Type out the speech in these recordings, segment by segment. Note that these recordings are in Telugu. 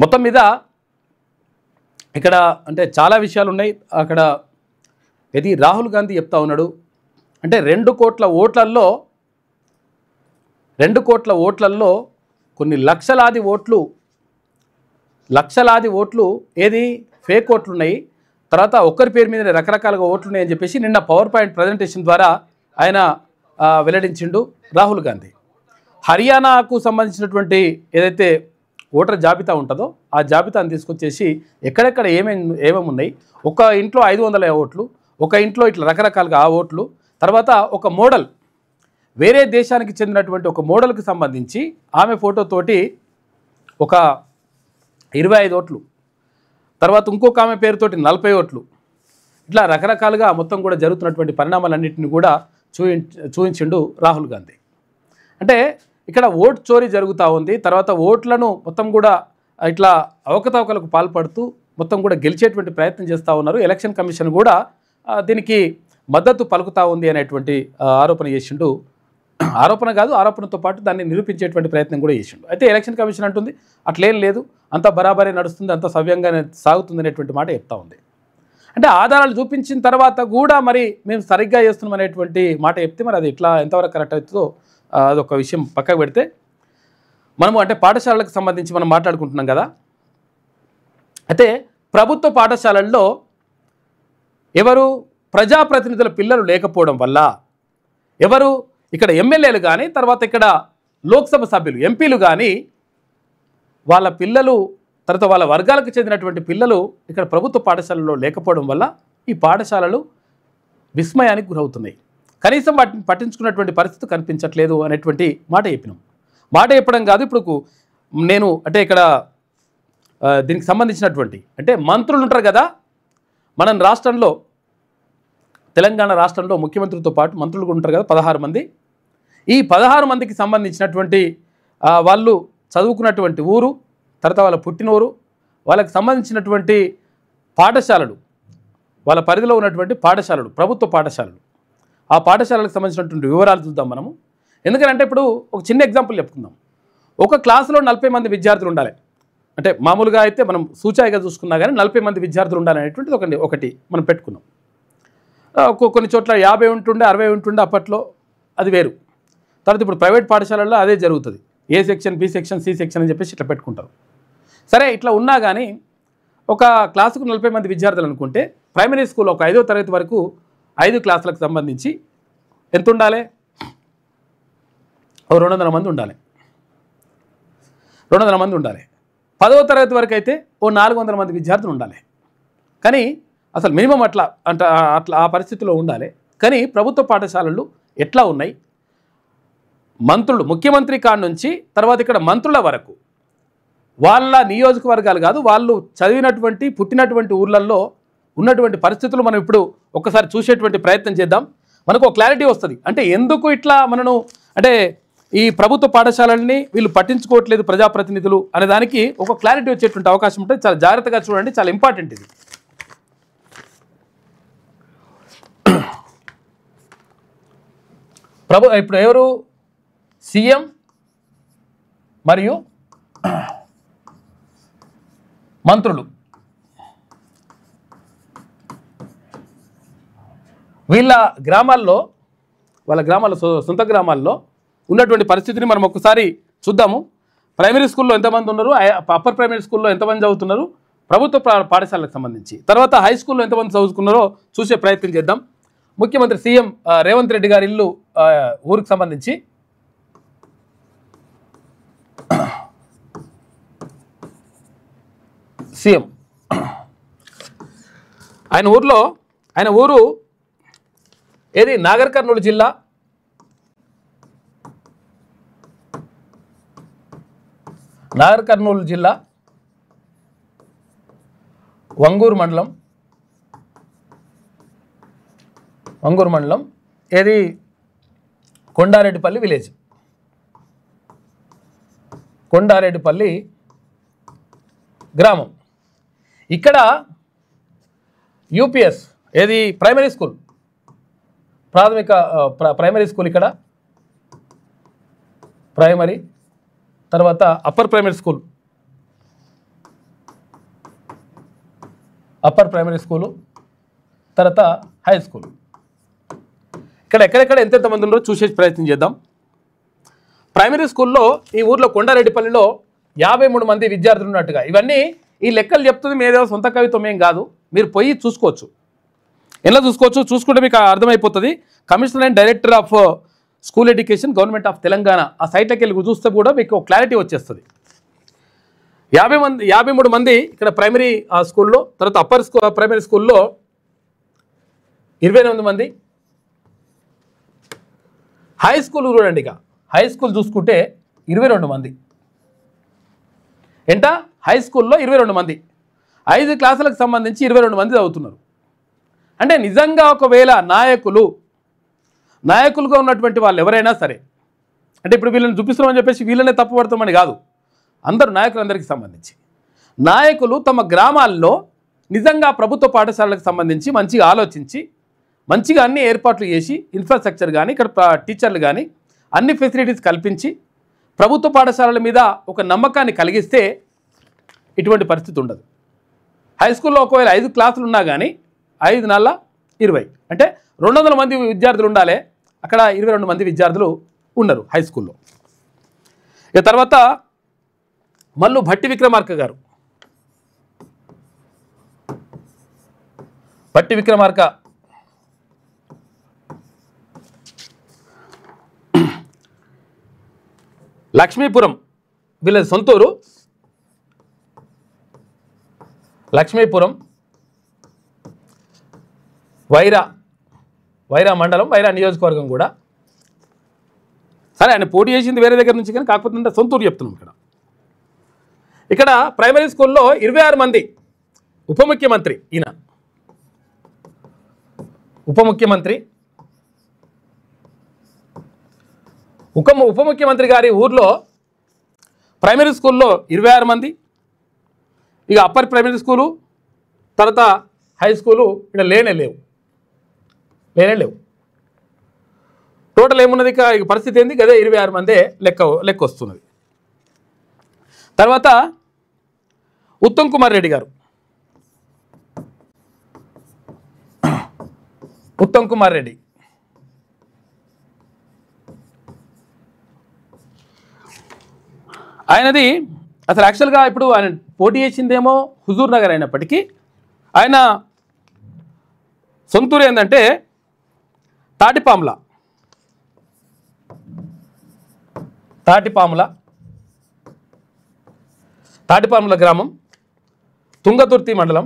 మొత్తం మీద ఇక్కడ అంటే చాలా విషయాలు ఉన్నాయి. అక్కడ ఇది రాహుల్ గాంధీ చెప్తా ఉన్నాడు అంటే 2 కోట్ల ఓట్లల్లో కొన్ని లక్షలాది ఓట్లు ఏది ఫేక్ ఓట్లు ఉన్నాయి. తర్వాత ఒక్కరి పేరు మీద రకరకాలుగా ఓట్లు ఉన్నాయని చెప్పేసి నిన్న పవర్ పాయింట్ ప్రజెంటేషన్ ద్వారా ఆయన వెల్లడించిండు రాహుల్ గాంధీ. హర్యానాకు సంబంధించినటువంటి ఏదైతే ఓటర్ జాబితా ఉంటుందో ఆ జాబితాను తీసుకొచ్చేసి ఎక్కడెక్కడ ఏమేమి ఉన్నాయి, ఒక ఇంట్లో 500 ఓట్లు, ఒక ఇంట్లో ఇట్లా రకరకాలుగా ఆ ఓట్లు, తర్వాత ఒక మోడల్ వేరే దేశానికి చెందినటువంటి ఒక మోడల్కి సంబంధించి ఆమె ఫోటోతోటి ఒక 25 ఓట్లు, తర్వాత ఇంకొక ఆమె పేరుతోటి 40 ఓట్లు, ఇట్లా రకరకాలుగా మొత్తం కూడా జరుగుతున్నటువంటి పరిణామాలన్నింటినీ కూడా చూపించిండు రాహుల్ గాంధీ. అంటే ఇక్కడ ఓట్ చోరీ జరుగుతూ ఉంది. తర్వాత ఓట్లను మొత్తం కూడా ఇట్లా అవకతవకలకు పాల్పడుతూ మొత్తం కూడా గెలిచేటువంటి ప్రయత్నం చేస్తూ ఉన్నారు. ఎలక్షన్ కమిషన్ కూడా దీనికి మద్దతు పలుకుతూ ఉంది అనేటువంటి ఆరోపణ చేసిండు. ఆరోపణ కాదు, ఆరోపణతో పాటు దాన్ని నిరూపించేటువంటి ప్రయత్నం కూడా చేసిండు. అయితే ఎలక్షన్ కమిషన్ అంటుంది అట్లేం లేదు, అంత బరాబరే నడుస్తుంది, అంత సవ్యంగానే సాగుతుంది అనేటువంటి మాట చెప్తా ఉంది. అంటే ఆధారాలు చూపించిన తర్వాత కూడా మరి మేము సరిగ్గా చేస్తున్నాం అనేటువంటి మాట చెప్తే మరి అది ఇట్లా ఎంతవరకు కరెక్ట్ అవుతుందో అదొక విషయం పక్కకు పెడితే, మనము అంటే పాఠశాలలకు సంబంధించి మనం మాట్లాడుకుంటున్నాం కదా. అయితే ప్రభుత్వ పాఠశాలల్లో ఎవరు ప్రజాప్రతినిధుల పిల్లలు లేకపోవడం వల్ల, ఎవరు ఇక్కడ ఎమ్మెల్యేలు కానీ తర్వాత ఇక్కడ లోక్సభ సభ్యులు ఎంపీలు కానీ వాళ్ళ పిల్లలు తర్వాత వాళ్ళ వర్గాలకు చెందినటువంటి పిల్లలు ఇక్కడ ప్రభుత్వ పాఠశాలలో లేకపోవడం వల్ల ఈ పాఠశాలలు విస్మయానికి గురవుతున్నాయి. కనీసం వాటిని పట్టించుకున్నటువంటి పరిస్థితి కనిపించట్లేదు అనేటువంటి మాట చెప్పినాం. మాట చెప్పడం కాదు, ఇప్పుడు నేను అంటే ఇక్కడ దీనికి సంబంధించినటువంటి అంటే మంత్రులు ఉంటారు కదా, మన రాష్ట్రంలో తెలంగాణ రాష్ట్రంలో ముఖ్యమంత్రితో పాటు మంత్రులు కూడా ఉంటారు కదా 16 మంది. ఈ 16 మందికి సంబంధించినటువంటి వాళ్ళు చదువుకున్నటువంటి ఊరు, తర్వాత వాళ్ళ పుట్టిన ఊరు, వాళ్ళకి సంబంధించినటువంటి పాఠశాలలు, వాళ్ళ పరిధిలో ఉన్నటువంటి పాఠశాలలు, ప్రభుత్వ పాఠశాలలు, ఆ పాఠశాలకు సంబంధించినటువంటి వివరాలు చూద్దాం మనము. ఎందుకంటే ఇప్పుడు ఒక చిన్న ఎగ్జాంపుల్ చెప్పుకుందాం. ఒక క్లాసులో 40 మంది విద్యార్థులు ఉండాలి. అంటే మామూలుగా అయితే మనం సూచాయిగా చూసుకున్నా కానీ 40 మంది విద్యార్థులు ఉండాలనేటువంటిది ఒకటి మనం పెట్టుకున్నాం. కొన్ని చోట్ల 50 ఉంటుండే 60 ఉంటుండే అప్పట్లో, అది వేరు. తర్వాత ఇప్పుడు ప్రైవేట్ పాఠశాలల్లో అదే జరుగుతుంది. A section, B section, C section అని చెప్పేసి ఇట్లా పెట్టుకుంటారు. సరే, ఇట్లా ఉన్నా కానీ ఒక క్లాసుకు 40 మంది విద్యార్థులు అనుకుంటే ప్రైమరీ స్కూల్లో ఒక 5వ తరగతి వరకు 5 క్లాసులకు సంబంధించి ఎంత ఉండాలి? 200 మంది ఉండాలి. 200 మంది ఉండాలి. 10వ తరగతి వరకు అయితే 400 మంది విద్యార్థులు ఉండాలి. కానీ అసలు మినిమం అట్లా ఆ పరిస్థితిలో ఉండాలి. కానీ ప్రభుత్వ పాఠశాలలు ఎట్లా ఉన్నాయి? మంత్రులు, ముఖ్యమంత్రి కాడ నుంచి తర్వాత ఇక్కడ మంత్రుల వరకు వాళ్ళ నియోజకవర్గాలు కాదు, వాళ్ళు చదివినటువంటి పుట్టినటువంటి ఊర్లలో ఉన్నటువంటి పరిస్థితులు మనం ఇప్పుడు ఒక్కసారి చూసేటువంటి ప్రయత్నం చేద్దాం. మనకు ఒక క్లారిటీ వస్తుంది. అంటే ఎందుకు ఇట్లా మనను అంటే ఈ ప్రభుత్వ పాఠశాలల్ని వీళ్ళు పట్టించుకోవట్లేదు ప్రజాప్రతినిధులు అనే దానికి ఒక క్లారిటీ వచ్చేటువంటి అవకాశం ఉంటుంది. చాలా జాగ్రత్తగా చూడండి, చాలా ఇంపార్టెంట్ ఇది. ఇప్పుడు ఎవరు? సీఎం మరియు మంత్రులు, వీళ్ళ గ్రామాల్లో, వాళ్ళ గ్రామాల్లో, సొంత గ్రామాల్లో ఉన్నటువంటి పరిస్థితిని మనం ఒకసారి చూద్దాము. ప్రైమరీ స్కూల్లో ఎంతమంది ఉన్నారు, అప్పర్ ప్రైమరీ స్కూల్లో ఎంతమంది చదువుతున్నారు ప్రభుత్వ పాఠశాలకు సంబంధించి, తర్వాత హై స్కూల్లో ఎంతమంది చదువుకున్నారో చూసే ప్రయత్నం చేద్దాం. ముఖ్యమంత్రి సీఎం రేవంత్ రెడ్డి గారి ఇల్లు ఊరికి సంబంధించి సీఎం ఆయన ఊరు ఏది? నాగర్ కర్నూలు జిల్లా వంగూరు మండలం ఏది? కొండారెడ్డిపల్లి విలేజ్, కొండారెడ్డిపల్లి గ్రామం. ఇక్కడ యూపీఎస్ ఏది? ప్రైమరీ స్కూల్, ప్రైమరీ స్కూల్ ఇక్కడ ప్రైమరీ, తర్వాత upper primary school upper primary school, తర్వాత హై స్కూల్. ఇక్కడ ఎక్కడెక్కడ ఎంతెంత మంది ఉన్నారో చూసే ప్రయత్నం చేద్దాం. ప్రైమరీ స్కూల్లో ఈ ఊర్లో కొండారెడ్డిపల్లిలో 53 మంది విద్యార్థులు ఉన్నట్టుగా, ఇవన్నీ ఈ లెక్కలు చెప్తుంది మీదేదో సొంత కవిత్వం ఏం కాదు, మీరు పోయి చూసుకోవచ్చు. ఎలా చూసుకోవచ్చు, చూసుకుంటే మీకు అర్థమైపోతుంది. Commissioner and director of school education government of Telangana ఆ సైట్లోకి వెళ్ళి చూస్తే కూడా మీకు క్లారిటీ వచ్చేస్తుంది. 53 మంది ఇక్కడ ప్రైమరీ స్కూల్లో, తర్వాత అప్పర్ ప్రైమరీ స్కూల్లో 28 మంది. హై స్కూల్ చూడండి, ఇక హై స్కూల్ చూసుకుంటే 22 మంది. ఏంట హై స్కూల్లో 22 మంది, 5 క్లాసులకు సంబంధించి 22 మంది చదువుతున్నారు. అంటే నిజంగా ఒకవేళ నాయకులుగా ఉన్నటువంటి వాళ్ళు ఎవరైనా సరే, అంటే ఇప్పుడు వీళ్ళని చూపిస్తున్నామని చెప్పేసి వీళ్ళనే తప్పు పడతామని కాదు, అందరూ నాయకులందరికీ సంబంధించి నాయకులు తమ గ్రామాల్లో నిజంగా ప్రభుత్వ పాఠశాలలకు సంబంధించి మంచిగా ఆలోచించి మంచిగా అన్ని ఏర్పాట్లు చేసి ఇన్ఫ్రాస్ట్రక్చర్ కానీ ఇక్కడ టీచర్లు కానీ అన్ని ఫెసిలిటీస్ కల్పించి ప్రభుత్వ పాఠశాలల మీద ఒక నమ్మకాన్ని కలిగిస్తే ఇటువంటి పరిస్థితి ఉండదు. హై స్కూల్లో ఒకవేళ 5 క్లాసులు ఉన్నా కానీ 5 × 20 అంటే 200 మంది విద్యార్థులు ఉండాలి, అక్కడ 22 మంది విద్యార్థులు ఉన్నారు హై స్కూల్లో. ఇక తర్వాత మల్లు భట్టి విక్రమార్క గారు, భట్టి విక్రమార్క లక్ష్మీపురం వీళ్ళ సొంతూరు, లక్ష్మీపురం వైరా మండలం, వైరా నియోజకవర్గం కూడా. సరే ఆయన పోటీ చేసింది వేరే దగ్గర నుంచి, కానీ కాకపోతే సొంతూరు చెప్తున్నాం. ఇక్కడ ప్రైమరీ స్కూల్లో 26 మంది. ఉప ముఖ్యమంత్రి ఈయన, ఉప ముఖ్యమంత్రి గారి ఊర్లో ప్రైమరీ స్కూల్లో 26 మంది. ఇక అప్పర్ ప్రైమరీ స్కూలు, తర్వాత హై స్కూలు ఇక్కడ లేనే లేవు. టోటల్ ఏమున్నది ఇక పరిస్థితి ఏంది, అదే 26 మందే లెక్క వస్తున్నది. తర్వాత ఉత్తమ్ కుమార్ రెడ్డి గారు, ఉత్తమ్ కుమార్ రెడ్డి ఆయనది అసలు యాక్చువల్గా ఇప్పుడు ఆయన పోటీ చేసిందేమో హుజూర్ నగర్ అయినప్పటికీ ఆయన సొంతూరు ఏంటంటే తాటిపాముల గ్రామం, తుంగతుర్తి మండలం,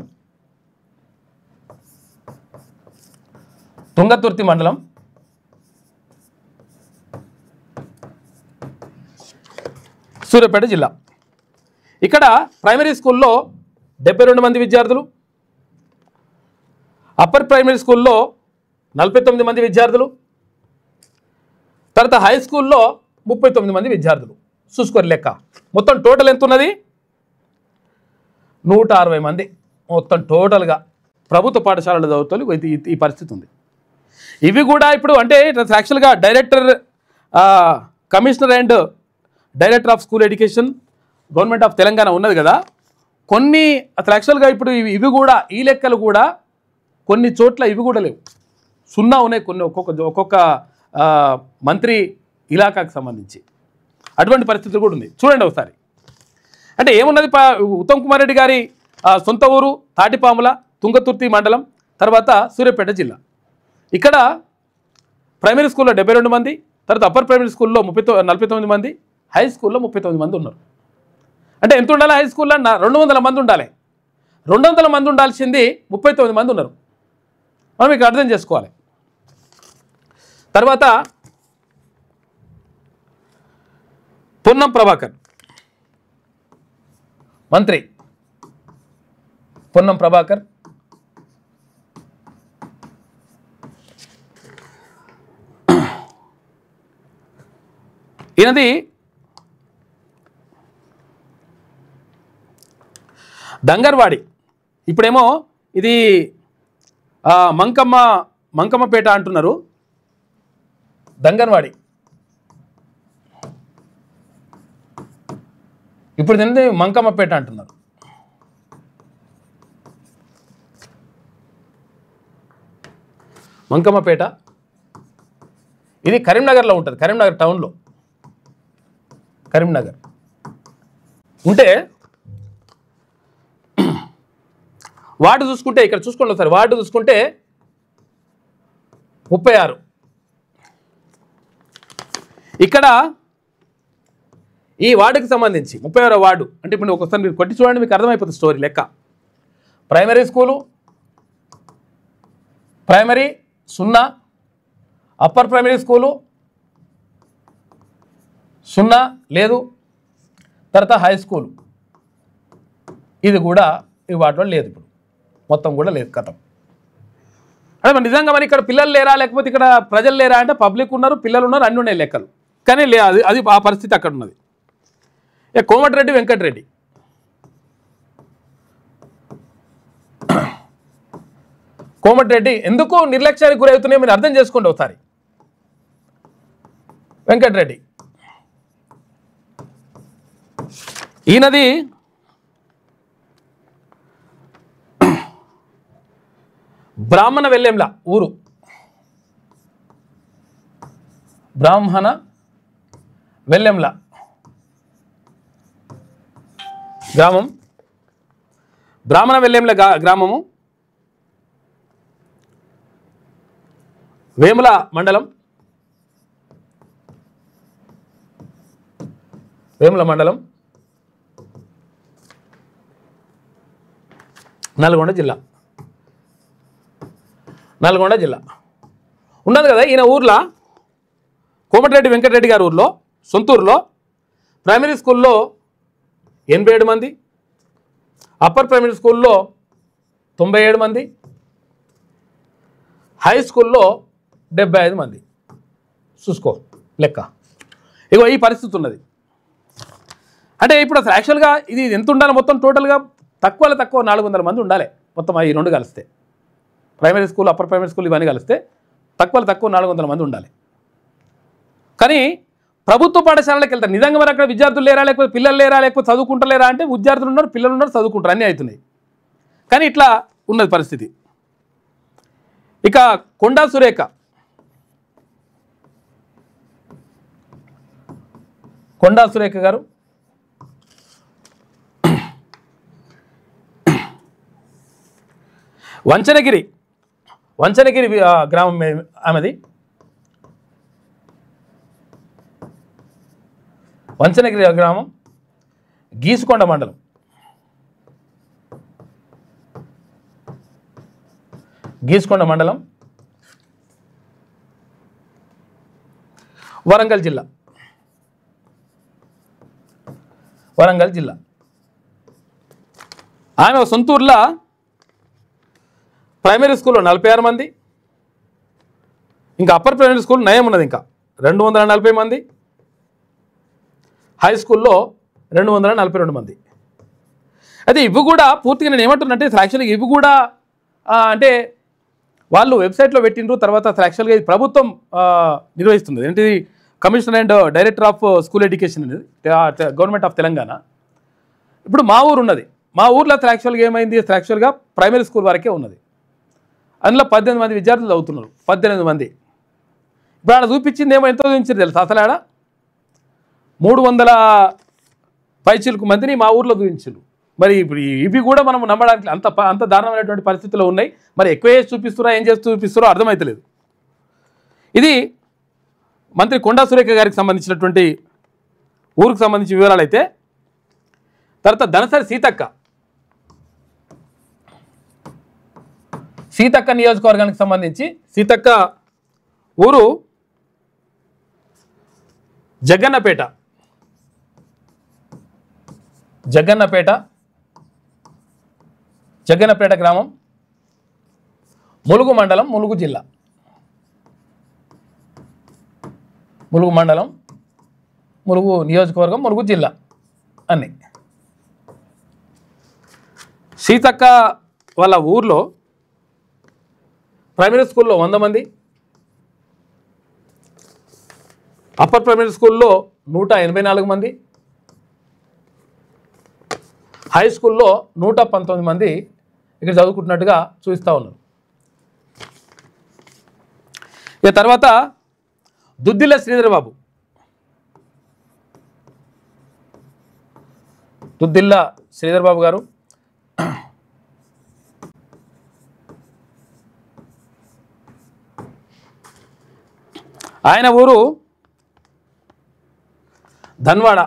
సూర్యాపేట జిల్లా. ఇక్కడ ప్రైమరీ స్కూల్లో 72 మంది విద్యార్థులు, అప్పర్ ప్రైమరీ స్కూల్లో 49 మంది విద్యార్థులు, తర్వాత హై స్కూల్లో 39 మంది విద్యార్థులు. చూసుకోరు లెక్క. మొత్తం టోటల్ ఎంత ఉన్నది, 160 మంది మొత్తం టోటల్గా ప్రభుత్వ పాఠశాలలు చదువుతారు. ఈ పరిస్థితి ఉంది. ఇవి కూడా ఇప్పుడు అంటే యాక్చువల్గా commissioner and director of school education government of Telangana ఉన్నది కదా, కొన్ని అసలు యాక్చువల్గా ఇప్పుడు ఇవి కూడా ఈ లెక్కలు కూడా కొన్ని చోట్ల ఇవి కూడా లేవు, 0 ఉన్నాయి కొన్ని ఒక్కొక్క మంత్రి ఇలాకాకు సంబంధించి. అటువంటి పరిస్థితులు కూడా ఉంది. చూడండి ఒకసారి. అంటే ఏమున్నది, ఉత్తమ్ కుమార్ రెడ్డి గారి సొంత ఊరు తాటిపాముల, తుంగతుర్తి మండలం, తర్వాత సూర్యాపేట జిల్లా. ఇక్కడ ప్రైమరీ స్కూల్లో 72 మంది, తర్వాత అప్పర్ ప్రైమరీ స్కూల్లో 49 మంది, హై స్కూల్లో 39 మంది ఉన్నారు. అంటే ఎంత ఉండాలి, హై స్కూల్లో 200 మంది ఉండాలి. 200 మంది ఉండాల్సింది 39 మంది ఉన్నారు. మనం ఇక్కడ అర్థం చేసుకోవాలి. తర్వాత పొన్నం ప్రభాకర్ మంత్రి, పొన్నం ప్రభాకర్ ఈయనది దంగర్వాడి. ఇప్పుడేమో ఇది మంకమ్మపేట అంటున్నారు, దంగన్వాడి. ఇప్పుడు దీన్ని మంకమ్మపేట అంటున్నారు. మంకమ్మపేట, ఇది కరీంనగర్లో ఉంటుంది, కరీంనగర్ టౌన్లో. కరీంనగర్ ఉంటే వార్డు చూసుకుంటే ఇక్కడ చూసుకోండి ఒకసారి, వార్డు చూసుకుంటే 36. ఇక్కడ ఈ వార్డుకి సంబంధించి 36వ వార్డు అంటే ఇప్పుడు ఒకసారి మీరు కొట్టి చూడండి, మీకు అర్థమైపోతుంది స్టోరీ లెక్క. Primary school, primary 0, upper primary school 0 లేదు, తర్వాత హై స్కూలు ఇది కూడా ఈ వార్డులో లేదు, ఇప్పుడు మొత్తం కూడా లేదు, కథం. అంటే మరి నిజంగా మరి ఇక్కడ పిల్లలు లేరా లేకపోతే ఇక్కడ ప్రజలు లేరా అంటే పబ్లిక్ ఉన్నారు, పిల్లలు ఉన్నారు, అన్నీ ఉన్నాయి లెక్కలు, కానీ అది ఆ పరిస్థితి అక్కడ ఉన్నది. కోమటిరెడ్డి వెంకటరెడ్డి, కోమటిరెడ్డి ఎందుకు నిర్లక్ష్యానికి గురవుతున్నాయో మీరు అర్థం చేసుకోండి ఒకసారి. వెంకటరెడ్డి ఈయనది బ్రాహ్మణ వెల్లెంల ఊరు, బ్రాహ్మణ వెల్లెంల గ్రామం, బ్రాహ్మణ వెల్లెంల గ్రామము, వేముల మండలం, వేముల మండలం, నల్గొండ జిల్లా, నల్గొండ జిల్లా ఉన్నది కదా. ఈయన ఊర్లో కోమటిరెడ్డి వెంకటరెడ్డి గారి ఊర్లో సొంతూరులో ప్రైమరీ స్కూల్లో 87 మంది, అప్పర్ ప్రైమరీ స్కూల్లో 97 మంది, హై స్కూల్లో 75 మంది. చూసుకో లెక్క, ఇగో ఈ పరిస్థితి ఉన్నది. అంటే ఇప్పుడు అసలు యాక్చువల్గా ఇది ఎంత ఉండాలి మొత్తం టోటల్గా తక్కువలో తక్కువ 400 మంది ఉండాలి మొత్తం ఈ రెండు కలిస్తే, primary school upper primary school ఇవన్నీ కలిస్తే తక్కువలో తక్కువ 400 మంది ఉండాలి. కానీ ప్రభుత్వ పాఠశాలలకు వెళ్తారు, నిజంగా మరి అక్కడ విద్యార్థులు లేరా లేకపోతే పిల్లలు లేరా లేకపోతే చదువుకుంటలేరా అంటే విద్యార్థులు ఉన్నారు, పిల్లలు ఉన్నారు, చదువుకుంటారు, అన్నీ అవుతున్నాయి. కానీ ఇట్లా ఉన్నది పరిస్థితి. ఇక కొండా సురేఖ, కొండా సురేఖ గారు వంచనగిరి, వంచనగిరి గ్రామం ఆమెది, వంచనగిరి గ్రామం, గీసుకొండ మండలం, గీసుకొండ మండలం, వరంగల్ జిల్లా, వరంగల్ జిల్లా. ఆమె సొంతూరులో ప్రైమరీ స్కూల్లో 46 మంది, ఇంకా అప్పర్ ప్రైమరీ స్కూల్ నయం ఉన్నది ఇంకా 240 మంది, హై స్కూల్లో 242 మంది. అయితే ఇవి కూడా పూర్తిగా నేను ఏమంటున్నానంటే యాక్చువల్గా ఇవి కూడా అంటే వాళ్ళు వెబ్సైట్లో పెట్టిండ్రు, తర్వాత యాక్చువల్గా ఇది ప్రభుత్వం నిర్వహిస్తుంది. ఏంటిది commissioner and director of school education అనేది గవర్నమెంట్ ఆఫ్ తెలంగాణ. ఇప్పుడు మా ఊరు ఉన్నది, మా ఊర్లో యాక్చువల్గా ఏమైంది, యాక్చువల్గా ప్రైమరీ స్కూల్ వరకే ఉన్నది, అందులో 18 మంది విద్యార్థులు చదువుతున్నారు, 18 మంది. ఇప్పుడు ఆడ చూపించింది ఏమో ఎంతో చూపించారు తెలుసు, అసలు ఆడ 300 పైచిలకు మందిని మా ఊర్లో చూపించారు. మరి ఇప్పుడు ఇవి కూడా మనం నమ్మడానికి అంత దారుణమైనటువంటి పరిస్థితుల్లో ఉన్నాయి. మరి ఎక్కువ చేసి చూపిస్తారా ఏం చేసి చూపిస్తారో అర్థమవుతలేదు. ఇది మంత్రి కొండా సురేఖ గారికి సంబంధించినటువంటి ఊరికి సంబంధించిన వివరాలు. అయితే తర్వాత దనసరి సీతక్క, సీతక్క నియోజకవర్గానికి సంబంధించి సీతక్క ఊరు జగన్నపేట, జగన్నపేట, జగన్నపేట గ్రామం, ములుగు మండలం, ములుగు జిల్లా, ములుగు మండలం, ములుగు నియోజకవర్గం, ములుగు జిల్లా అన్నీ. సీతక్క వాళ్ళ ఊర్లో ప్రైమరీ స్కూల్లో 100 మంది, అప్పర్ ప్రైమరీ స్కూల్లో 184 మంది, హై స్కూల్లో 119 మంది ఇక్కడ చదువుకుంటున్నట్టుగా చూస్తూ ఉన్నారు. ఇక తర్వాత దుద్దిల్ల శ్రీధర్ బాబు. దుద్దిల్ల శ్రీధర్ బాబు గారు ఆయన ఊరు ధన్వాడ,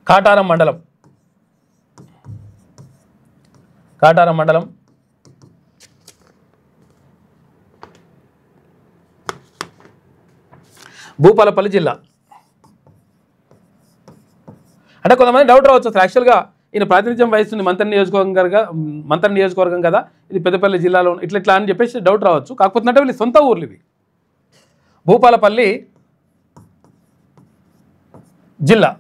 కాటారం మండలం. భూపాలపల్లి జిల్లా. అంటే కొంతమంది డౌట్ రావచ్చు, అసలు యాక్చువల్గా ఈయన ప్రాతినిధ్యం వహిస్తుంది మంత్రి నియోజకవర్గం కదా, ఇది పెద్దపల్లి జిల్లాలో ఇట్లా అని చెప్పేసి డౌట్ రావచ్చు. కాకపోతే అంటే వీళ్ళు సొంత ఊర్లు ఇవి. భూపాలపల్లి జిల్లా.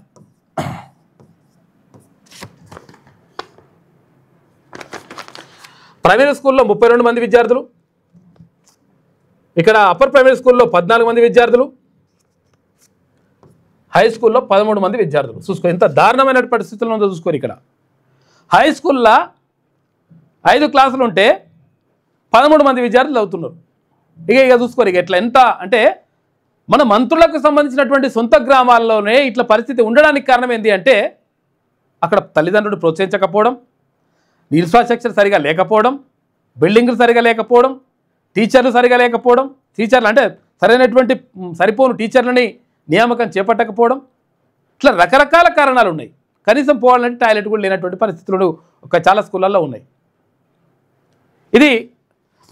ప్రైమరీ స్కూల్లో 32 మంది విద్యార్థులు, ఇక్కడ అప్పర్ ప్రైమరీ స్కూల్లో 14 మంది విద్యార్థులు, హై స్కూల్లో 13 మంది విద్యార్థులు. చూసుకో ఎంత దారుణమైన పరిస్థితుల్లో ఉందో చూసుకోరు. ఇక్కడ హై స్కూల్లో 5 క్లాసులు ఉంటే 13 మంది విద్యార్థులు అవుతున్నారు. ఇక చూసుకోరు. ఇక ఎట్లా ఎంత అంటే మన మంత్రులకు సంబంధించినటువంటి సొంత గ్రామాల్లోనే ఇట్లా పరిస్థితి ఉండడానికి కారణం ఏంటి అంటే అక్కడ తల్లిదండ్రులు ప్రోత్సహించకపోవడం, ఇన్ఫ్రాస్ట్రక్చర్ సరిగా లేకపోవడం, బిల్డింగ్లు సరిగా లేకపోవడం, టీచర్లు సరిగా లేకపోవడం, టీచర్లు అంటే సరైనటువంటి సరిపోను టీచర్లని నియామకం చేపట్టకపోవడం, ఇట్లా రకరకాల కారణాలు ఉన్నాయి. కనీసం పోవాలంటే టాయిలెట్ కూడా లేనటువంటి పరిస్థితులు చాలా స్కూళ్ళల్లో ఉన్నాయి. ఇది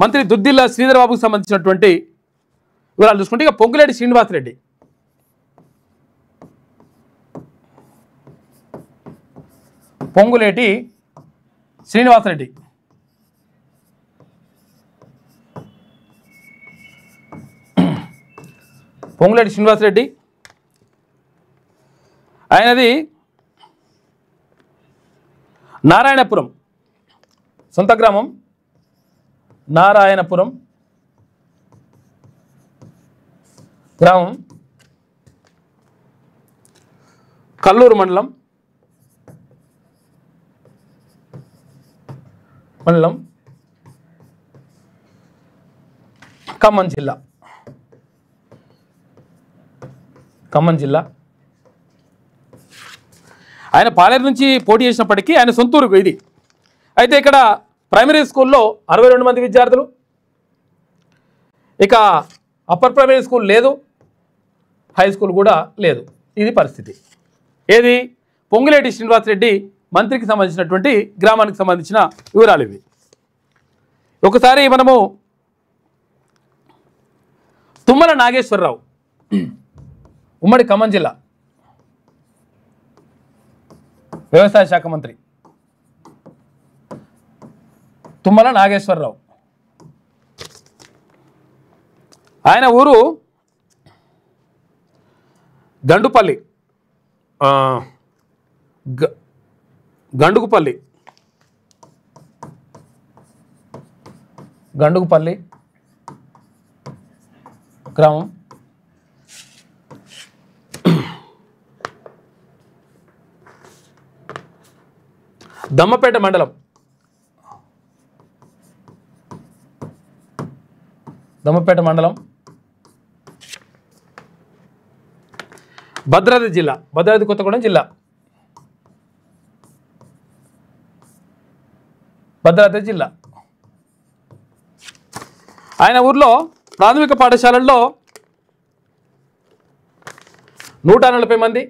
మంత్రి దుద్దిల్ల శ్రీధర్ బాబుకు సంబంధించినటువంటి వివరాలు చూసుకుంటే ఇక పొంగులేటి శ్రీనివాసరెడ్డి. పొంగులేటి శ్రీనివాసరెడ్డి ఆయనది నారాయణపురం, సొంత గ్రామం నారాయణపురం గ్రామం, కల్లూరు మండలం ఖమ్మం జిల్లా. ఆయన పాలేరు నుంచి పోటీ చేసినప్పటికీ ఆయన సొంతూరు ఇది. అయితే ఇక్కడ ప్రైమరీ స్కూల్లో 62 మంది విద్యార్థులు, ఇక అప్పర్ ప్రైమరీ స్కూల్ లేదు, హై స్కూల్ కూడా లేదు. ఇది పరిస్థితి. ఏది పొంగులేటి శ్రీనివాసరెడ్డి మంత్రికి సంబంధించినటువంటి గ్రామానికి సంబంధించిన వివరాలు ఇవి. ఒకసారి మనము తుమ్మల నాగేశ్వరరావు, ఉమ్మడి ఖమ్మం జిల్లా వ్యవసాయ శాఖ మంత్రి తుమ్మల నాగేశ్వరరావు. ఆయన ఊరు గండుపల్లి, గండుగుపల్లి గ్రామం. దమ్మపేట మండలం, భద్రాద్రి జిల్లా, భద్రాద్రి కొత్తగూడెం జిల్లా, ఆయన ఊర్లో ప్రాథమిక పాఠశాలల్లో 140 మంది,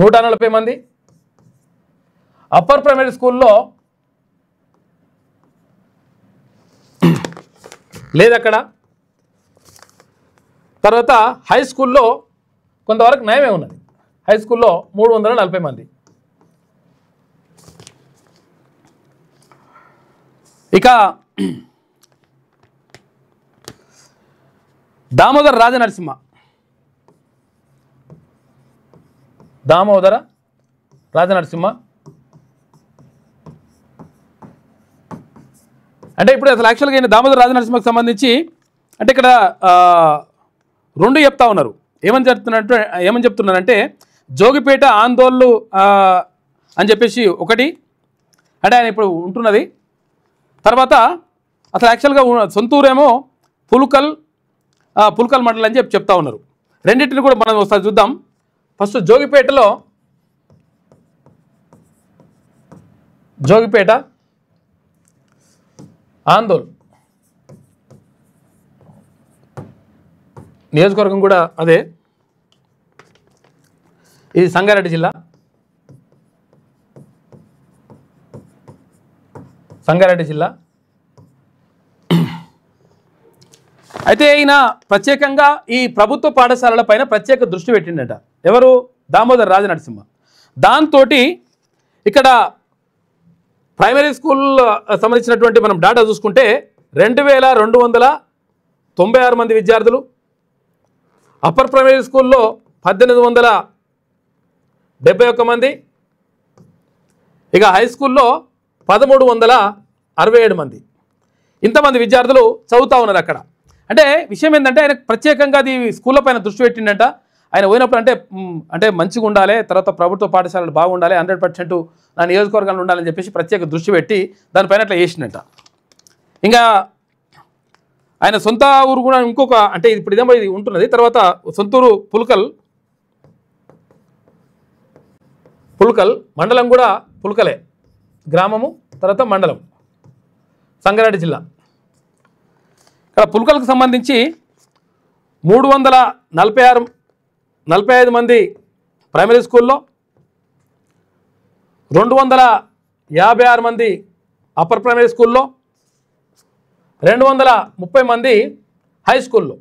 140 మంది, అప్పర్ ప్రైమరీ స్కూల్లో లేదక్కడ. తర్వాత హై స్కూల్లో కొంతవరకు నయమే ఉన్నది. హై స్కూల్లో 340 మంది. ఇక దామోదర రాజనరసింహ, అంటే ఇప్పుడు అసలు యాక్చువల్గా ఈయన దామోదర రాజనరసింహకు సంబంధించి అంటే ఇక్కడ 2 చెప్తా ఉన్నారు. ఏమని చెప్తున్నారంటే జోగిపేట అని చెప్పేసి ఒకటి, అంటే ఆయన ఇప్పుడు ఉంటున్నది. తర్వాత అసలు యాక్చువల్గా సొంతూరేమో పుల్కల్ మండలం అని చెప్తా ఉన్నారు. రెండింటిని కూడా మనం ఒకసారి చూద్దాం. ఫస్ట్ జోగిపేట ఆందోళ్ నియోజకవర్గం కూడా అదే. ఇది సంగారెడ్డి జిల్లా. అయితే ఈయన ప్రత్యేకంగా ఈ ప్రభుత్వ పాఠశాలల పైన ప్రత్యేక దృష్టి పెట్టిండట. ఎవరు? దామోదర్ రాజనరసింహ. దాంతో ఇక్కడ ప్రైమరీ స్కూల్ సంబంధించినటువంటి మనం డేటా చూసుకుంటే 2296 మంది విద్యార్థులు, అప్పర్ ప్రైమరీ స్కూల్లో 1871 మంది, ఇక హై స్కూల్లో 1367 మంది, ఇంతమంది విద్యార్థులు చదువుతూ ఉన్నారు అక్కడ. అంటే విషయం ఏంటంటే ఆయన ప్రత్యేకంగా అది స్కూళ్ళ పైన దృష్టి పెట్టిండంట. ఆయన పోయినప్పుడు అంటే మంచిగా ఉండాలి, తర్వాత ప్రభుత్వ పాఠశాలలు బాగుండాలి, 100% నా నియోజకవర్గంలో ఉండాలని చెప్పేసి ప్రత్యేక దృష్టి పెట్టి దానిపైన అట్లా చేసిండట. ఇంకా ఆయన సొంత ఊరు కూడా ఇంకొక, అంటే ఇప్పుడు ఇదేమో ఇది ఉంటున్నది. తర్వాత సొంతూరు పుల్కల్ మండలం కూడా పుల్కలే, గ్రామము తర్వాత మండలం, సంగారెడ్డి జిల్లా. ఇక్కడ పుల్కల్కి సంబంధించి 345 మంది ప్రైమరీ స్కూల్లో, 256 మంది అప్పర్ ప్రైమరీ స్కూల్లో, 230 మంది హై స్కూల్లో.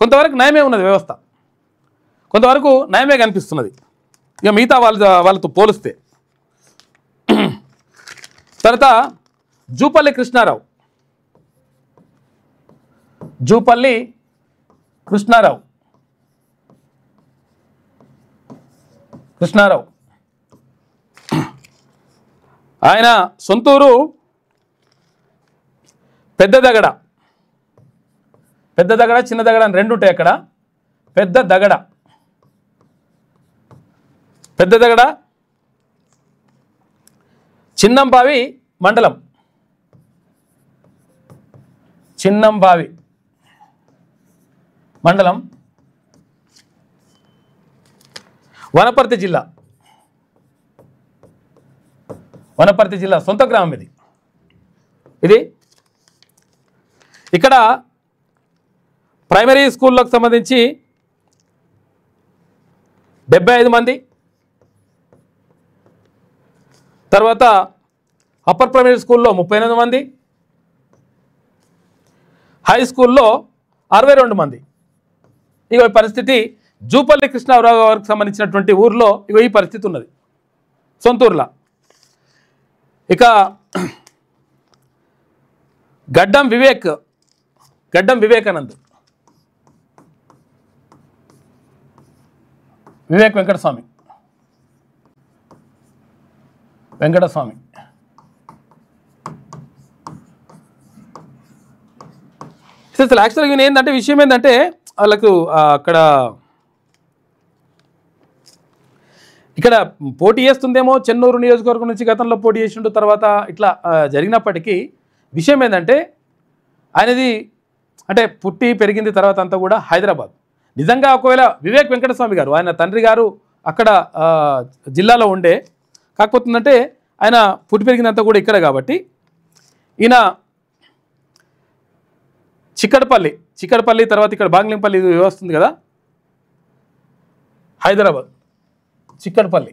కొంతవరకు నయమే ఉన్నది వ్యవస్థ, కొంతవరకు నయమే కనిపిస్తున్నది ఇక మిగతా వాళ్ళతో పోలిస్తే. తర్వాత జూపల్లి కృష్ణారావు ఆయన సొంతూరు పెద్ద దగడ, చిన్న దగడ అని రెండు ఉంటాయి అక్కడ. పెద్ద దగడ చిన్నంబావి మండలం, వనపర్తి జిల్లా సొంత గ్రామం ఇది. ఇక్కడ ప్రైమరీ స్కూల్లోకి సంబంధించి 75 మంది, తర్వాత అప్పర్ ప్రైమరీ స్కూల్లో 38 మంది, హై స్కూల్లో 62 మంది. ఇక ఈ పరిస్థితి జూపల్లి కృష్ణారావు గారికి సంబంధించినటువంటి ఊర్లో ఇక ఈ పరిస్థితి ఉన్నది సొంతూరులో. ఇక గడ్డం వివేకానంద్, వెంకటస్వామి అసలు యాక్చువల్గా ఏంటంటే విషయం ఏంటంటే వాళ్ళకు ఇక్కడ పోటీ చేస్తుందేమో చెన్నూరు నియోజకవర్గం నుంచి గతంలో పోటీ చేసిండు. తర్వాత ఇట్లా జరిగినప్పటికీ విషయం ఏంటంటే ఆయనది అంటే పుట్టి పెరిగింది తర్వాత అంతా కూడా హైదరాబాద్. నిజంగా ఒకవేళ వివేక్ వెంకటస్వామి గారు ఆయన తండ్రి గారు అక్కడ జిల్లాలో ఉండే, కాకపోతుందంటే ఆయన పుట్టి పెరిగిందంతా కూడా ఇక్కడ కాబట్టి ఈయన చిక్కడపల్లి తర్వాత ఇక్కడ బాంగ్లింపల్లి వస్తుంది కదా, హైదరాబాద్ చిక్కడపల్లి,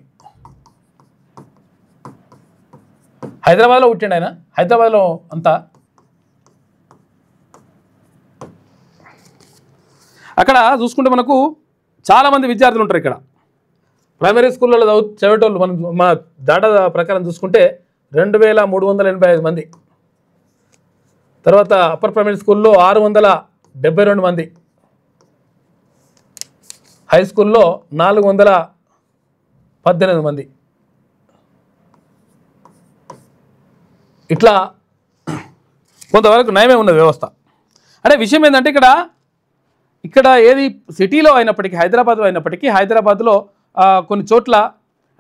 హైదరాబాద్లో పుట్టిండు ఆయన. హైదరాబాద్లో అంతా అక్కడ చూసుకుంటే మనకు చాలామంది విద్యార్థులు ఉంటారు ఇక్కడ ప్రైమరీ స్కూళ్ళలో చదివేటోళ్ళు. మనం మా డేటా ప్రకారం చూసుకుంటే 2385 మంది, తర్వాత అప్పర్ ప్రైమరీ స్కూల్లో 672 మంది, హై స్కూల్లో 418 మంది. ఇట్లా కొంతవరకు నయమే ఉన్నది వ్యవస్థ. అంటే విషయం ఏంటంటే ఇక్కడ ఏది సిటీలో అయినప్పటికీ, హైదరాబాద్లో అయినప్పటికీ, హైదరాబాద్లో కొన్ని చోట్ల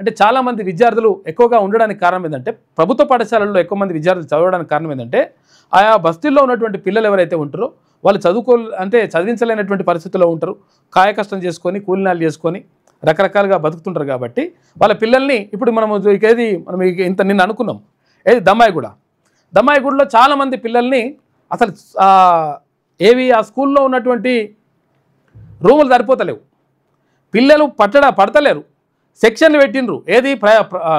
అంటే చాలామంది విద్యార్థులు ఎక్కువగా ఉండడానికి కారణం ఏంటంటే, ప్రభుత్వ పాఠశాలల్లో ఎక్కువ మంది విద్యార్థులు చదవడానికి కారణం ఏంటంటే, ఆయా బస్తీల్లో ఉన్నటువంటి పిల్లలు ఎవరైతే ఉంటారో వాళ్ళు చదివించలేనటువంటి పరిస్థితుల్లో ఉంటారు. కాయకష్టం చేసుకొని, కూలినాలు చేసుకొని రకరకాలుగా బతుకుతుంటారు. కాబట్టి వాళ్ళ పిల్లల్ని ఇప్పుడు మనం ఇంత నిన్న అనుకున్నాం, ఏది దమ్మాయిగూడలో చాలామంది పిల్లల్ని అసలు ఆ స్కూల్లో ఉన్నటువంటి రూములు సరిపోతలేవు, పిల్లలు పడతలేరు, సెక్షన్లు పెట్టిండ్రు. ఏది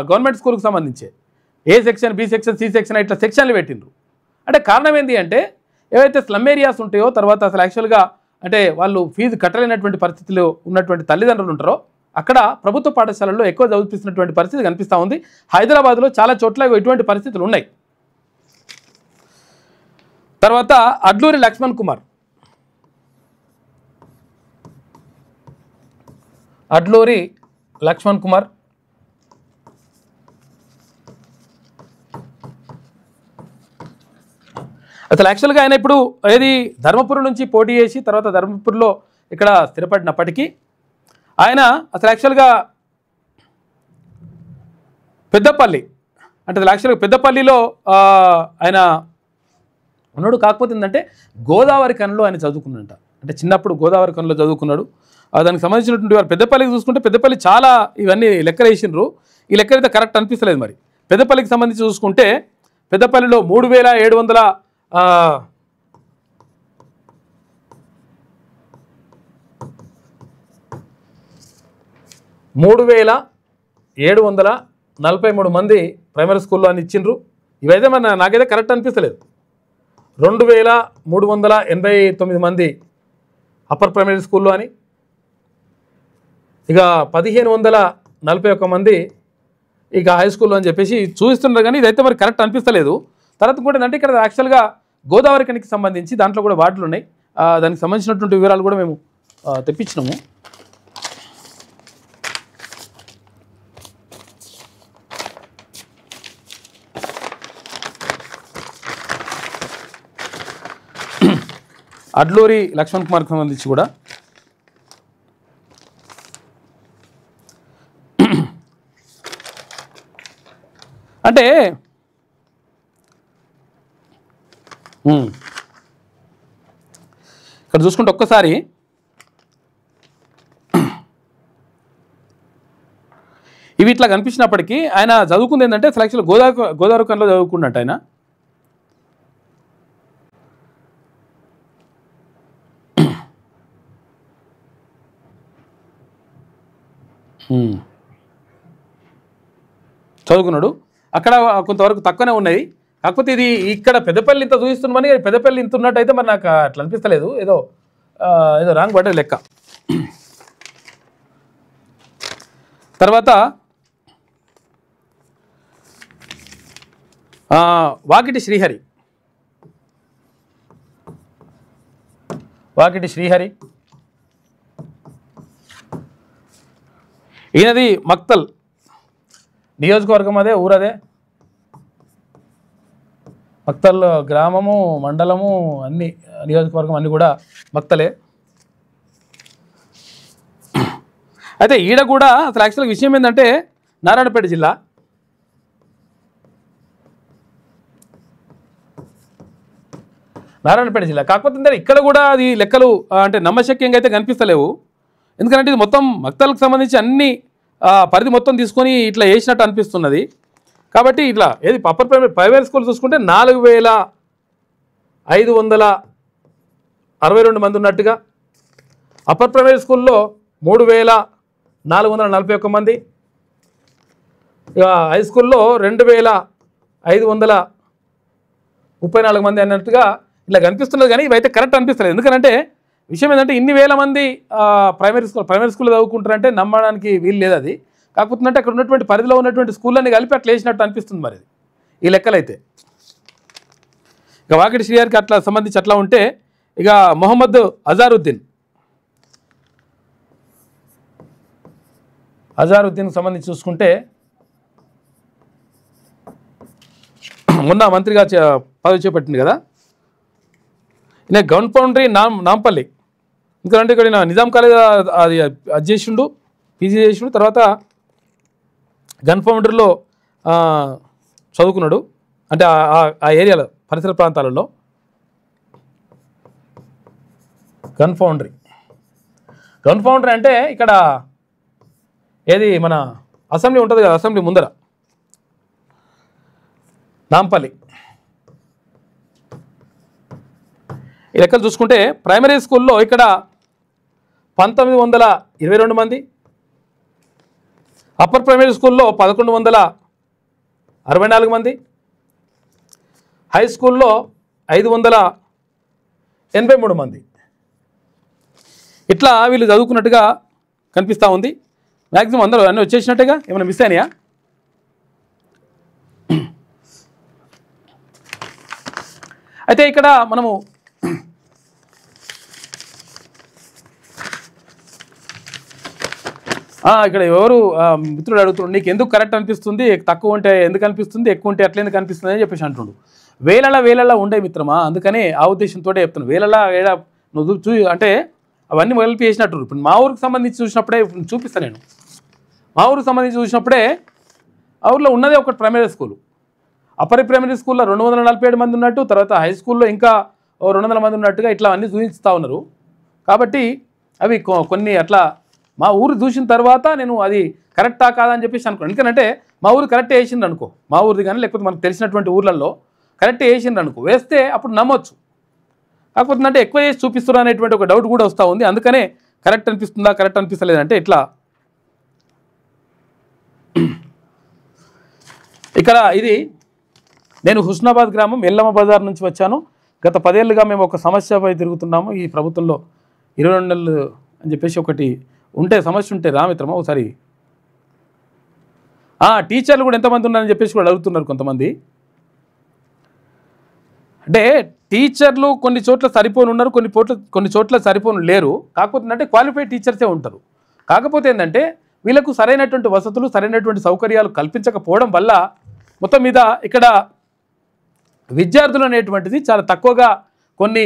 గవర్నమెంట్ స్కూల్కి సంబంధించి A section, B section, C section ఇట్లా సెక్షన్లు పెట్టిండ్రు. అంటే కారణం ఏంటి అంటే, ఏవైతే స్లమ్ ఏరియాస్ ఉంటాయో, తర్వాత అసలు యాక్చువల్గా అంటే వాళ్ళు ఫీజు కట్టలేనటువంటి పరిస్థితులు ఉన్నటువంటి తల్లిదండ్రులు ఉంటారో అక్కడ ప్రభుత్వ పాఠశాలల్లో ఎక్కువ చదివిస్తున్నటువంటి పరిస్థితి కనిపిస్తూ ఉంది. హైదరాబాద్లో చాలా చోట్ల ఇటువంటి పరిస్థితులు ఉన్నాయి. తర్వాత అడ్లూరి లక్ష్మణ్ కుమార్, అసలు యాక్చువల్గా ఆయన ఇప్పుడు ఏది ధర్మపురం నుంచి పోటీ చేసి తర్వాత ధర్మపురంలో ఇక్కడ స్థిరపడినప్పటికీ ఆయన అసలు యాక్చువల్గా పెద్దపల్లిలో ఆయన ఉన్నాడు. కాకపోతే ఏంటంటే గోదావరి కనిలో ఆయన చదువుకున్నాడంట. అంటే చిన్నప్పుడు గోదావరి కనిలో చదువుకున్నాడు. దానికి సంబంధించినటువంటి వారు పెద్దపల్లికి చూసుకుంటే పెద్దపల్లి చాలా ఇవన్నీ లెక్కలు వేసిండ్రు. ఈ లెక్కలు అయితే కరెక్ట్ అనిపిస్తలేదు. మరి పెద్దపల్లికి సంబంధించి చూసుకుంటే పెద్దపల్లిలో 3743 మంది ప్రైమరీ స్కూల్లో అని ఇచ్చిండ్రు. ఇవైతే మరి నాకైతే కరెక్ట్ అనిపిస్తలేదు. 2389 మంది అప్పర్ ప్రైమరీ స్కూల్లో అని, ఇక 1541 మంది ఇక హై స్కూల్లో అని చెప్పేసి చూపిస్తున్నారు. కానీ ఇదైతే మరి కరెక్ట్ అనిపిస్తలేదు. తర్వాత కూడా ఏంటంటే ఇక్కడ యాక్చువల్గా గోదావరి కనికి సంబంధించి దాంట్లో కూడా వార్డులు ఉన్నాయి. దానికి సంబంధించినటువంటి వివరాలు కూడా మేము తెప్పించినాము. అడ్లూరి లక్ష్మణ్ కుమార్కి సంబంధించి కూడా అంటే ఇక్కడ చూసుకుంటే ఒక్కసారి ఇవి ఇట్లా కనిపించినప్పటికీ ఆయన చదువుకుంది ఏంటంటే అసలు యాక్చువల్ గోదావరి కనిలో చదువుకున్నట్టు ఆయన. చదువుకున్నాడు. అక్కడ కొంతవరకు తక్కువనే ఉన్నాయి. కాకపోతే ఇది ఇక్కడ పెద్దపల్లి ఇంత చూపిస్తున్నామని పెద్దపల్లి ఇంత ఉన్నట్టయితే మరి నాకు అట్లా అనిపిస్తలేదు. ఏదో రాంగ్ పడ్డది లెక్క. తర్వాత వాకిటి శ్రీహరి ఈయనది మక్తల్ నియోజకవర్గం, అదే ఊరదే మక్తల్ గ్రామము, మండలము, అన్ని నియోజకవర్గం అన్నీ కూడా మక్తలే. అయితే ఈడ కూడా అసలు యాక్చువల్గా విషయం ఏంటంటే నారాయణపేట జిల్లా. కాకపోతే ఇక్కడ కూడా అది లెక్కలు అంటే నమ్మశక్యంగా అయితే కనిపిస్తలేవు. ఎందుకంటే ఇది మొత్తం మక్తల్కి సంబంధించి అన్ని పరిధి మొత్తం తీసుకొని ఇట్లా వేసినట్టు అనిపిస్తున్నది. కాబట్టి ఇట్లా ఏది అప్పర్ ప్రైమరీ స్కూల్ చూసుకుంటే 4562 మంది ఉన్నట్టుగా, అప్పర్ ప్రైమరీ స్కూల్లో 3441 మంది, ఇక హై స్కూల్లో 2534 మంది అన్నట్టుగా ఇట్లా కనిపిస్తున్నది. కానీ ఇవైతే కరెక్ట్ అనిపిస్తలేదు. ఎందుకంటే విషయం ఏంటంటే ఇన్ని వేల మంది ప్రైమరీ స్కూల్ చదువుకుంటారంటే నమ్మడానికి వీలు లేదు. అది కాకపోతే అక్కడ ఉన్నటువంటి పరిధిలో ఉన్నటువంటి స్కూళ్ళని కలిపి అట్లా వేసినట్టు అనిపిస్తుంది మరి ఈ లెక్కలైతే. ఇక వాకిటి శ్రీహరికి అట్లా సంబంధించి అట్లా ఉంటే, ఇక మొహమ్మద్ అజారుద్దీన్కి సంబంధించి చూసుకుంటే మొన్న మంత్రిగా పదవి చేపట్టింది కదా. ఈయన గౌన్ పౌండరీ నాంపల్లి, ఎందుకంటే ఇక్కడ నిజాం కాలేజ్ అది చేసిండు, పీజీ చేసిండు. తర్వాత గన్ ఫౌండరీలో చదువుకున్నాడు, అంటే ఆ ఏరియాలో పరిసర ప్రాంతాలలో. గన్ ఫౌండరీ అంటే ఇక్కడ ఏది మన అసెంబ్లీ ఉంటుంది కదా, అసెంబ్లీ ముందర నాంపల్లి. ఈ లెక్కలు చూసుకుంటే ప్రైమరీ స్కూల్లో ఇక్కడ 1922 మంది, అప్పర్ ప్రైమరీ స్కూల్లో 1164 మంది, హై స్కూల్లో 583 మంది. ఇట్లా వీళ్ళు చదువుకున్నట్టుగా కనిపిస్తూ ఉంది. మ్యాక్సిమం అందరూ అన్నీ వచ్చేసినట్టుగా, ఏమైనా మిస్ అయినాయా? అయితే ఇక్కడ మనము ఇక్కడ ఎవరు మిత్రుడు అడుగుతున్నాడు, నీకు ఎందుకు కరెక్ట్ అనిపిస్తుంది, తక్కువ ఉంటే ఎందుకు అనిపిస్తుంది, ఎక్కువ ఉంటే ఎట్లా ఎందుకు అనిపిస్తుంది అని చెప్పేసి అంటుండు. వేలలా ఉండే మిత్రమా, అందుకని ఆ ఉద్దేశంతో చెప్తున్నాను. వేలలా నువ్వు అంటే అవన్నీ మొదలు చేసినట్టు. ఇప్పుడు మా ఊరికి సంబంధించి చూసినప్పుడే చూపిస్తాను నేను. మా ఊరికి సంబంధించి చూసినప్పుడే ఆ ఊరిలో ఉన్నదే ఒకటి ప్రైమరీ స్కూల్. అప్పర్ ప్రైమరీ స్కూల్లో 247 మంది ఉన్నట్టు, తర్వాత హై స్కూల్లో ఇంకా 200 మంది ఉన్నట్టుగా ఇట్లా అన్నీ చూపిస్తూ ఉన్నారు. కాబట్టి అవి కొన్ని అట్లా మా ఊరు చూసిన తర్వాత నేను అది కరెక్టా కాదా అని చెప్పేసి అనుకున్నాను. ఎందుకంటే మా ఊరు కరెక్ట్ వేసిండ్రు అనుకో, మా ఊరిది కానీ లేకపోతే మనకు తెలిసినటువంటి ఊర్లలో కరెక్ట్ వేసిండ్రు అనుకో, వేస్తే అప్పుడు నమ్మొచ్చు. కాకపోతే అంటే ఎక్కువ చేసి చూపిస్తున్నారు అనేటువంటి ఒక డౌట్ కూడా వస్తూ ఉంది. అందుకనే కరెక్ట్ అనిపిస్తుందా కరెక్ట్ అనిపిస్తలేదంటే ఇట్లా ఇక్కడ ఇది నేను హుస్నాబాద్ గ్రామం ఎల్లమ్మ బజార్ నుంచి వచ్చాను. గత 10 ఏళ్ళుగా మేము ఒక సమస్యపై తిరుగుతున్నాము. ఈ ప్రభుత్వంలో 22 నెలలు అని చెప్పేసి ఒకటి ఉంటే సమస్య ఉంటే రామిత్రమా ఒకసారి టీచర్లు కూడా ఎంతమంది ఉన్నారని చెప్పేసి కూడా అడుగుతున్నారు కొంతమంది. అంటే టీచర్లు కొన్ని చోట్ల సరిపోని ఉన్నారు, కొన్ని చోట్ల సరిపోని లేరు. కాకపోతే అంటే క్వాలిఫైడ్ టీచర్సే ఉంటారు. కాకపోతే ఏంటంటే వీళ్ళకు సరైనటువంటి వసతులు సరైనటువంటి సౌకర్యాలు కల్పించకపోవడం వల్ల మొత్తం మీద ఇక్కడ విద్యార్థులు అనేటువంటిది చాలా తక్కువగా కొన్ని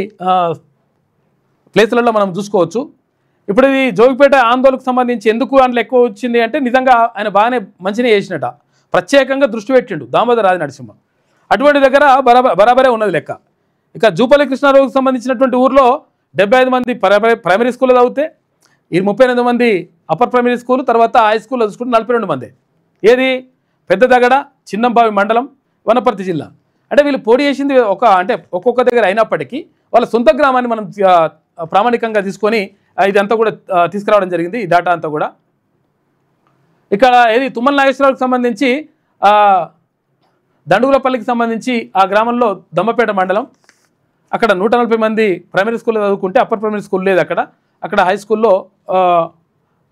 ప్లేసులలో మనం చూసుకోవచ్చు. ఇప్పుడు ఇది జోగిపేట ఆందోళనకు సంబంధించి ఎందుకు అందులో ఎక్కువ వచ్చింది అంటే నిజంగా ఆయన బాగానే మంచిగా చేసినట, ప్రత్యేకంగా దృష్టి పెట్టిండు దామోదర రాజ నరసింహ. అటువంటి దగ్గర బరాబరే ఉన్నది లెక్క. ఇక జూపల్లి కృష్ణారావుకి సంబంధించినటువంటి ఊర్లో 75 మంది ప్రైమరీ స్కూల్లో చదివితే ఈ 38 మంది అప్పర్ ప్రైమరీ స్కూల్, తర్వాత హై స్కూల్లో చూసుకుంటే 42 మంది. ఏది పెద్దదగడ చిన్నంబావి మండలం వనపర్తి జిల్లా. అంటే వీళ్ళు పోటీ చేసింది అంటే ఒక్కొక్క దగ్గర అయినప్పటికీ వాళ్ళ సొంత గ్రామాన్ని మనం ప్రామాణికంగా తీసుకొని ఇదంతా కూడా తీసుకురావడం జరిగింది, ఈ డేటా అంతా కూడా. ఇక్కడ ఏది తుమ్మల నాగేశ్వరరావుకి సంబంధించి దండుగులపల్లికి సంబంధించి ఆ గ్రామంలో దమ్మపేట మండలం, అక్కడ 140 మంది ప్రైమరీ స్కూల్లో చదువుకుంటే అప్పర్ ప్రైమరీ స్కూల్ లేదు అక్కడ హై స్కూల్లో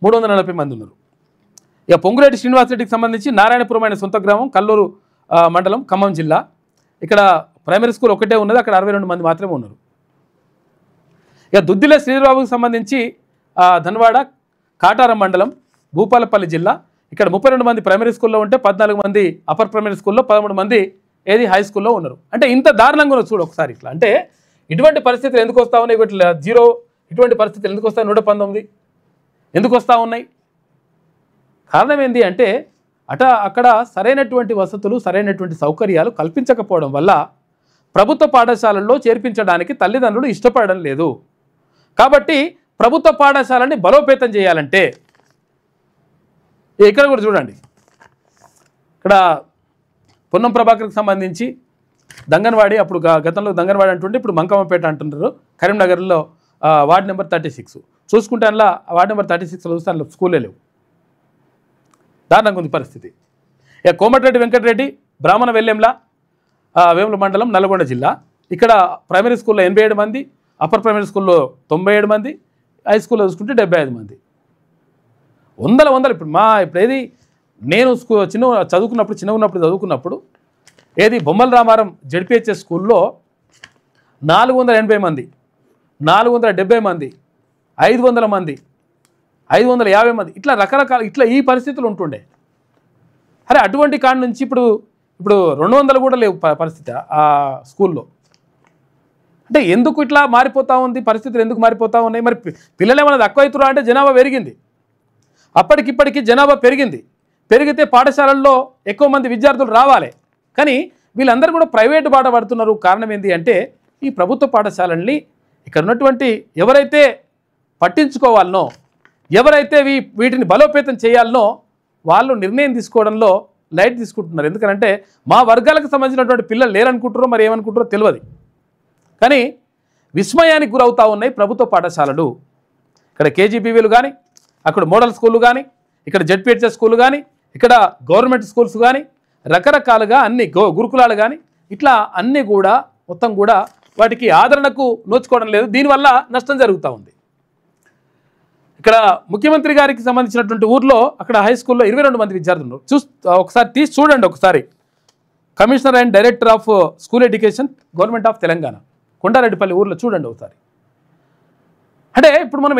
340 మంది ఉన్నారు. ఇక పొంగులేటి శ్రీనివాసరెడ్డికి సంబంధించి నారాయణపురం అయిన సొంత గ్రామం కల్లూరు మండలం ఖమ్మం జిల్లా. ఇక్కడ ప్రైమరీ స్కూల్ ఒకటే ఉన్నది, అక్కడ 62 మంది మాత్రమే ఉన్నారు. ఇక దుద్దిలే శ్రీరావుకి సంబంధించి ధన్వాడ కాటారం మండలం భూపాలపల్లి జిల్లా. ఇక్కడ 32 మంది ప్రైమరీ స్కూల్లో ఉంటే 14 మంది అప్పర్ ప్రైమరీ స్కూల్లో, 13 మంది ఏది హై స్కూల్లో ఉన్నారు. అంటే ఇంత దారుణంగా చూడు ఒకసారి ఇట్లా. అంటే ఇటువంటి పరిస్థితులు ఎందుకు వస్తూ ఉన్నాయి, ఇట్లా 0 ఇటువంటి పరిస్థితులు ఎందుకు వస్తాయి, 119 ఎందుకు వస్తూ ఉన్నాయి? కారణం ఏంటి అంటే అక్కడ సరైనటువంటి వసతులు సరైనటువంటి సౌకర్యాలు కల్పించకపోవడం వల్ల ప్రభుత్వ పాఠశాలల్లో చేర్పించడానికి తల్లిదండ్రులు ఇష్టపడడం లేదు. కాబట్టి ప్రభుత్వ పాఠశాలని బలోపేతం చేయాలంటే ఇక్కడ కూడా చూడండి, ఇక్కడ పొన్నం ప్రభాకర్కి సంబంధించి దంగన్వాడి, అప్పుడు గతంలో దంగన్వాడి అంటుంటే ఇప్పుడు మంకమ్మపేట అంటున్నారు. కరీంనగర్లో వార్డ్ నెంబర్ 36 చూసుకుంటే అందులో వార్డ్ నెంబర్ 36లో చూస్తే అందులో స్కూలే లేవు. దారుణంగా ఉంది పరిస్థితి. ఇక కోమటిరెడ్డి వెంకటరెడ్డి బ్రాహ్మణ వెల్లెంల వేముల మండలం నల్గొండ జిల్లా. ఇక్కడ ప్రైమరీ స్కూల్లో 87 మంది, అప్పర్ ప్రైమరీ స్కూల్లో 97 మంది, హై స్కూల్లో చూసుకుంటే 75 మంది. వందల ఇప్పుడు ఏది నేను చిన్నగా చదువుకున్నప్పుడు ఏది బొమ్మల రామారం జడ్పిహెచ్ఎస్ స్కూల్లో 480 మంది, 470 మంది, 500 మంది, 550 మంది, ఇట్లా రకరకాల ఇట్లా ఈ పరిస్థితులు ఉంటుండే. అరే అటువంటి కాడి నుంచి ఇప్పుడు 200 కూడా లేవు పరిస్థితి ఆ స్కూల్లో. అంటే ఎందుకు ఇట్లా మారిపోతూ ఉంది పరిస్థితులు, ఎందుకు మారిపోతూ ఉన్నాయి? మరి పిల్లలు ఏమైనా తక్కువ అవుతురా అంటే జనాభా పెరిగింది, అప్పటికిప్పటికీ జనాభా పెరిగింది. పెరిగితే పాఠశాలల్లో ఎక్కువ మంది విద్యార్థులు రావాలి. కానీ వీళ్ళందరూ కూడా ప్రైవేటు బాట పడుతున్నారు. కారణం ఏంటి అంటే ఈ ప్రభుత్వ పాఠశాలల్ని ఇక్కడ ఉన్నటువంటి ఎవరైతే పట్టించుకోవాలనో, ఎవరైతే వీటిని బలోపేతం చేయాలనో వాళ్ళు నిర్ణయం తీసుకోవడంలో లైట్ తీసుకుంటున్నారు. ఎందుకంటే మా వర్గాలకు సంబంధించినటువంటి పిల్లలు లేరనుకుంటారో మరి ఏమనుకుంటారో తెలియదు. కానీ విస్మయానికి గురవుతూ ఉన్నాయి ప్రభుత్వ పాఠశాలలు. ఇక్కడ కేజీబీవీలు కానీ, అక్కడ మోడల్ స్కూళ్ళు కానీ, ఇక్కడ జెడ్పీహెచ్ఎస్ స్కూళ్ళు కానీ, ఇక్కడ గవర్నమెంట్ స్కూల్స్ కానీ, రకరకాలుగా అన్ని గురుకులాలు కానీ, ఇట్లా అన్నీ కూడా మొత్తం కూడా వాటికి ఆదరణకు నోచుకోవడం లేదు. దీనివల్ల నష్టం జరుగుతూ ఉంది. ఇక్కడ ముఖ్యమంత్రి గారికి సంబంధించినటువంటి ఊర్లో అక్కడ హై స్కూల్లో 22 మంది విద్యార్థులు ఒకసారి తీసి చూడండి. ఒకసారి commissioner and director of school education government of Telangana Kondareddipalli ఊర్లో చూడండి ఒకసారి. అంటే ఇప్పుడు మనం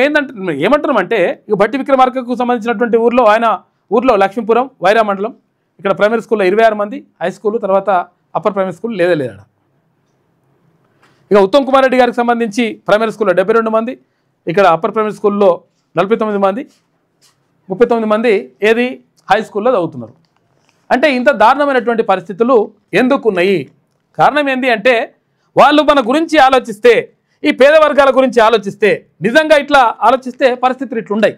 ఏమంటున్నామంటే ఇక బట్టి విక్రమార్కకు సంబంధించినటువంటి ఊర్లో లక్ష్మీపురం వైరా మండలం ఇక్కడ ప్రైమరీ స్కూల్లో 26 మంది, హై స్కూల్ తర్వాత అప్పర్ ప్రైమరీ స్కూల్ లేదా. ఇక ఉత్తమ్ కుమార్ రెడ్డి గారికి సంబంధించి ప్రైమరీ స్కూల్లో 72 మంది, ఇక్కడ అప్పర్ ప్రైమరీ స్కూల్లో 49 మంది, 39 మంది ఏది హై స్కూల్లో చదువుతున్నారు. అంటే ఇంత దారుణమైనటువంటి పరిస్థితులు ఎందుకున్నాయి? కారణం ఏంటి అంటే వాళ్ళు మన గురించి ఆలోచిస్తే, ఈ పేద వర్గాల గురించి ఆలోచిస్తే, నిజంగా ఇట్లా ఆలోచిస్తే పరిస్థితులు ఇట్లుండయి.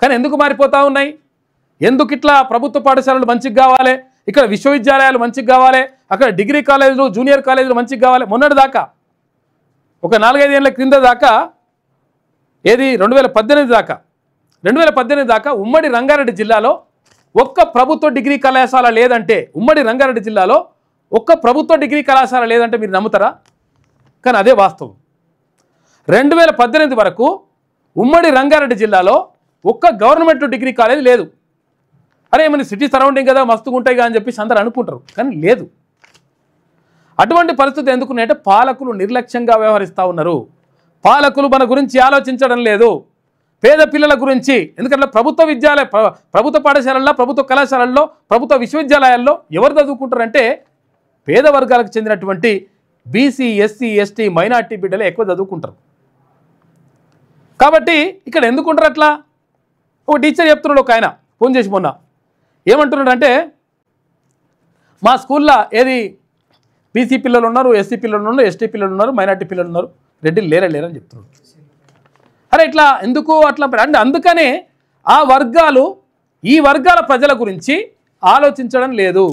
కానీ ఎందుకు మారిపోతూ ఉన్నాయి? ఎందుకు ఇట్లా ప్రభుత్వ పాఠశాలలు మంచిగా కావాలి, ఇక్కడ విశ్వవిద్యాలయాలు మంచిగా కావాలి, అక్కడ డిగ్రీ కాలేజీలు జూనియర్ కాలేజీలు మంచిగా కావాలి? మొన్నటి దాకా ఒక 4-5 ఏళ్ళ క్రింద దాకా ఏది 2018 దాకా ఉమ్మడి రంగారెడ్డి జిల్లాలో ఒక్క ప్రభుత్వ డిగ్రీ కళాశాల లేదంటే, ఉమ్మడి రంగారెడ్డి జిల్లాలో ఒక్క ప్రభుత్వ డిగ్రీ కళాశాల లేదంటే మీరు నమ్ముతారా? కానీ అదే వాస్తవం. 2018 వరకు ఉమ్మడి రంగారెడ్డి జిల్లాలో ఒక్క గవర్నమెంట్ డిగ్రీ కాలేజ్ లేదు. అరే మన సిటీ సరౌండింగ్ కదా మస్తుగా ఉంటాయి అని చెప్పేసి అందరూ అనుకుంటారు, కానీ లేదు. అటువంటి పరిస్థితి ఎందుకున్నాయంటే పాలకులు నిర్లక్ష్యంగా వ్యవహరిస్తూ ఉన్నారు. పాలకులు మన గురించి ఆలోచించడం లేదు, పేద పిల్లల గురించి. ఎందుకంటే ప్రభుత్వ పాఠశాలల్లో, ప్రభుత్వ కళాశాలల్లో, ప్రభుత్వ విశ్వవిద్యాలయాల్లో ఎవరు చదువుకుంటారంటే పేద వర్గాలకు చెందినటువంటి బీసీ, ఎస్సీ, ఎస్టీ, మైనార్టీ బిడ్డలే ఎక్కువ చదువుకుంటారు. కాబట్టి ఇక్కడ ఎందుకుంటారు అట్లా? ఒక టీచర్ చెప్తున్నాడు, ఒక ఆయన ఫోన్ చేసి మొన్న ఏమంటున్నాడు అంటే మా స్కూల్లో ఏది బీసీ పిల్లలు ఉన్నారు, ఎస్సీ పిల్లలు ఉన్నారు, ఎస్టీ పిల్లలు ఉన్నారు, మైనార్టీ పిల్లలు ఉన్నారు, రెడ్డిలు లేరని చెప్తున్నాడు. అరే ఇట్లా ఎందుకు అట్లా అంటే అందుకనే ఆ వర్గాలు ఈ వర్గాల ప్రజల గురించి ఆలోచించడం లేదు.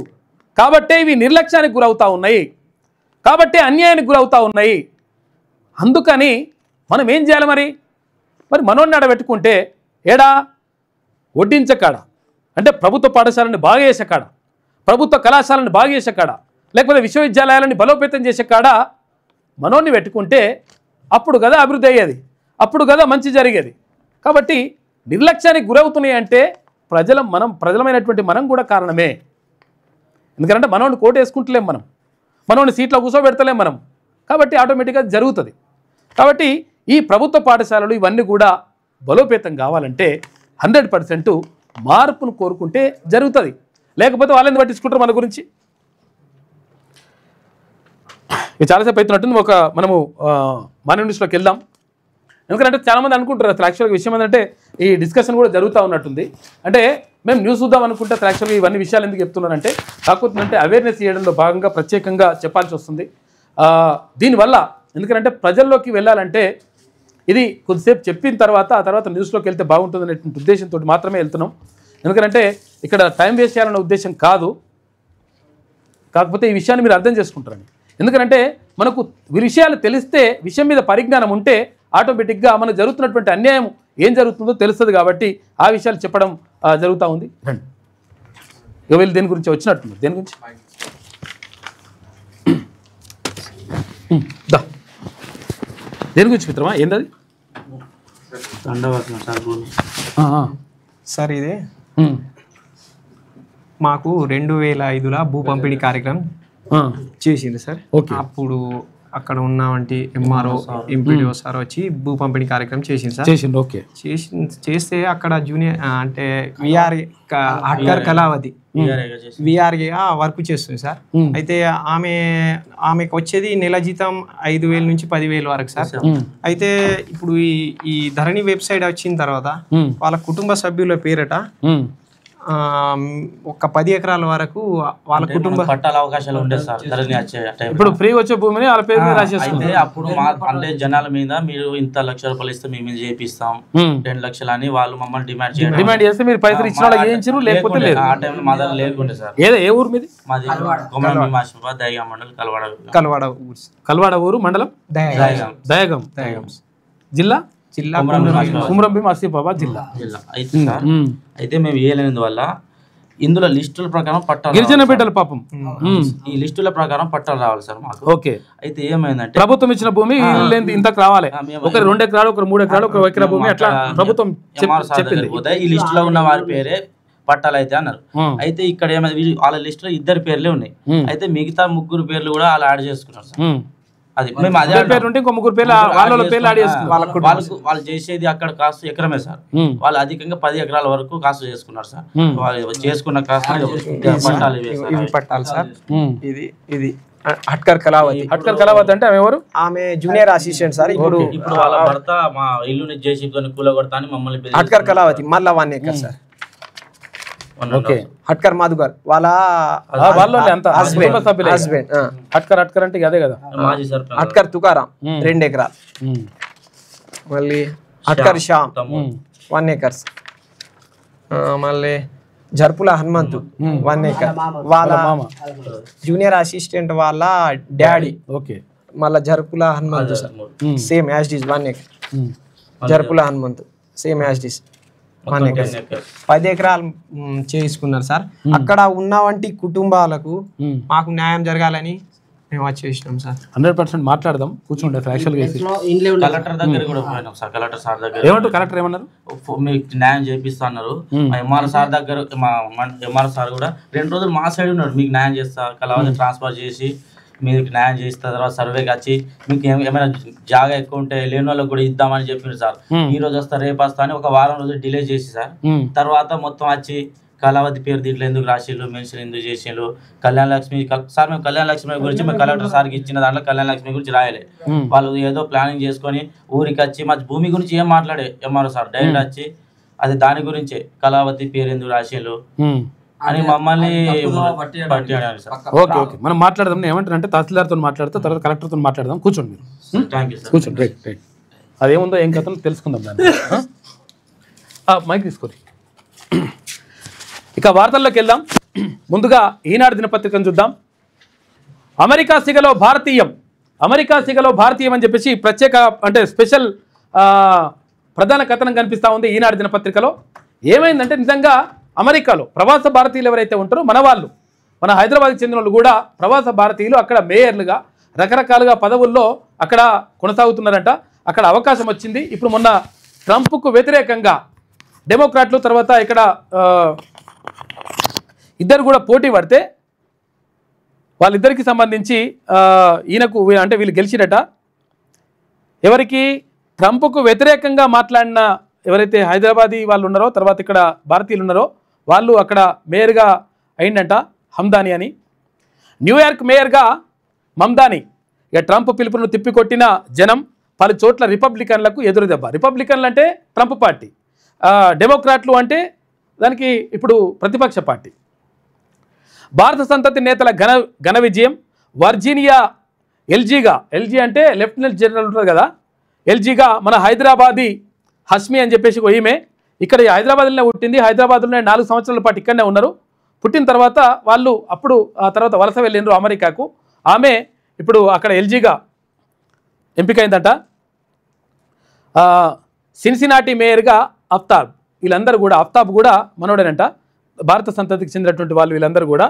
కాబట్టే ఇవి నిర్లక్ష్యానికి గురవుతూ ఉన్నాయి, కాబట్టే అన్యాయానికి గురవుతూ ఉన్నాయి. అందుకని మనం ఏం చేయాలి మరి మనోడిని ఆడబెట్టుకుంటే ఏడా వడ్డించకాడ అంటే ప్రభుత్వ పాఠశాలని బాగా చేసే కాడ, ప్రభుత్వ కళాశాలను బాగా చేసే కాడ, లేకపోతే విశ్వవిద్యాలయాలని బలోపేతం చేసే కాడ మనోడిని పెట్టుకుంటే అప్పుడు కదా అభివృద్ధి అయ్యేది, అప్పుడు కదా మంచి జరిగేది. కాబట్టి నిర్లక్ష్యానికి గురవుతున్నాయి అంటే ప్రజలమైనటువంటి మనం కూడా కారణమే. ఎందుకంటే మనోడిని కోటు వేసుకుంటలేం, మనోడిని సీట్లో కూర్చోబెడతలేం మనం. కాబట్టి ఆటోమేటిక్గా జరుగుతుంది. కాబట్టి ఈ ప్రభుత్వ పాఠశాలలు ఇవన్నీ కూడా బలోపేతం కావాలంటే 100% మార్పును కోరుకుంటే జరుగుతుంది. లేకపోతే వాళ్ళని పట్టించుకుంటారు మన గురించి. ఇక చాలాసేపు అవుతున్నట్టుంది. మనము మాన్య న్యూస్లోకి వెళ్దాం. ఎందుకంటే చాలామంది అనుకుంటారు అసలు యాక్చువల్గా విషయం ఏంటంటే ఈ డిస్కషన్ కూడా జరుగుతూ ఉన్నట్టుంది. అంటే మేము న్యూస్ చూద్దాం అనుకుంటే అసలు యాక్చువల్గా ఇవన్నీ విషయాలు ఎందుకు చెప్తున్నానంటే కాకపోతే అవేర్నెస్ చేయడంలో భాగంగా ప్రత్యేకంగా చెప్పాల్సి వస్తుంది. దీనివల్ల ఎందుకంటే ప్రజల్లోకి వెళ్ళాలంటే ఇది కొద్దిసేపు చెప్పిన తర్వాత ఆ తర్వాత న్యూస్లోకి వెళ్తే బాగుంటుంది అనేటువంటి ఉద్దేశంతో మాత్రమే వెళ్తున్నాం. ఎందుకంటే ఇక్కడ టైం వేస్ట్ చేయాలన్న ఉద్దేశం కాదు, కాకపోతే ఈ విషయాన్ని మీరు అర్థం చేసుకుంటారని. ఎందుకంటే మనకు విషయాలు తెలిస్తే, విషయం మీద పరిజ్ఞానం ఉంటే ఆటోమేటిక్గా మనకు జరుగుతున్నటువంటి అన్యాయం ఏం జరుగుతుందో తెలుస్తుంది. కాబట్టి ఆ విషయాలు చెప్పడం జరుగుతూ ఉంది. రండి, ఇక వీళ్ళు దేని గురించి వచ్చినట్టుంది. దేని గురించి దేని గురించి మిత్రమా? ఏంటది సార్? ఇది మాకు 2005లో భూ పంపిణీ కార్యక్రమం చేసింది సార్. అప్పుడు అక్కడ ఉన్నవంటి ఎంఆర్ఓ, ఎంపీడీఓ సార్ వచ్చి భూ పంపిణీ కార్యక్రమం చేసింది సార్. చేస్తే అక్కడ జూనియర్ అంటే అట్కర్ కళావతి విఆర్ఏగా వర్క్ చేస్తుంది సార్. అయితే ఆమెకు వచ్చేది నెల జీతం 5,000 నుంచి 10,000 వరకు సార్. అయితే ఇప్పుడు ఈ ధరణి వెబ్సైట్ వచ్చిన తర్వాత వాళ్ళ కుటుంబ సభ్యుల పేరట ఒక 10 ఎకరాల వరకు వాళ్ళ కుటుంబ పట్టాల అవకాశాలు ఉండే సార్ ధరణి వచ్చే టైం. ఇప్పుడు ఫ్రీ వచ్చే భూమిని వాళ్ళ పేరు మీద రాసేసుకుంటారు. అయితే అప్పుడు మా అంటే జనాల మీద మీరు ఇంత లక్ష రూపాయలు ఇస్తే మేము చేపిస్తాం 2 లక్షలు అని వాళ్ళు మమ్మల్ని డిమాండ్ చేస్తే మీరు పైసలు ఇచ్చిన వాళ్ళకి చేయించారు, లేకపోతే లేదు. ఆ టైంలో మా దగ్గర లేకుండే సార్. ఏ ఊరు మీది? మాది కొమరం భీం ఆసిఫాబాద్ దయగా మండలం కల్వాడ ఊరు మండలం దయగం జిల్లా కుమరం భీం ఆసిఫాబాద్ జిల్లా. అయితే సార్ అయితే మేము ఇవ్వలేనందువల్ల ఇందులో లిస్టుల ప్రకారం పట్టాలు గిరిజన బిడ్డల పాపం ఈ లిస్టుల ప్రకారం పట్టాలు రావాలి సార్ మాకు. ఓకే. అయితే ఏమైందంటే ప్రభుత్వం ఇచ్చిన భూమి ఇంతకు రావాలి, ఒకరు 2 ఎకరాలు, ఒకరు 3 ఎకరాలు, ఒక ఎకరా భూమి అట్లా ప్రభుత్వం చెప్పింది. ఈ లిస్ట్ లో ఉన్న వారి పేరే పట్టాలు అయితే అన్నారు. అయితే ఇక్కడ ఏమైంది, వాళ్ళ లిస్ట్ లో 2 పేర్లే ఉన్నాయి. అయితే మిగతా 3 పేర్లు కూడా వాళ్ళు యాడ్ చేసుకున్నారు సార్. అది మేము అదే పేరు ఉంటే ఇంకో 3 పేర్లు వాళ్ళ పేర్లు యాడ్ చేసుకున్నారు. వాళ్ళు చేసేది అక్కడ కాస్ట్ ఎకరమే సార్. వాళ్ళు అధికంగా 10 ఎకరాల వరకు కాస్ట్ చేసుకున్నారు సార్. వాళ్ళు చేసుకున్న కాస్ట్ పట్టాలి సార్. ఇది హట్కర్ కళావతి అంటే ఎవరు? ఆమె జూనియర్ అసిస్టెంట్ సార్. ఇప్పుడు వాళ్ళ భర్త మా ఇల్లుని చేసి కూలగొడతా అని మమ్మల్ని హట్కర్ కళావతి మళ్ళా 1 ఎకర్ సార్. హట్కర్ మాధుకర్ వాళ్ళ హస్బెండ్. హట్కర్ అంటే అదే కదా. హట్కర్ తుకారాం 2 ఎకరాలు. మళ్ళీ హట్కర్ శ్యామ్ 1 ఎకర్స్. మళ్ళీ జర్పుల హనుమంతు 1 ఎకర్. వాళ్ళ జూనియర్ అసిస్టెంట్ వాళ్ళ డాడీ. ఓకే. మళ్ళీ Jarpula Hanumanthu sir same as this 1 acre. Jarpula Hanumanthu same as this 1 acre. 10 ఎకరాలు చేసుకున్నారు సార్. అక్కడ ఉన్న వంటి కుటుంబాలకు మాకు న్యాయం జరగాలని మేము వచ్చేసినాం సార్. 100% మాట్లాడదాం, కూర్చుంటే కలెక్టర్ దగ్గర కూడా పోయినాం సార్. కలెక్టర్ సార్ దగ్గర ఏమంటారు? కలెక్టర్ ఏమన్నారు? మీకు న్యాయం చేపిస్తా అన్నారు. ఎంఆర్ సార్ దగ్గర ఎంఆర్ సార్ కూడా 2 రోజులు మా సైడ్ ఉన్నాడు. మీకు న్యాయం చేస్తా, కలవతి ట్రాన్స్ఫర్ చేసి మీకు న్యాయం చేస్తా, తర్వాత సర్వేకి వచ్చి మీకు ఏమైనా జాగా ఎక్కువ ఉంటే లేని వాళ్ళకి కూడా ఇద్దామని చెప్పింది సార్. ఈ రోజు వస్తా రేపు వస్తా అని ఒక వారం రోజులు డిలే చేసి సార్. తర్వాత మొత్తం వచ్చి కళావతి పేరు దీంట్లో ఎందుకు రాసిళ్ళు, మెన్షన్ ఎందుకు చేసిండ్రు, కళ్యాణ లక్ష్మి సార్ మేము కళ్యాణ లక్ష్మి గురించి మేము కలెక్టర్ సార్కి ఇచ్చిన దాంట్లో కళ్యాణ లక్ష్మి గురించి రాయలే. వాళ్ళు ఏదో ప్లానింగ్ చేసుకొని ఊరికి వచ్చి మా భూమి గురించి ఏం మాట్లాడే ఎంఆర్ఓ సార్ డైరెక్ట్ వచ్చి అది దాని గురించే కళావతి పేరు ఎందుకు రాసిళ్ళు అని మమ్మల్ని ఓకే ఓకే మనం మాట్లాడదాం. ఏమంటారంటే తహసీల్దార్తో మాట్లాడుతూ తర్వాత కలెక్టర్తో మాట్లాడదాం. కూర్చోండి మీరు, కూర్చోండి. Right right. అదేముందో ఏం కథలు తెలుసుకుందాం దాన్ని. మైక్ తీసుకోండి. ఇక వార్తల్లోకి వెళ్దాం. ముందుగా ఈనాడు దినపత్రికను చూద్దాం. అమెరికా సిగలో భారతీయం అని చెప్పేసి ప్రత్యేక అంటే స్పెషల్ ప్రధాన కథనం కనిపిస్తూ ఉంది ఈనాడు దినపత్రికలో. ఏమైందంటే నిజంగా అమెరికాలో ప్రవాస భారతీయులు ఎవరైతే ఉంటారో మన హైదరాబాద్కి చెందిన వాళ్ళు కూడా ప్రవాస భారతీయులు అక్కడ మేయర్లుగా రకరకాలుగా పదవుల్లో అక్కడ కొనసాగుతున్నారంట. అక్కడ అవకాశం వచ్చింది. ఇప్పుడు మొన్న ట్రంప్కు వ్యతిరేకంగా డెమోక్రాట్లు తర్వాత ఇక్కడ ఇద్దరు కూడా పోటీ పడితే వాళ్ళిద్దరికి సంబంధించి ఈయనకు అంటే వీళ్ళు గెలిచిరట. ఎవరికి? ట్రంప్కు వ్యతిరేకంగా మాట్లాడిన ఎవరైతే హైదరాబాదీ వాళ్ళు ఉన్నారో తర్వాత ఇక్కడ భారతీయులు ఉన్నారో వాళ్ళు అక్కడ మేయర్గా అయిందంట హమ్దాని అని. న్యూయార్క్ మేయర్గా మమ్దాని. ఇక ట్రంప్ పిలుపును తిప్పికొట్టిన జనం, పలు చోట్ల రిపబ్లికన్లకు ఎదురుదెబ్బ. రిపబ్లికన్లు అంటే ట్రంప్ పార్టీ, డెమోక్రాట్లు అంటే దానికి ఇప్పుడు ప్రతిపక్ష పార్టీ. భారత సంతతి నేతల ఘన విజయం. వర్జీనియా ఎల్జీ అంటే లెఫ్టినెంట్ జనరల్ ఉంటారు కదా, ఎల్జీగా మన హైదరాబాదీ హస్మి అని చెప్పేసి ఈమె ఇక్కడ హైదరాబాద్లోనే పుట్టింది. హైదరాబాద్లోనే 4 సంవత్సరాల పాటు ఇక్కడనే ఉన్నారు. పుట్టిన తర్వాత వాళ్ళు అప్పుడు ఆ తర్వాత వలస వెళ్ళిండ్రు అమెరికాకు. ఆమె ఇప్పుడు అక్కడ ఎల్జీగా ఎంపికైందట. సిన్సినాటి మేయర్గా అఫ్తాబ్. వీళ్ళందరూ కూడా అఫ్తాబ్ కూడా మనోడేనంట, భారత సంతతికి చెందినటువంటి వాళ్ళు వీళ్ళందరూ కూడా.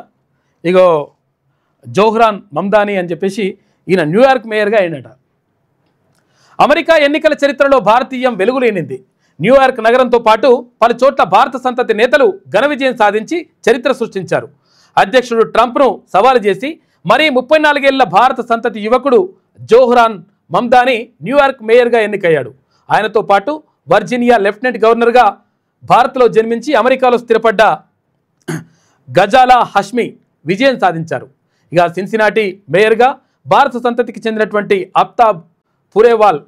ఇగో జోహ్రాన్ మమ్దాని అని చెప్పేసి ఈయన న్యూయార్క్ మేయర్గా అయినట. అమెరికా ఎన్నికల చరిత్రలో భారతీయం వెలుగులేనింది. న్యూయార్క్ నగరంతో పాటు పలు చోట్ల భారత సంతతి నేతలు ఘన విజయం సాధించి చరిత్ర సృష్టించారు. అధ్యక్షుడు ట్రంప్ను సవాలు చేసి మరీ 34 ఏళ్ల భారత సంతతి యువకుడు జోహ్రాన్ మమ్దాని న్యూయార్క్ మేయర్గా ఎన్నికయ్యాడు. ఆయనతో పాటు వర్జీనియా లెఫ్టినెంట్ గవర్నర్గా భారత్లో జన్మించి అమెరికాలో స్థిరపడ్డ గజాలా హష్మి విజయం సాధించారు. ఇక సిన్సినాటి మేయర్గా భారత సంతతికి చెందినటువంటి అఫ్తాబ్ పురేవాల్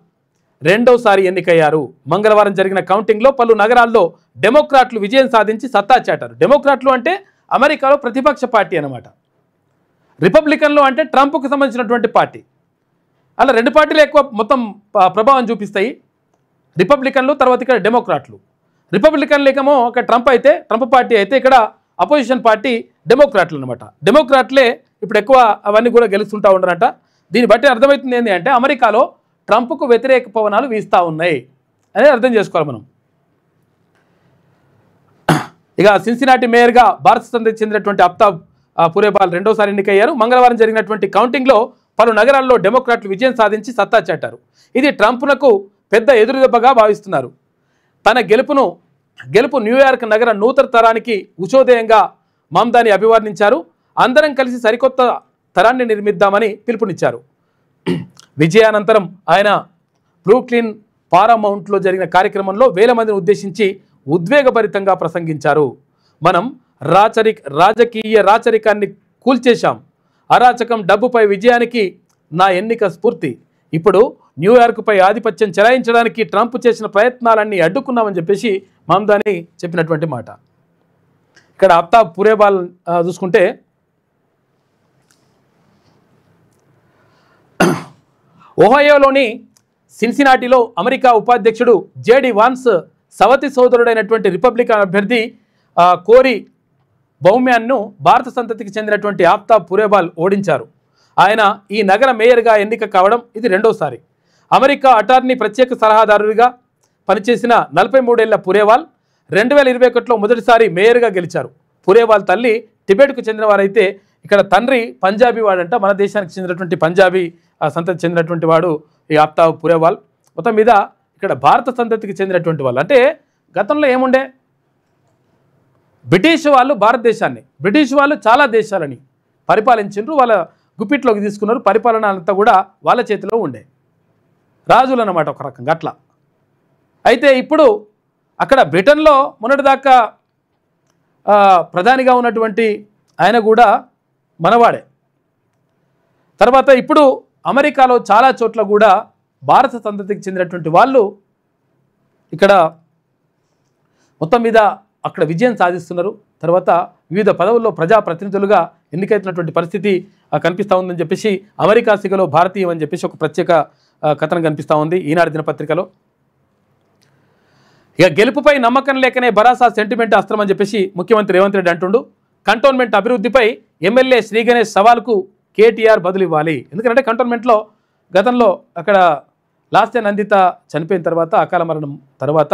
రెండోసారి ఎన్నికయ్యారు. మంగళవారం జరిగిన కౌంటింగ్లో పలు నగరాల్లో డెమోక్రాట్లు విజయం సాధించి సత్తా చాటారు. డెమోక్రాట్లు అంటే అమెరికాలో ప్రతిపక్ష పార్టీ అన్నమాట. రిపబ్లికన్లు అంటే ట్రంప్కు సంబంధించినటువంటి పార్టీ. అలా రెండు పార్టీలు ఎక్కువ మొత్తం ప్రభావం చూపిస్తాయి. రిపబ్లికన్లు, తర్వాత ఇక్కడ డెమోక్రాట్లు. రిపబ్లికన్లు ఏమో అక్కడ ట్రంప్ పార్టీ అయితే ఇక్కడ అపోజిషన్ పార్టీ డెమోక్రాట్లు అనమాట. డెమోక్రాట్లే ఇప్పుడు ఎక్కువ అవన్నీ కూడా గెలుస్తుంటూ ఉండరట. దీన్ని బట్టి అర్థమవుతుంది ఏంటి అంటే అమెరికాలో ట్రంప్కు వ్యతిరేక పవనాలు వీస్తూ ఉన్నాయి అనేది అర్థం చేసుకోవాలి మనం. ఇక సిన్సినాటి మేయర్గా భారత సంతతికి చెందినటువంటి ఆఫ్తాబ్ పురేబాల్ రెండోసారి ఎన్నికయ్యారు. మంగళవారం జరిగినటువంటి కౌంటింగ్లో పలు నగరాల్లో డెమోక్రాట్లు విజయం సాధించి సత్తా చాటారు. ఇది ట్రంప్నకు పెద్ద ఎదురుదెబ్బగా భావిస్తున్నారు. తన గెలుపు న్యూయార్క్ నగర నూతన తరానికి ఉషోదయంగా మమ్దాని అభివర్ణించారు. అందరం కలిసి సరికొత్త తరాన్ని నిర్మిద్దామని పిలుపునిచ్చారు. విజయానంతరం ఆయన బ్రూక్లిన్ పారామౌంట్లో జరిగిన కార్యక్రమంలో వేల మందిని ఉద్దేశించి ఉద్వేగభరితంగా ప్రసంగించారు. మనం రాజకీయ రాచరికాన్ని కూల్చేశాం. అరాచకం, డబ్బుపై విజయానికి నా ఎన్నిక స్ఫూర్తి. ఇప్పుడు న్యూయార్క్పై ఆధిపత్యం చెలాయించడానికి ట్రంప్ చేసిన ప్రయత్నాలన్నీ అడ్డుకున్నామని చెప్పేసి మమ్దాని చెప్పినటువంటి మాట. ఇక్కడ ఆఫ్తాబ్ పురేబాల్ చూసుకుంటే ఒహాయోలోని సిన్సినాటిలో అమెరికా ఉపాధ్యక్షుడు జేడి వాన్స్ సవతి సోదరుడైనటువంటి రిపబ్లికన్ అభ్యర్థి కోరీ బౌమ్యాన్ను భారత సంతతికి చెందినటువంటి ఆఫ్తాబ్ పురేబాల్ ఓడించారు. ఆయన ఈ నగర మేయర్గా ఎన్నిక కావడం ఇది రెండోసారి. అమెరికా అటార్నీ ప్రత్యేక సలహాదారుడిగా పనిచేసిన 43 ఏళ్ల పురేవాల్ 2021లో మొదటిసారి మేయర్గా గెలిచారు. పురేవాల్ తల్లి టిబెట్కు చెందిన వారైతే ఇక్కడ తండ్రి పంజాబీ వాడంట. మన దేశానికి చెందినటువంటి పంజాబీ సంతతి చెందినటువంటి వాడు ఈ ఆఫ్తాబ్ పురేవాల్. మొత్తం మీద ఇక్కడ భారత సంతతికి చెందినటువంటి వాళ్ళు. అంటే గతంలో ఏముండే, బ్రిటిష్ వాళ్ళు భారతదేశాన్ని, బ్రిటిష్ వాళ్ళు చాలా దేశాలని పరిపాలించారు, వాళ్ళ గుప్పిట్లోకి తీసుకున్నారు. పరిపాలన అంతా కూడా వాళ్ళ చేతిలో ఉండే, రాజులు అన్నమాట ఒక రకంగా అట్లా. అయితే ఇప్పుడు అక్కడ బ్రిటన్లో మొన్నటిదాకా ప్రధానిగా ఉన్నటువంటి ఆయన కూడా మనవాడే. తర్వాత ఇప్పుడు అమెరికాలో చాలా చోట్ల కూడా భారత సంతతికి చెందినటువంటి వాళ్ళు ఇక్కడ మొత్తం మీద అక్కడ విజయం సాధిస్తున్నారు. తర్వాత వివిధ పదవుల్లో ప్రజాప్రతినిధులుగా ఎన్నికైతున్నటువంటి పరిస్థితి కనిపిస్తూ ఉందని చెప్పేసి అమెరికా సిగలో భారతీయం అని చెప్పేసి ఒక ప్రత్యేక కథనం కనిపిస్తూ ఉంది ఈనాడు దినపత్రికలో. ఇక గెలుపుపై నమ్మకం లేకనే భరాసా సెంటిమెంట్ అస్త్రం అని చెప్పేసి ముఖ్యమంత్రి రేవంత్ రెడ్డి అంటుండు. కంటోన్మెంట్ అభివృద్ధిపై ఎమ్మెల్యే శ్రీ గణేష్ సవాల్కు కేటీఆర్ బదులు ఇవ్వాలి. ఎందుకంటే కంటోన్మెంట్లో గతంలో అక్కడ లాస్ట్ నందిత చనిపోయిన తర్వాత అకాల మరణం తర్వాత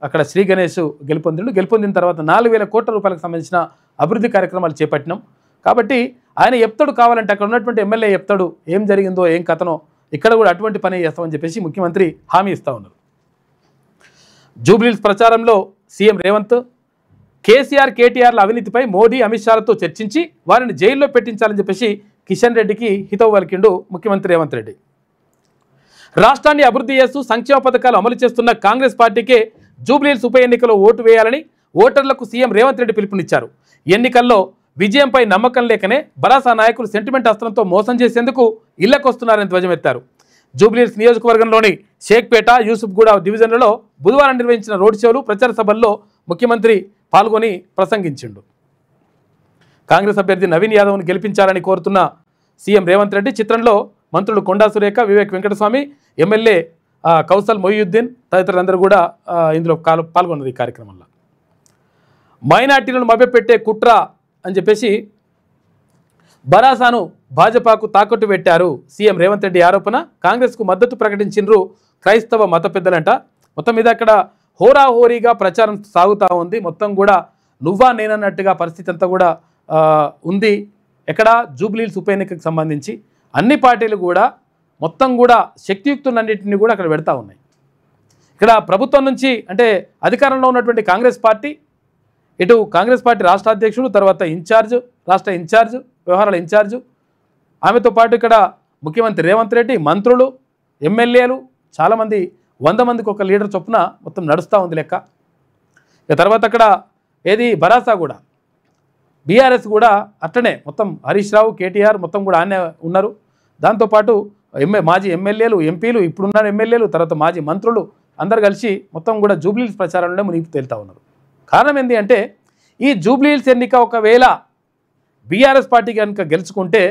అక్కడ శ్రీ గణేష్ గెలుపొందిన తర్వాత 4,000 కోట్ల రూపాయలకు సంబంధించిన అభివృద్ధి కార్యక్రమాలు చేపట్టినాం. కాబట్టి ఆయన చెప్తాడు, కావాలంటే అక్కడ ఉన్నటువంటి ఎమ్మెల్యే చెప్తాడు ఏం జరిగిందో ఏం కథనో, ఇక్కడ కూడా అటువంటి పని చేస్తామని చెప్పేసి ముఖ్యమంత్రి హామీ ఇస్తూ ఉన్నారు. జూబ్లీహిల్స్ ప్రచారంలో సీఎం రేవంత్ కేసీఆర్ కేటీఆర్ల అవినీతిపై మోడీ అమిత్ షాలతో చర్చించి వారిని జైల్లో పెట్టించాలని చెప్పేసి కిషన్ రెడ్డికి హితవు పలికిండు ముఖ్యమంత్రి రేవంత్ రెడ్డి. రాష్ట్రాన్ని అభివృద్ధి చేస్తూ సంక్షేమ పథకాలు అమలు చేస్తున్న కాంగ్రెస్ పార్టీకే జూబ్లీహిల్స్ ఉప ఎన్నికలో ఓటు వేయాలని ఓటర్లకు సీఎం రేవంత్ రెడ్డి పిలుపునిచ్చారు. ఎన్నికల్లో విజయంపై నమ్మకం లేకనే భరాసా నాయకులు సెంటిమెంట్ అస్త్రంతో మోసం చేసేందుకు ఇళ్లకొస్తున్నారని ధ్వజమెత్తారు. జూబ్లీహిల్స్ నియోజకవర్గంలోని షేక్పేట, యూసుఫ్గూడ డివిజన్లలో బుధవారం నిర్వహించిన రోడ్ షోలు, ప్రచార సభల్లో ముఖ్యమంత్రి పాల్గొని ప్రసంగించిండు. కాంగ్రెస్ అభ్యర్థి నవీన్ యాదవ్ను గెలిపించాలని కోరుతున్న సీఎం రేవంత్ రెడ్డి చిత్రంలో మంత్రులు కొండా సురేఖ, వివేక్ వెంకటస్వామి, ఎమ్మెల్యే కౌసల్ మొయ్యుద్దీన్ తదితరులందరూ కూడా ఇందులో పాల్గొన్నారు ఈ కార్యక్రమంలో. మైనార్టీలను మభ్యపెట్టే కుట్ర అని చెప్పేసి భరాసాను భాజపాకు తాకట్టు పెట్టారు సీఎం రేవంత్ రెడ్డి ఆరోపణ. కాంగ్రెస్కు మద్దతు ప్రకటించిండ్రు క్రైస్తవ మత పెద్దలంట. మొత్తం మీద అక్కడ హోరాహోరీగా ప్రచారం సాగుతూ ఉంది. మొత్తం కూడా నువ్వా నేనన్నట్టుగా పరిస్థితి అంతా కూడా ఉంది. ఎక్కడ జూబ్లీహిల్స్ ఉప ఎన్నికకు సంబంధించి అన్ని పార్టీలు కూడా మొత్తం కూడా శక్తియుక్తులన్నింటినీ కూడా అక్కడ పెడతా ఉన్నాయి. ఇక్కడ ప్రభుత్వం నుంచి అంటే అధికారంలో ఉన్నటువంటి కాంగ్రెస్ పార్టీ, ఇటు కాంగ్రెస్ పార్టీ రాష్ట్ర అధ్యక్షుడు, తర్వాత రాష్ట్ర ఇన్ఛార్జ్, వ్యవహారాల ఇన్ఛార్జు, ఆమెతో పాటు ఇక్కడ ముఖ్యమంత్రి రేవంత్ రెడ్డి, మంత్రులు, ఎమ్మెల్యేలు చాలామంది 100 మందికి ఒక లీడర్ చొప్పున మొత్తం నడుస్తూ ఉంది లెక్క. ఇక తర్వాత అక్కడ భరాసా కూడా బీఆర్ఎస్ కూడా అట్లనే మొత్తం హరీష్ రావు, కేటీఆర్ మొత్తం కూడా ఆనే ఉన్నారు. దాంతోపాటు మాజీ ఎమ్మెల్యేలు, ఎంపీలు, ఇప్పుడున్న ఎమ్మెల్యేలు, తర్వాత మాజీ మంత్రులు అందరు కలిసి మొత్తం కూడా జూబ్లీహిల్స్ ప్రచారంలో మునిగి తేలుతూ ఉన్నారు. కారణం ఏంటి అంటే ఈ జూబ్లీహిల్స్ ఎన్నిక ఒకవేళ బీఆర్ఎస్ పార్టీ కనుక గెలుచుకుంటే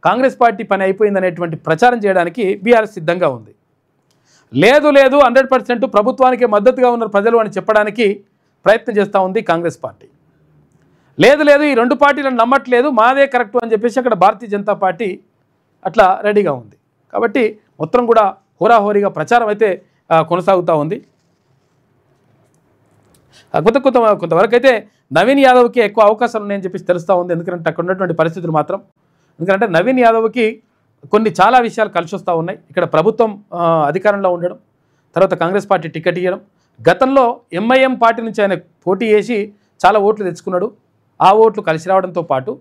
కాంగ్రెస్ పార్టీ పని అయిపోయిందనేటువంటి ప్రచారం చేయడానికి బీఆర్ఎస్ సిద్ధంగా ఉంది. లేదు 100% ప్రభుత్వానికి మద్దతుగా ఉన్న ప్రజలు అని చెప్పడానికి ప్రయత్నం చేస్తూ ఉంది కాంగ్రెస్ పార్టీ. లేదు ఈ రెండు పార్టీలను నమ్మట్లేదు, మాదే కరెక్ట్ అని చెప్పేసి అక్కడ భారతీయ జనతా పార్టీ అట్లా రెడీగా ఉంది. కాబట్టి మొత్తం కూడా హోరాహోరీగా ప్రచారం అయితే కొనసాగుతూ ఉంది. కొంతవరకు అయితే నవీన్ యాదవ్కి ఎక్కువ అవకాశాలు ఉన్నాయని చెప్పేసి తెలుస్తూ ఉంది. ఎందుకంటే అక్కడ ఉన్నటువంటి పరిస్థితులు మాత్రం, ఎందుకంటే నవీన్ యాదవ్కి కొన్ని చాలా విషయాలు కలిసి వస్తూ ఉన్నాయి. ఇక్కడ ప్రభుత్వం అధికారంలో ఉండడం, తర్వాత కాంగ్రెస్ పార్టీ టికెట్ ఇవ్వడం, గతంలో ఎంఐఎం పార్టీ నుంచి ఆయన పోటీ చేసి చాలా ఓట్లు తెచ్చుకున్నాడు. ఆ ఓట్లు కలిసి రావడంతో పాటు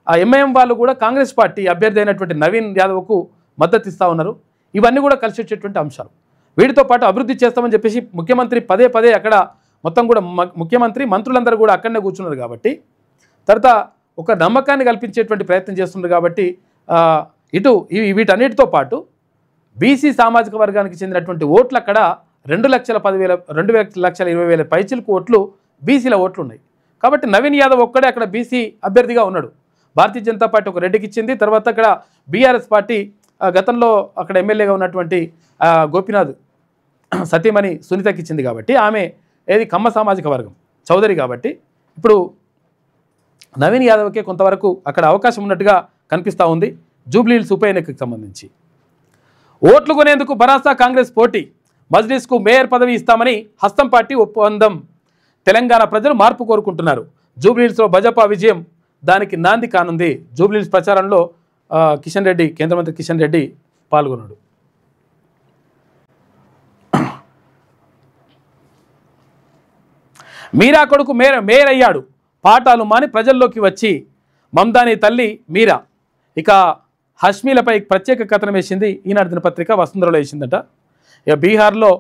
ఆ ఎంఐఎం వాళ్ళు కూడా కాంగ్రెస్ పార్టీ అభ్యర్థి అయినటువంటి నవీన్ యాదవ్కు మద్దతు ఇస్తూ ఉన్నారు. ఇవన్నీ కూడా కలిసి వచ్చేటువంటి అంశాలు. వీటితో పాటు అభివృద్ధి చేస్తామని చెప్పేసి ముఖ్యమంత్రి పదే అక్కడ మొత్తం కూడా ముఖ్యమంత్రి మంత్రులందరూ కూడా అక్కడనే కూర్చున్నారు. కాబట్టి తర్వాత ఒక నమ్మకాన్ని కల్పించేటువంటి ప్రయత్నం చేస్తున్నారు. కాబట్టి వీటన్నిటితో పాటు బీసీ సామాజిక వర్గానికి చెందినటువంటి ఓట్లు అక్కడ 2,20,000 పైచిలకు ఓట్లు బీసీల ఓట్లు ఉన్నాయి. కాబట్టి నవీన్ యాదవ్ ఒక్కడే అక్కడ బీసీ అభ్యర్థిగా ఉన్నాడు. భారతీయ జనతా పార్టీ ఒక రెడ్డికి ఇచ్చింది. తర్వాత అక్కడ బీఆర్ఎస్ పార్టీ గతంలో అక్కడ ఎమ్మెల్యేగా ఉన్నటువంటి గోపీనాథ్ సతీమణి సునీతకి ఇచ్చింది. కాబట్టి ఆమె ఏది కమ్మ సామాజిక వర్గం చౌదరి. కాబట్టి ఇప్పుడు నవీన్ యాదవ్కే కొంతవరకు అక్కడ అవకాశం ఉన్నట్టుగా కనిపిస్తూ ఉంది. జూబ్లీహిల్స్ ఉప ఎన్నికకు సంబంధించి ఓట్లు కొనేందుకు భరాసా కాంగ్రెస్ పోటీ, మజ్లిస్కు మేయర్ పదవి ఇస్తామని హస్తం పార్టీ ఒప్పందం. తెలంగాణ ప్రజలు మార్పు కోరుకుంటున్నారు. జూబ్లీహిల్స్లో భాజపా విజయం దానికి నాంది కానుంది. జూబ్లీహిల్స్ ప్రచారంలో కిషన్ రెడ్డి, కేంద్ర మంత్రి కిషన్ రెడ్డి పాల్గొన్నాడు. మీరా కొడుకు మేయర్ అయ్యాడు, పాఠాలు మాని ప్రజల్లోకి వచ్చి. మమ్దాని తల్లి మీరా ఇక హష్మీలపై ప్రత్యేక కథనం వేసింది ఈనాడు దినపత్రిక, వసుంధరలో వేసిందట. ఇక బీహార్లో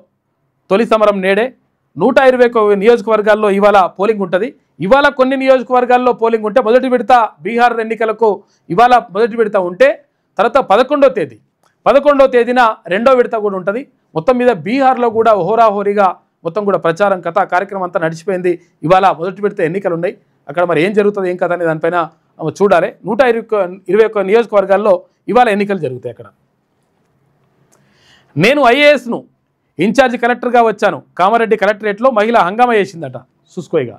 తొలి సమరం నేడే. 121 నియోజకవర్గాల్లో ఇవాళ పోలింగ్ ఉంటుంది. ఇవాళ కొన్ని నియోజకవర్గాల్లో పోలింగ్ ఉంటే మొదటి విడత బీహార్ ఎన్నికలకు ఇవాళ మొదటి విడత ఉంటే తర్వాత 11వ తేదీన రెండో విడత కూడా ఉంటుంది. మొత్తం మీద బీహార్లో కూడా హోరాహోరీగా మొత్తం కూడా ప్రచారం కథ కార్యక్రమం అంతా నడిచిపోయింది. ఇవాళ మొదటి విడత ఎన్నికలు ఉన్నాయి. అక్కడ మరి ఏం జరుగుతుంది ఏం కథ అనే దానిపైన చూడాలి. 121 నియోజకవర్గాల్లో ఇవాళ ఎన్నికలు జరుగుతాయి. అక్కడ నేను ఐఏఎస్ను ఇన్ఛార్జి కలెక్టర్గా వచ్చాను. కామారెడ్డి కలెక్టరేట్లో మహిళ హంగామా చేసిందట సుస్కోయిగా.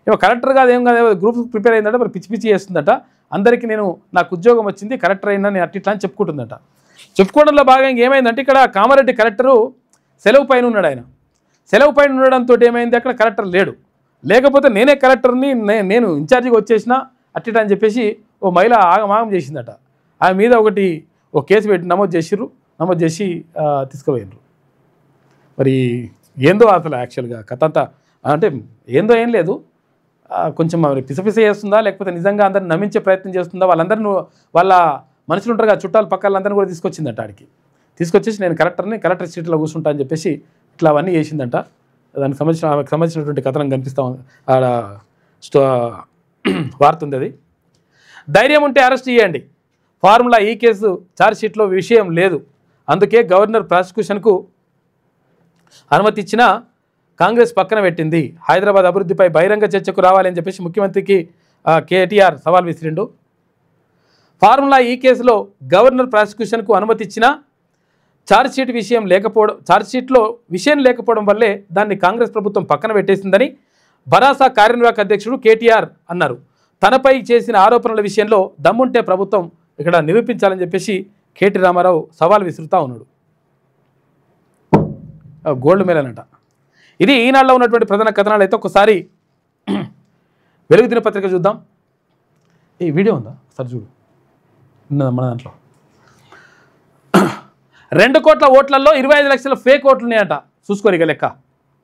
ఏమో కలెక్టర్ కాదు ఏం కాదు గ్రూప్ ప్రిపేర్ అయిందట, మరి పిచ్చి చేస్తుందట. అందరికీ నాకు ఉద్యోగం వచ్చింది, కలెక్టర్ అయినా నేను అట్లా అని చెప్పుకుంటుందట. చెప్పుకోవడంలో భాగంగా ఏమైందంటే ఇక్కడ కామారెడ్డి కలెక్టరు సెలవు పైన ఉన్నాడు. ఆయన సెలవు పైన ఉండడంతో ఏమైంది, అక్కడ కలెక్టర్ లేడు. లేకపోతే నేనే కలెక్టర్ని నేను ఇన్ఛార్జిగా వచ్చేసిన అట్టిట అని చెప్పేసి ఓ మహిళ ఆగమాగం చేసిందట. ఆమె మీద ఒక కేసు పెట్టి నమోదు చేసి తీసుకుపోయినారు. మరి ఏందో అసలు యాక్చువల్గా కథ అంతా అంటే ఏందో ఏం లేదు, కొంచెం మరి పిసపిస చేస్తుందా లేకపోతే నిజంగా అందరిని నమ్మించే ప్రయత్నం చేస్తుందా, వాళ్ళందరినీ వాళ్ళ మనుషులు ఉంటారు కదా చుట్టాలు పక్కలందరినీ కూడా తీసుకొచ్చిందట. ఆడికి తీసుకొచ్చేసి నేను కలెక్టర్ సీట్లో కూర్చుంటా అని చెప్పేసి ఇట్లా అవన్నీ చేసిందంట. దానికి సంబంధించినటువంటి కథనం కనిపిస్తా ఆడ వార్త ఉంది. అది ధైర్యం ఉంటే అరెస్ట్ చేయండి, ఫార్ములా ఈ కేసు ఛార్జ్షీట్లో విషయం లేదు, అందుకే గవర్నర్ ప్రాసిక్యూషన్కు అనుమతి ఇచ్చినా కాంగ్రెస్ పక్కన పెట్టింది. హైదరాబాద్ అభివృద్ధిపై బహిరంగ చర్చకు రావాలని చెప్పేసి ముఖ్యమంత్రికి కేటీఆర్ సవాల్ విసిరిండు. ఫార్ములా ఈ కేసులో గవర్నర్ ప్రాసిక్యూషన్కు అనుమతి ఇచ్చినా ఛార్జ్షీట్లో విషయం లేకపోవడం వల్లే దాన్ని కాంగ్రెస్ ప్రభుత్వం పక్కన పెట్టేసిందని భరాసా కార్యనిర్వాహక అధ్యక్షుడు కేటీఆర్ అన్నారు. తనపై చేసిన ఆరోపణల విషయంలో దమ్ముంటే ప్రభుత్వం ఇక్కడ నిరూపించాలని చెప్పేసి కేటీ రామారావు సవాల్ విసురుతూ ఉన్నాడు. గోల్డ్ మెడల్ అంట. ఇది ఈనాడులో ఉన్నటువంటి ప్రధాన కథనాలు. అయితే ఒకసారి వెలుగు దినపత్రిక చూద్దాం. ఈ వీడియో ఉందా సార్ చూడు, ఉన్నదా మన దాంట్లో. 2 కోట్ల ఓట్లలో 25 లక్షల ఫేక్ ఓట్లు ఉన్నాయట. చూసుకోరిక లెక్క.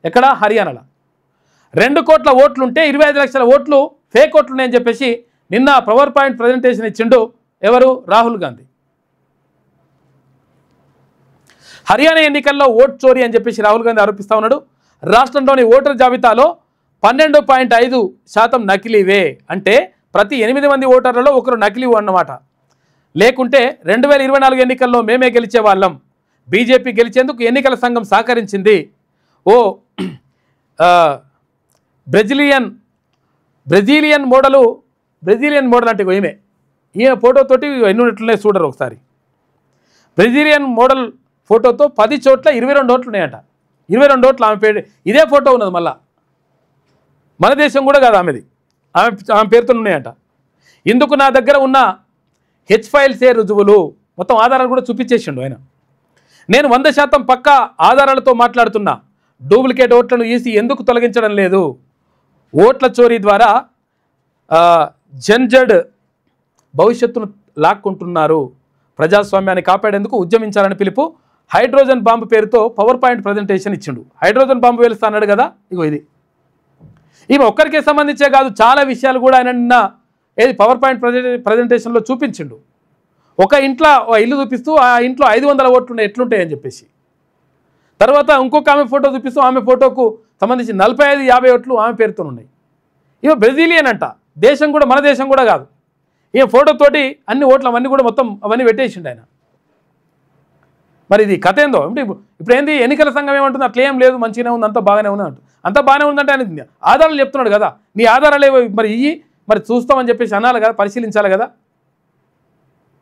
ఎక్కడ? హర్యానాలో 2 కోట్ల ఓట్లుంటే 25 లక్షల ఓట్లు ఫేక్ ఓట్లు ఉన్నాయని చెప్పేసి నిన్న పవర్ పాయింట్ ప్రజెంటేషన్ ఇచ్చిండు ఎవరు? రాహుల్ గాంధీ. హర్యానా ఎన్నికల్లో ఓట్ చోరీ అని చెప్పేసి రాహుల్ గాంధీ ఆరోపిస్తూ ఉన్నాడు. రాష్ట్రంలోని ఓటర్ జాబితాలో 12.5% నకిలీవే. అంటే ప్రతి 8 మంది ఓటర్లలో ఒకరు నకిలీ అన్నమాట. లేకుంటే 2024 ఎన్నికల్లో మేమే గెలిచే వాళ్ళం. బీజేపీ గెలిచేందుకు ఎన్నికల సంఘం సహకరించింది. ఓ బ్రెజిలియన్ మోడల్ అంటే ఈమె ఫోటోతోటి ఎన్ని ఉన్నట్లున్నాయి చూడరు ఒకసారి. బ్రెజిలియన్ మోడల్ ఫోటోతో 10 చోట్ల 22 ఓట్లు ఉన్నాయట. 22 ఓట్లు ఆమె పేరు, ఇదే ఫోటో ఉన్నది. మళ్ళా మన దేశం కూడా కాదు ఆమెది, ఆమె పేరుతో ఉన్నాయట. ఇందుకు నా దగ్గర ఉన్న ఫైల్సే రుజువులు, మొత్తం ఆధారాలు కూడా చూపించేసిండు ఆయన. నేను 100% పక్కా ఆధారాలతో మాట్లాడుతున్నా. డూప్లికేట్ ఓట్లను ఈసీ ఎందుకు తొలగించడం లేదు? ఓట్ల చోరీ ద్వారా జన్జడ్ భవిష్యత్తును లాక్కుంటున్నారు. ప్రజాస్వామ్యాన్ని కాపాడేందుకు ఉద్యమించాలని పిలుపు. హైడ్రోజన్ బాంబు పేరుతో పవర్ పాయింట్ ప్రజెంటేషన్ ఇచ్చిండు. హైడ్రోజన్ బాంబు వేలుస్తా అన్నాడు కదా, ఇగో ఇది. ఈమె ఒక్కరికే సంబంధించే కాదు, చాలా విషయాలు కూడా ఆయన నిన్న పవర్ పాయింట్ ప్రజెంటేషన్లో చూపించిండు. ఒక ఇల్లు చూపిస్తూ ఆ ఇంట్లో 500 ఓట్లు ఉన్నాయి ఎట్లుంటాయని చెప్పేసి. తర్వాత ఇంకొక ఆమె ఫోటో చూపిస్తూ ఆమె ఫోటోకు సంబంధించి 45-50 ఓట్లు ఆమె పేరుతో ఉన్నాయి. ఈమె బ్రెజిలియన్ అంట, దేశం కూడా మన దేశం కూడా కాదు. ఈమె ఫోటోతోటి అన్ని ఓట్లు అవన్నీ కూడా మొత్తం అవన్నీ పెట్టేసిండు ఆయన. మరి ఇది కథ ఏందో అంటే ఇప్పుడు ఏంది, ఎన్నికల సంఘం ఏమంటుంది, అట్లా ఏం లేదు, మంచిగానే ఉంది, అంతా బాగానే ఉంది అంట. అంతా బాగానే ఉందంటే ఆయన ఆధారాలు చెప్తున్నాడు కదా, నీ ఆధారాలు మరి మరి చూస్తామని చెప్పేసి అనాలి కదా, పరిశీలించాలి కదా.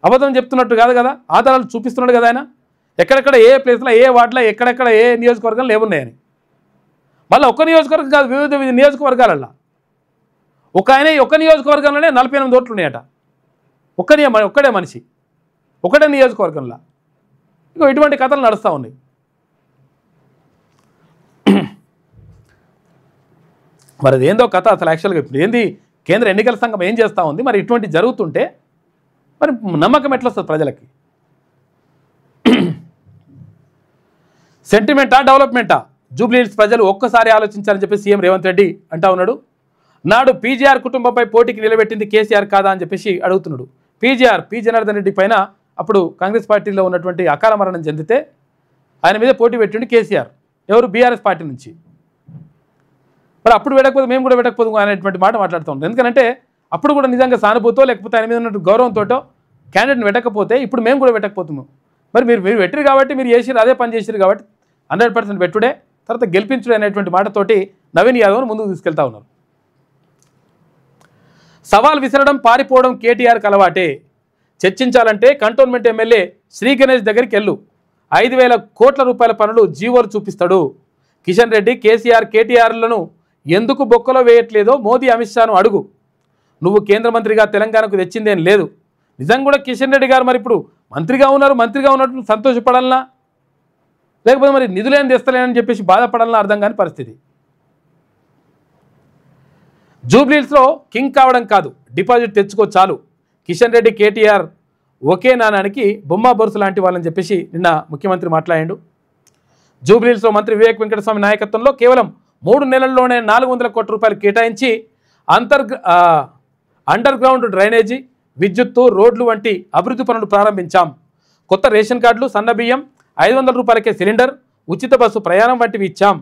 అబద్ధం చెప్తున్నట్టు కాదు కదా, ఆధారాలు చూపిస్తున్నాడు కదా ఆయన. ఎక్కడెక్కడ ఏ ప్లేస్లో ఏ వార్డులో ఎక్కడెక్కడ ఏ నియోజకవర్గంలో ఏమున్నాయని. మళ్ళీ ఒక్క నియోజకవర్గం కాదు, వివిధ నియోజకవర్గాలల్లో ఒక్క నియోజకవర్గంలోనే 48 ఓట్లు ఉన్నాయట. ఒక్కడే మనిషి, ఒకటే నియోజకవర్గంలో. ఇంకో ఇటువంటి కథలు నడుస్తూ ఉన్నాయి. మరి అది ఏందో కథ అసలు యాక్చువల్గా ఇప్పుడు ఏంది, కేంద్ర ఎన్నికల సంఘం ఏం చేస్తూ ఉంది, మరి ఇటువంటి జరుగుతుంటే మరి నమ్మకం ఎట్లా వస్తుంది ప్రజలకి? సెంటిమెంటా డెవలప్మెంటా? జూబ్లీహిల్స్ ప్రజలు ఒక్కసారి ఆలోచించాలని చెప్పి సీఎం రేవంత్ రెడ్డి అంటా ఉన్నాడు. నాడు పీజీఆర్ కుటుంబంపై పోటీకి నిలబెట్టింది కేసీఆర్ కాదా అని చెప్పేసి అడుగుతున్నాడు. పి జనార్దన్ రెడ్డి పైన అప్పుడు కాంగ్రెస్ పార్టీలో ఉన్నటువంటి అకాల మరణం చెందితే ఆయన మీద పోటీ పెట్టిండు కేసీఆర్. ఎవరు? బీఆర్ఎస్ పార్టీ నుంచి. మరి అప్పుడు పెట్టకపోతే మేము కూడా పెట్టకపోదు అనేటువంటి మాట మాట్లాడుతూ ఉంటాం. ఎందుకంటే అప్పుడు కూడా నిజంగా సానుభూతో లేకపోతే ఆయన మీద ఉన్నట్టు గౌరవంతో క్యాండిడేట్ని పెట్టకపోతే ఇప్పుడు మేము కూడా పెట్టకపోతున్నాం. మరి మీరు పెట్టిరు కాబట్టి, మీరు చేసిరు, అదే పని చేసిరు కాబట్టి 100% పెట్టుడే, తర్వాత గెలిపించుడే అనేటువంటి మాటతోటి నవీన్ యాదవ్ను ముందుకు తీసుకెళ్తా ఉన్నారు. సవాల్ విసరడం, పారిపోవడం కేటీఆర్కి అలవాటే. చర్చించాలంటే కంటోన్మెంట్ ఎమ్మెల్యే శ్రీ గణేష్ దగ్గరికి వెళ్ళు. 5,000 కోట్ల రూపాయల పనులు జీవోలు చూపిస్తాడు. కిషన్ రెడ్డి కేసీఆర్ కేటీఆర్లను ఎందుకు బొక్కలో వేయట్లేదో మోదీ అమిత్ షాను అడుగు. నువ్వు కేంద్ర మంత్రిగా తెలంగాణకు తెచ్చిందేం లేదు. నిజంగా కూడా కిషన్ రెడ్డి గారు మరి ఇప్పుడు మంత్రిగా ఉన్నట్టు సంతోషపడాలనా, లేకపోతే మరి నిధులేం తెస్తలేనని చెప్పేసి బాధపడాలనా అర్థం కాని పరిస్థితి. జూబ్లీహిల్స్లో కింగ్ కావడం కాదు, డిపాజిట్ తెచ్చుకో చాలు. కిషన్ రెడ్డి కేటీఆర్ ఒకే నాణానికి బొమ్మ బొరుసు లాంటి వాళ్ళని చెప్పేసి నిన్న ముఖ్యమంత్రి మాట్లాడాడు. జూబ్లీహిల్స్లో మంత్రి వివేక్ వెంకటస్వామి నాయకత్వంలో కేవలం 3 నెలల్లోనే 400 కోట్ల రూపాయలు కేటాయించి అండర్ గ్రౌండ్ డ్రైనేజీ, విద్యుత్తు, రోడ్లు వంటి అభివృద్ధి పనులు ప్రారంభించాం. కొత్త రేషన్ కార్డులు, సన్నబియ్యం, 500 రూపాయలకే సిలిండర్, ఉచిత బస్సు ప్రయాణం వంటివి ఇచ్చాం.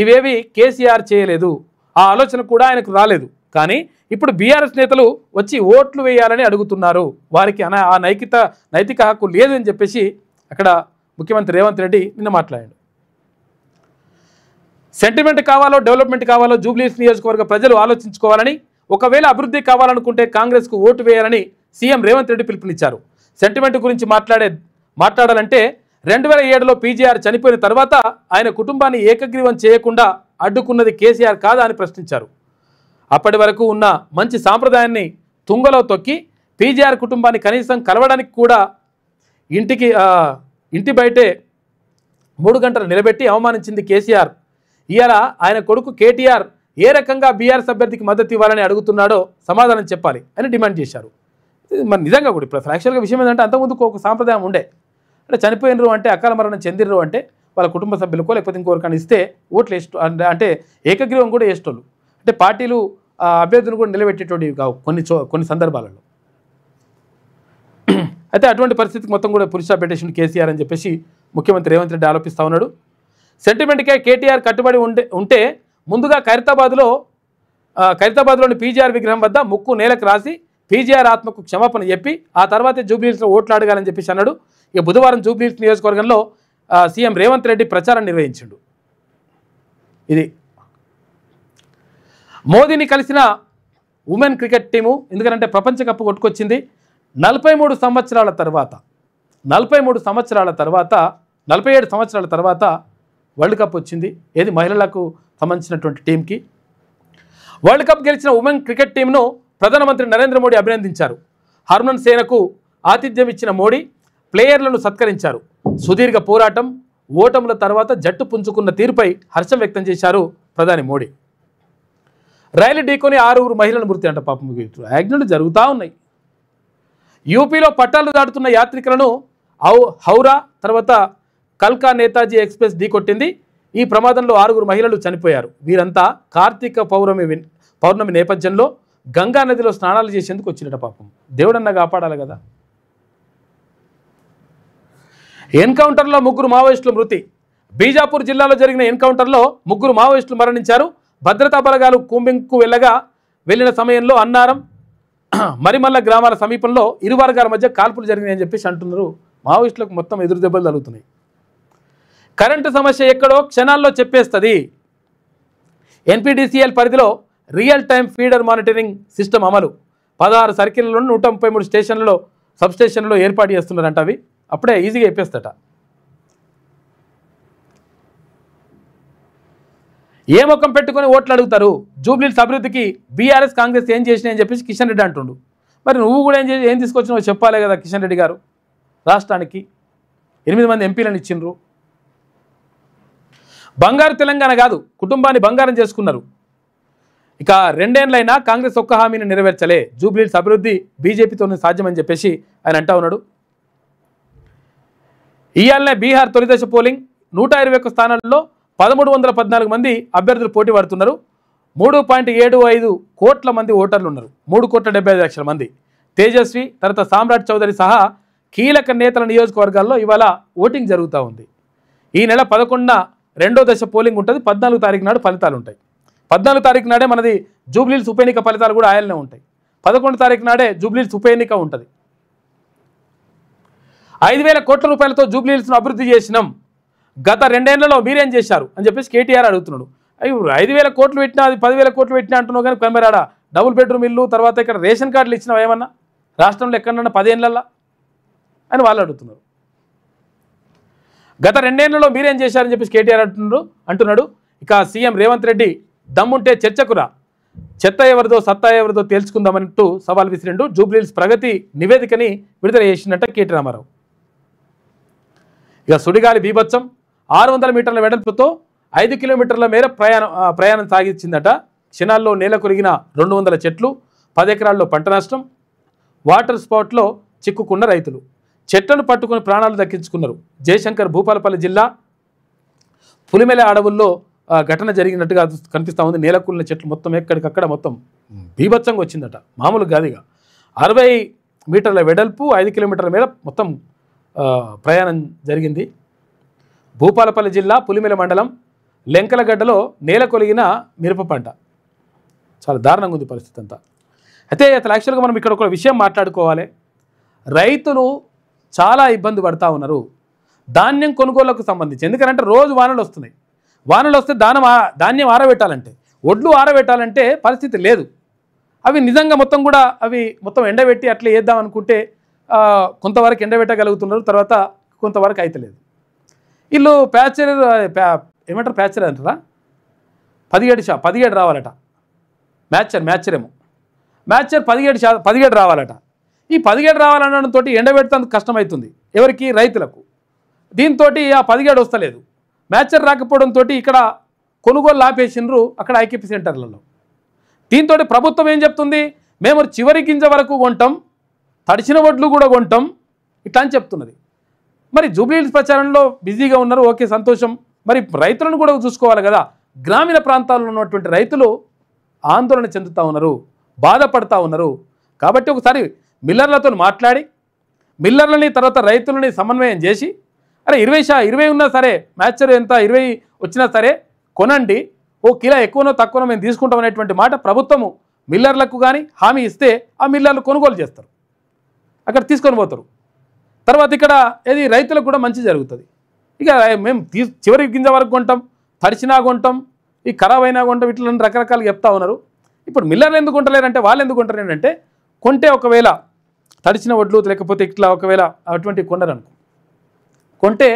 ఇవేవి కేసీఆర్ చేయలేదు, ఆ ఆలోచన కూడా ఆయనకు రాలేదు. కానీ ఇప్పుడు బీఆర్ఎస్ నేతలు వచ్చి ఓట్లు వేయాలని అడుగుతున్నారు. వారికి ఆ నైతిక హక్కు లేదు అని చెప్పేసి అక్కడ ముఖ్యమంత్రి రేవంత్ రెడ్డి నిన్న మాట్లాడాడు. సెంటిమెంట్ కావాలో డెవలప్మెంట్ కావాలో జూబ్లీహిల్స్ నియోజకవర్గ ప్రజలు ఆలోచించుకోవాలని, ఒకవేళ అభివృద్ధి కావాలనుకుంటే కాంగ్రెస్కు ఓటు వేయాలని సీఎం రేవంత్ రెడ్డి పిలుపునిచ్చారు. సెంటిమెంట్ గురించి మాట్లాడాలంటే 2007లో పీజీఆర్ చనిపోయిన తర్వాత ఆయన కుటుంబాన్ని ఏకగ్రీవం చేయకుండా అడ్డుకున్నది కేసీఆర్ కాదా అని ప్రశ్నించారు. అప్పటి వరకు ఉన్న మంచి సాంప్రదాయాన్ని తుంగలో తొక్కి పీజీఆర్ కుటుంబాన్ని కనీసం కలవడానికి కూడా ఇంటి బయటే 3 గంటలు నిలబెట్టి అవమానించింది కేసీఆర్. ఇవాళ ఆయన కొడుకు కేటీఆర్ ఏ రకంగా బీఆర్ఎస్ అభ్యర్థికి మద్దతు ఇవ్వాలని అడుగుతున్నాడో సమాధానం చెప్పాలి అని డిమాండ్ చేశారు. మరి నిజంగా కూడా ఇప్పుడు యాక్చువల్గా విషయం ఏంటంటే అంతకుముందుకు ఒక సాంప్రదాయం ఉండే, అంటే చనిపోయినరు అంటే అకాల మరణం చెందినరు అంటే వాళ్ళ కుటుంబ సభ్యులకో లేకపోతే ఇంకొకరికైనా ఇస్తే ఓట్లు అంటే ఏకగ్రీవం కూడా వేసేటోళ్ళు, అంటే పార్టీలు అభ్యర్థులు కూడా నిలబెట్టేటోడివి కావు కొన్ని సందర్భాలలో. అయితే అటువంటి పరిస్థితికి మొత్తం కూడా పురుష పెట్టేసిండు కేసీఆర్ అని చెప్పేసి ముఖ్యమంత్రి రేవంత్ రెడ్డి ఆరోపిస్తూ ఉన్నాడు. సెంటిమెంట్కే కేటీఆర్ కట్టుబడి ఉంటే ముందుగా ఖైరతాబాద్లోని పీజీఆర్ విగ్రహం వద్ద ముక్కు నేలకు రాసి పీజీఆర్ ఆత్మకు క్షమాపణ చెప్పి ఆ తర్వాతే జూబ్లీహిల్స్లో ఓట్లు అడగాలని చెప్పేసి అన్నాడు. ఇక బుధవారం జూబ్లీహిల్స్ నియోజకవర్గంలో సీఎం రేవంత్ రెడ్డి ప్రచారం నిర్వహించిండు. ఇది మోదీని కలిసిన ఉమెన్ క్రికెట్ టీము, ఎందుకంటే ప్రపంచ కప్ కొట్టుకొచ్చింది. 47 సంవత్సరాల తర్వాత వరల్డ్ కప్ వచ్చింది. ఏది మహిళలకు సంబంధించినటువంటి టీంకి. వరల్డ్ కప్ గెలిచిన ఉమెన్ క్రికెట్ టీంను ప్రధానమంత్రి నరేంద్ర మోడీ అభినందించారు. హర్మన్ సేనకు ఆతిథ్యం ఇచ్చిన మోడీ ప్లేయర్లను సత్కరించారు. సుదీర్ఘ పోరాటం, ఓటముల తర్వాత జట్టు పుంజుకున్న తీరుపై హర్షం వ్యక్తం చేశారు ప్రధాని మోడీ. రైలు ఢీకొని 6 మహిళల మృతి అంట. పాపం యాక్సిడెంట్లు జరుగుతూ ఉన్నాయి. యూపీలో పట్టాలు దాటుతున్న యాత్రికులను హౌరా తర్వాత కల్కా నేతాజీ ఎక్స్ప్రెస్ ఢీకొట్టింది. ఈ ప్రమాదంలో 6 మహిళలు చనిపోయారు. వీరంతా కార్తీక పౌర్ణమి నేపథ్యంలో గంగా నదిలో స్నానాలు చేసేందుకు వచ్చినట. పాపం దేవుడన్నా కాపాడాలి కదా. ఎన్కౌంటర్లో 3 మావోయిస్టుల మృతి. బీజాపూర్ జిల్లాలో జరిగిన ఎన్కౌంటర్లో 3 మావోయిస్టులు మరణించారు. భద్రతా బలగాలు కూంబింగ్కు వెళ్ళిన సమయంలో అన్నారం మరిమల్ల గ్రామాల సమీపంలో ఇరు వర్గాల మధ్య కాల్పులు జరిగినాయని చెప్పేసి అంటున్నారు. మావోయిస్టులకు మొత్తం ఎదురు దెబ్బలు తగులుతున్నాయి. కరెంటు సమస్య ఎక్కడో క్షణాల్లో చెప్పేస్తుంది. ఎన్పీడీసీఎల్ పరిధిలో real time feeder monitoring system అమలు. 16 సర్కిళ్లలో 133 సబ్స్టేషన్లలో ఏర్పాటు చేస్తున్నారంట. అవి అప్పుడే ఈజీగా చెప్పేస్తట. ఏ ముఖం పెట్టుకొని ఓట్లు అడుగుతారు? జూబ్లీహిల్స్ అభివృద్ధికి బీఆర్ఎస్ కాంగ్రెస్ ఏం చేసినాయని చెప్పేసి కిషన్ రెడ్డి అంటుండు. మరి నువ్వు కూడా ఏం తీసుకొచ్చినావు చెప్పాలి కదా కిషన్ రెడ్డి గారు. రాష్ట్రానికి 8 మంది ఎంపీలను ఇచ్చిండ్రు. బంగారు తెలంగాణ కాదు, కుటుంబాన్ని బంగారం చేసుకున్నారు. ఇక 2 ఏళ్లైనా కాంగ్రెస్ ఒక్క హామీని నెరవేర్చలే. జూబ్లీహిల్స్ అభివృద్ధి బీజేపీతోనే సాధ్యమని చెప్పేసి ఆయన అంటా ఉన్నాడు. ఇయాలనే బీహార్ తొలిదశ పోలింగ్. 121 స్థానాల్లో 1314 మంది అభ్యర్థులు పోటీ పడుతున్నారు. 3.75 కోట్ల మంది ఓటర్లు ఉన్నారు. 3,75,00,000 మంది. తేజస్వి తర్వాత సామ్రాట్ చౌదరి సహా కీలక నేతల నియోజకవర్గాల్లో ఇవాళ ఓటింగ్ జరుగుతూ ఉంది. ఈ నెల 11న 2వ దశ పోలింగ్ ఉంటుంది. 14 తారీఖు నాడు ఫలితాలు ఉంటాయి. 14 తారీఖు నాడే మనది జూబ్లీహిల్స్ ఉప ఎన్నిక ఫలితాలు కూడా ఆయననే ఉంటాయి. 11 తారీఖు నాడే జూబ్లీహిల్స్ ఉప ఎన్నిక ఉంటుంది. 5,000 కోట్ల రూపాయలతో జూబ్లీహిల్స్ను అభివృద్ధి చేసినాం. గత 2 ఏళ్లలో మీరేం చేశారు అని చెప్పేసి కేటీఆర్ అడుగుతున్నాడు. అయ్యో 5,000 కోట్లు పెట్టినా, అది 10,000 కోట్లు పెట్టినా అంటున్నావు. కానీ కొమ్మరాడ డబుల్ బెడ్రూమ్ ఇల్లు తర్వాత ఇక్కడ రేషన్ కార్డులు ఇచ్చినావు ఏమన్నా రాష్ట్రంలో ఎక్కడన్నా 10 ఏళ్లలో అని వాళ్ళు అడుగుతున్నారు. గత 2 ఏళ్లలో మీరేం చేశారని చెప్పేసి కేటీఆర్ అంటున్నాడు. ఇక సీఎం రేవంత్ రెడ్డి దమ్ముంటే చర్చకురా, చెత్త ఎవరిదో సత్తా ఎవరిదో తేల్చుకుందామన్నట్టు సవాల్ విసిరిండు. జూబ్లీహిల్స్ ప్రగతి నివేదికని విడుదల చేసిందట కేటీ రామారావు. ఇక సుడిగాలి బీభత్సం 600 మీటర్ల వెడల్పుతో 5 కిలోమీటర్ల మేర ప్రయాణం సాగించిందట. క్షణాల్లో నేల కొరిగిన 200 చెట్లు, 10 ఎకరాల్లో పంట నష్టం. వాటర్ స్పాట్లో చిక్కుకున్న రైతులు చెట్లను పట్టుకుని ప్రాణాలు దక్కించుకున్నారు. జయశంకర్ భూపాలపల్లి జిల్లా పులిమెల అడవుల్లో ఘటన జరిగినట్టుగా కనిపిస్తూ ఉంది. నేలకూలిన చెట్లు మొత్తం ఎక్కడికక్కడ మొత్తం బీభత్సంగా వచ్చిందట. మామూలు గాదిగా 60 మీటర్ల వెడల్పు 5 కిలోమీటర్ల మేర మొత్తం ప్రయాణం జరిగింది. భూపాలపల్లి జిల్లా పులిమెల మండలం లెంకలగడ్డలో నేల కొలిగిన మిరప పంట. చాలా దారుణంగా ఉంది పరిస్థితి అంతా. అయితే అసలు యాక్చువల్గా మనం ఇక్కడ ఒక విషయం మాట్లాడుకోవాలి. రైతులు చాలా ఇబ్బంది పడుతూ ఉన్నారు ధాన్యం కొనుగోళ్లకు సంబంధించి. ఎందుకంటే రోజు వానలు వస్తున్నాయి. వానలు వస్తే ధాన్యం ఆరబెట్టాలంటే, ఒడ్లు ఆరబెట్టాలంటే పరిస్థితి లేదు. అవి నిజంగా మొత్తం కూడా అవి మొత్తం ఎండబెట్టి అట్లా వేద్దాం అనుకుంటే కొంతవరకు ఎండబెట్టగలుగుతున్నారు, తర్వాత కొంతవరకు అయితే లేదు. వీళ్ళు ఏమంటారు ప్యాచర్ అంటారా, 17 రావాలట. మ్యాచరేమో మ్యాచర్ 17 రావాలట. ఈ 17 రావాలనడంతో ఎండబెట్టడానికి కష్టమవుతుంది ఎవరికి, రైతులకు. దీంతో ఆ 17 వస్తలేదు. మ్యాచర్ రాకపోవడంతో ఇక్కడ కొనుగోలు ఆపేసినరు అక్కడ ఐకేపీ సెంటర్లలో. దీంతో ప్రభుత్వం ఏం చెప్తుంది, మేము చివరి గింజ వరకు కొంటాం, తడిచిన వడ్లు కూడా కొంటాం ఇట్లా అని చెప్తున్నది. మరి జూబ్లీహిల్స్ ప్రచారంలో బిజీగా ఉన్నారు, ఓకే సంతోషం. మరి రైతులను కూడా చూసుకోవాలి కదా. గ్రామీణ ప్రాంతాల్లో ఉన్నటువంటి రైతులు ఆందోళన చెందుతూ ఉన్నారు, బాధపడుతూ ఉన్నారు. కాబట్టి ఒకసారి మిల్లర్లతో మాట్లాడి మిల్లర్లని తర్వాత రైతులని సమన్వయం చేసి, అరే 20 ఉన్నా సరే మ్యాచర్ ఎంత 20 వచ్చినా సరే కొనండి, ఓ కిలో ఎక్కువనో తక్కువనో మేము తీసుకుంటాం అనేటువంటి మాట ప్రభుత్వము మిల్లర్లకు కానీ హామీ ఇస్తే ఆ మిల్లర్లు కొనుగోలు చేస్తారు, అక్కడ తీసుకొని పోతారు. తర్వాత ఇక్కడ ఏది రైతులకు కూడా మంచి జరుగుతుంది. ఇక మేము చివరి గింజ వరకు కొంటాం, తడిచినా కొంటాం, ఈ ఖరాబ్ అయినా కొంటాం, ఇట్లా రకరకాలుగా చెప్తా ఉన్నారు. ఇప్పుడు మిల్లర్లు ఎందుకు కొంటలేరంటే వాళ్ళు ఎందుకు కొంటారు ఏంటంటే కొంటే ఒకవేళ తడిచిన వడ్లు లేకపోతే ఇట్లా ఒకవేళ అటువంటి కొనరనుకో, కొంటే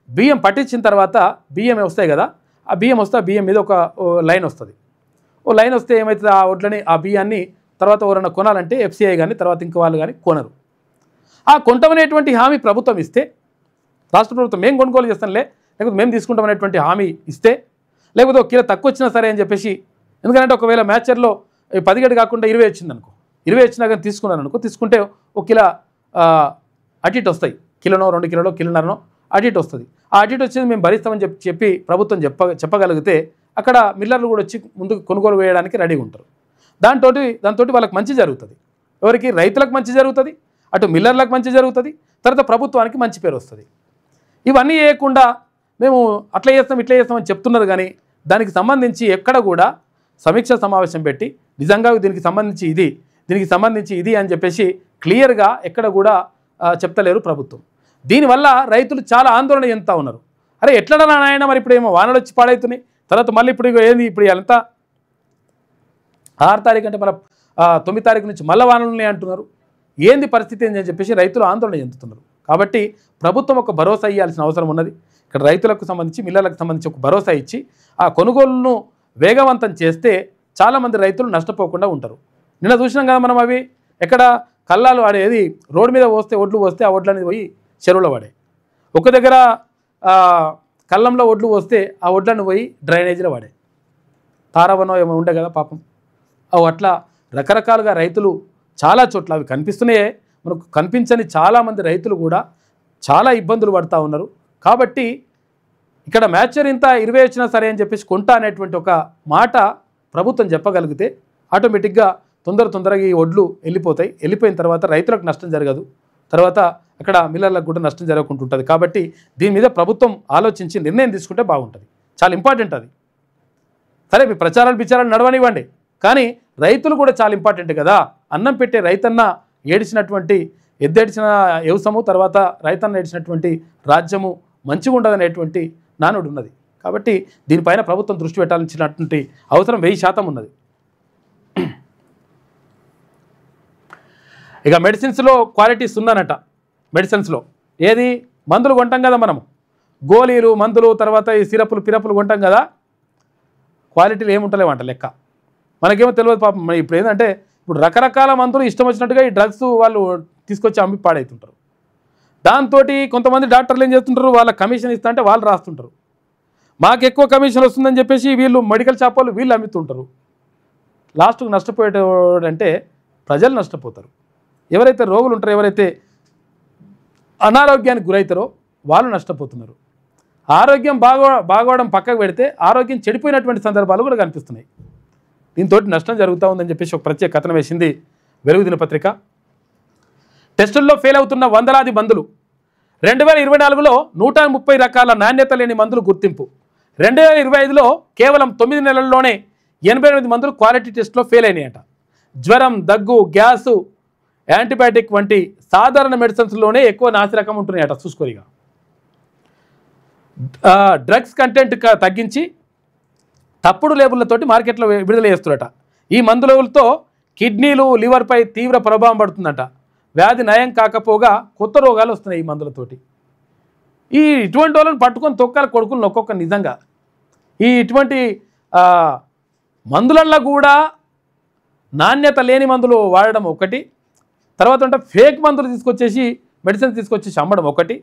బియ్యం పట్టించిన తర్వాత బియ్యం వస్తాయి కదా, ఆ బియ్యం వస్తే ఆ బియ్యం మీద ఒక లైన్ వస్తుంది. ఓ లైన్ వస్తే ఏమవుతుంది, ఆ వడ్లని ఆ బియ్యాన్ని తర్వాత ఎవరైనా కొనాలంటే ఎఫ్సిఐ కానీ తర్వాత ఇంకో వాళ్ళు కానీ కొనరు. ఆ కొంటామనేటువంటి హామీ ప్రభుత్వం ఇస్తే, రాష్ట్ర ప్రభుత్వం మేము కొనుగోలు చేస్తాంలే లేకపోతే మేము తీసుకుంటామనేటువంటి హామీ ఇస్తే, లేకపోతే ఒక కిలో తక్కువ వచ్చినా సరే అని చెప్పేసి, ఎందుకంటే ఒకవేళ మ్యాచర్లో 10 గడి కాకుండా 20 వచ్చింది అనుకో, 20 వచ్చినా కానీ తీసుకున్నాను అనుకో, తీసుకుంటే ఒక కిలో అటు ఇటు వస్తాయి, కిలోనో 2 కిలోలో కిలోన్నరనో అటు ఇటు వస్తుంది. ఆ అటు ఇటు వచ్చేది మేము భరిస్తామని చెప్పి ప్రభుత్వం చెప్పగలిగితే అక్కడ మిల్లర్లు కూడా వచ్చి ముందుకు కొనుగోలు వేయడానికి రెడీగా ఉంటారు. దాంతో వాళ్ళకి మంచి జరుగుతుంది. ఎవరికి? రైతులకు మంచి జరుగుతుంది, అటు మిల్లర్లకు మంచి జరుగుతుంది, తర్వాత ప్రభుత్వానికి మంచి పేరు వస్తుంది. ఇవన్నీ చేయకుండా మేము అట్లా చేస్తాం ఇట్లా చేస్తామని చెప్తున్నారు, కానీ దానికి సంబంధించి ఎక్కడ కూడా సమీక్ష సమావేశం పెట్టి నిజంగా దీనికి సంబంధించి ఇది అని చెప్పేసి క్లియర్గా ఎక్కడ కూడా చెప్తలేరు ప్రభుత్వం. దీనివల్ల రైతులు చాలా ఆందోళన చెందుతూ ఉన్నారు. అరే ఎట్లా నాయన, మరి ఇప్పుడు ఏమో వానలు వచ్చి పాడవుతున్నాయి, తర్వాత మళ్ళీ ఇప్పుడు ఏంది, ఇప్పుడు ఎంత 6 తారీఖు అంటే మన 9 తారీఖు నుంచి మళ్ళీ వానలు ఉన్నాయి అంటున్నారు. ఏంది పరిస్థితి ఏంటి అని చెప్పేసి రైతులు ఆందోళన చెందుతున్నారు. కాబట్టి ప్రభుత్వం ఒక భరోసా ఇవ్వాల్సిన అవసరం ఉన్నది. ఇక్కడ రైతులకు సంబంధించి మిల్లర్లకు సంబంధించి ఒక భరోసా ఇచ్చి ఆ కొనుగోలును వేగవంతం చేస్తే చాలామంది రైతులు నష్టపోకుండా ఉంటారు. నిన్న చూసినాం కదా మనం, అవి ఎక్కడ కల్లాలు వాడేది, రోడ్డు మీద ఒడ్లు పోస్తే ఆ వడ్లు అనేది పోయి చెరువులో పడాయి. ఒక దగ్గర కళ్ళంలో వడ్లు పోస్తే ఆ వడ్లను పోయి డ్రైనేజీలో పడాయి. తారవనో ఏమో ఉండే కదా పాపం, అవి అట్లా రకరకాలుగా రైతులు చాలా చోట్ల అవి కనిపిస్తున్నాయే, మనకు కనిపించని చాలామంది రైతులు కూడా చాలా ఇబ్బందులు పడుతూ ఉన్నారు. కాబట్టి ఇక్కడ మ్యాచర్ ఇంత 20 వచ్చినా సరే అని చెప్పేసి కొంటా అనేటువంటి ఒక మాట ప్రభుత్వం చెప్పగలిగితే ఆటోమేటిక్గా తొందరగా ఈ వడ్లు వెళ్ళిపోయిన తర్వాత రైతులకు నష్టం జరగదు, తర్వాత అక్కడ మిల్లర్లకు కూడా నష్టం జరగకుంటుంటుంది. కాబట్టి దీని మీద ప్రభుత్వం ఆలోచించి నిర్ణయం తీసుకుంటే బాగుంటుంది. చాలా ఇంపార్టెంట్ అది. సరే మీ ప్రచారాలు నడవనివ్వండి, కానీ రైతులు కూడా చాలా ఇంపార్టెంట్ కదా. అన్నం పెట్టే రైతన్న ఏడిచినటువంటి ఎద్దేడిచిన వ్యవసము, తర్వాత రైతన్న ఏడిచినటువంటి రాజ్యము మంచిగా ఉండదనేటువంటి నానుడు ఉన్నది. కాబట్టి దీనిపైన ప్రభుత్వం దృష్టి పెట్టాల్సినటువంటి అవసరం 1000% ఉన్నది. ఇక మెడిసిన్స్లో క్వాలిటీస్ ఉందనట. మెడిసిన్స్లో ఏది, మందులు కొంటాం కదా మనము, గోళీలు మందులు తర్వాత ఈ పిరపులు కొంటాం కదా, క్వాలిటీలు ఏముంటలేవంట లెక్క. మనకేమో తెలియదు పాపం. ఇప్పుడు ఏంటంటే ఇప్పుడు రకరకాల మందులు ఇష్టం వచ్చినట్టుగా ఈ డ్రగ్స్ వాళ్ళు తీసుకొచ్చి అమ్మి పాడవుతుంటారు. దాంతో కొంతమంది డాక్టర్లు ఏం చేస్తుంటారు, వాళ్ళ కమిషన్ ఇస్తా అంటే వాళ్ళు రాస్తుంటారు. మాకు ఎక్కువ కమిషన్ వస్తుందని చెప్పేసి వీళ్ళు మెడికల్ షాప్ వాళ్ళు వీళ్ళు అమ్ముతుంటారు. లాస్ట్కు నష్టపోయేటంటే ప్రజలు నష్టపోతారు. ఎవరైతే రోగులు ఉంటారో, ఎవరైతే అనారోగ్యానికి గురవుతారో వాళ్ళు నష్టపోతున్నారు. ఆరోగ్యం బాగోవడం పక్కకు పెడితే ఆరోగ్యం చెడిపోయినటువంటి సందర్భాలు కూడా కనిపిస్తున్నాయి. దీంతో నష్టం జరుగుతూ ఉందని చెప్పేసి ఒక ప్రత్యేక కథనం వేసింది వెలుగు దినపత్రిక. టెస్టుల్లో ఫెయిల్ అవుతున్న వందలాది మందులు. 2024లో 130 రకాల నాణ్యత లేని మందులు గుర్తింపు. 2025లో కేవలం 9 నెలల్లోనే 88 మందులు క్వాలిటీ టెస్ట్లో ఫెయిల్ అయినాయట. జ్వరం, దగ్గు, గ్యాసు, యాంటీబయాటిక్ వంటి సాధారణ మెడిసిన్స్లోనే ఎక్కువ నాసిరకం ఉంటున్నాయట. చూసుకోరిగా డ్రగ్స్ కంటెంట్ తగ్గించి తప్పుడు లేబుళ్లతోటి మార్కెట్లో విడుదల చేస్తున్నట. ఈ మందులతో కిడ్నీలు, లివర్పై తీవ్ర ప్రభావం పడుతుందట. వ్యాధి నయం కాకపోగా కొత్త రోగాలు వస్తున్నాయి ఈ మందులతోటి. ఇటువంటి వాళ్ళని పట్టుకొని తొక్కాల కొడుకులు ఒక్కొక్క. నిజంగా ఇటువంటి మందులల్లో కూడా నాణ్యత లేని మందులు వాడడం ఒకటి, తర్వాత ఫేక్ మందులు తీసుకొచ్చేసి మెడిసిన్స్ తీసుకొచ్చేసి అమ్మడం ఒకటి.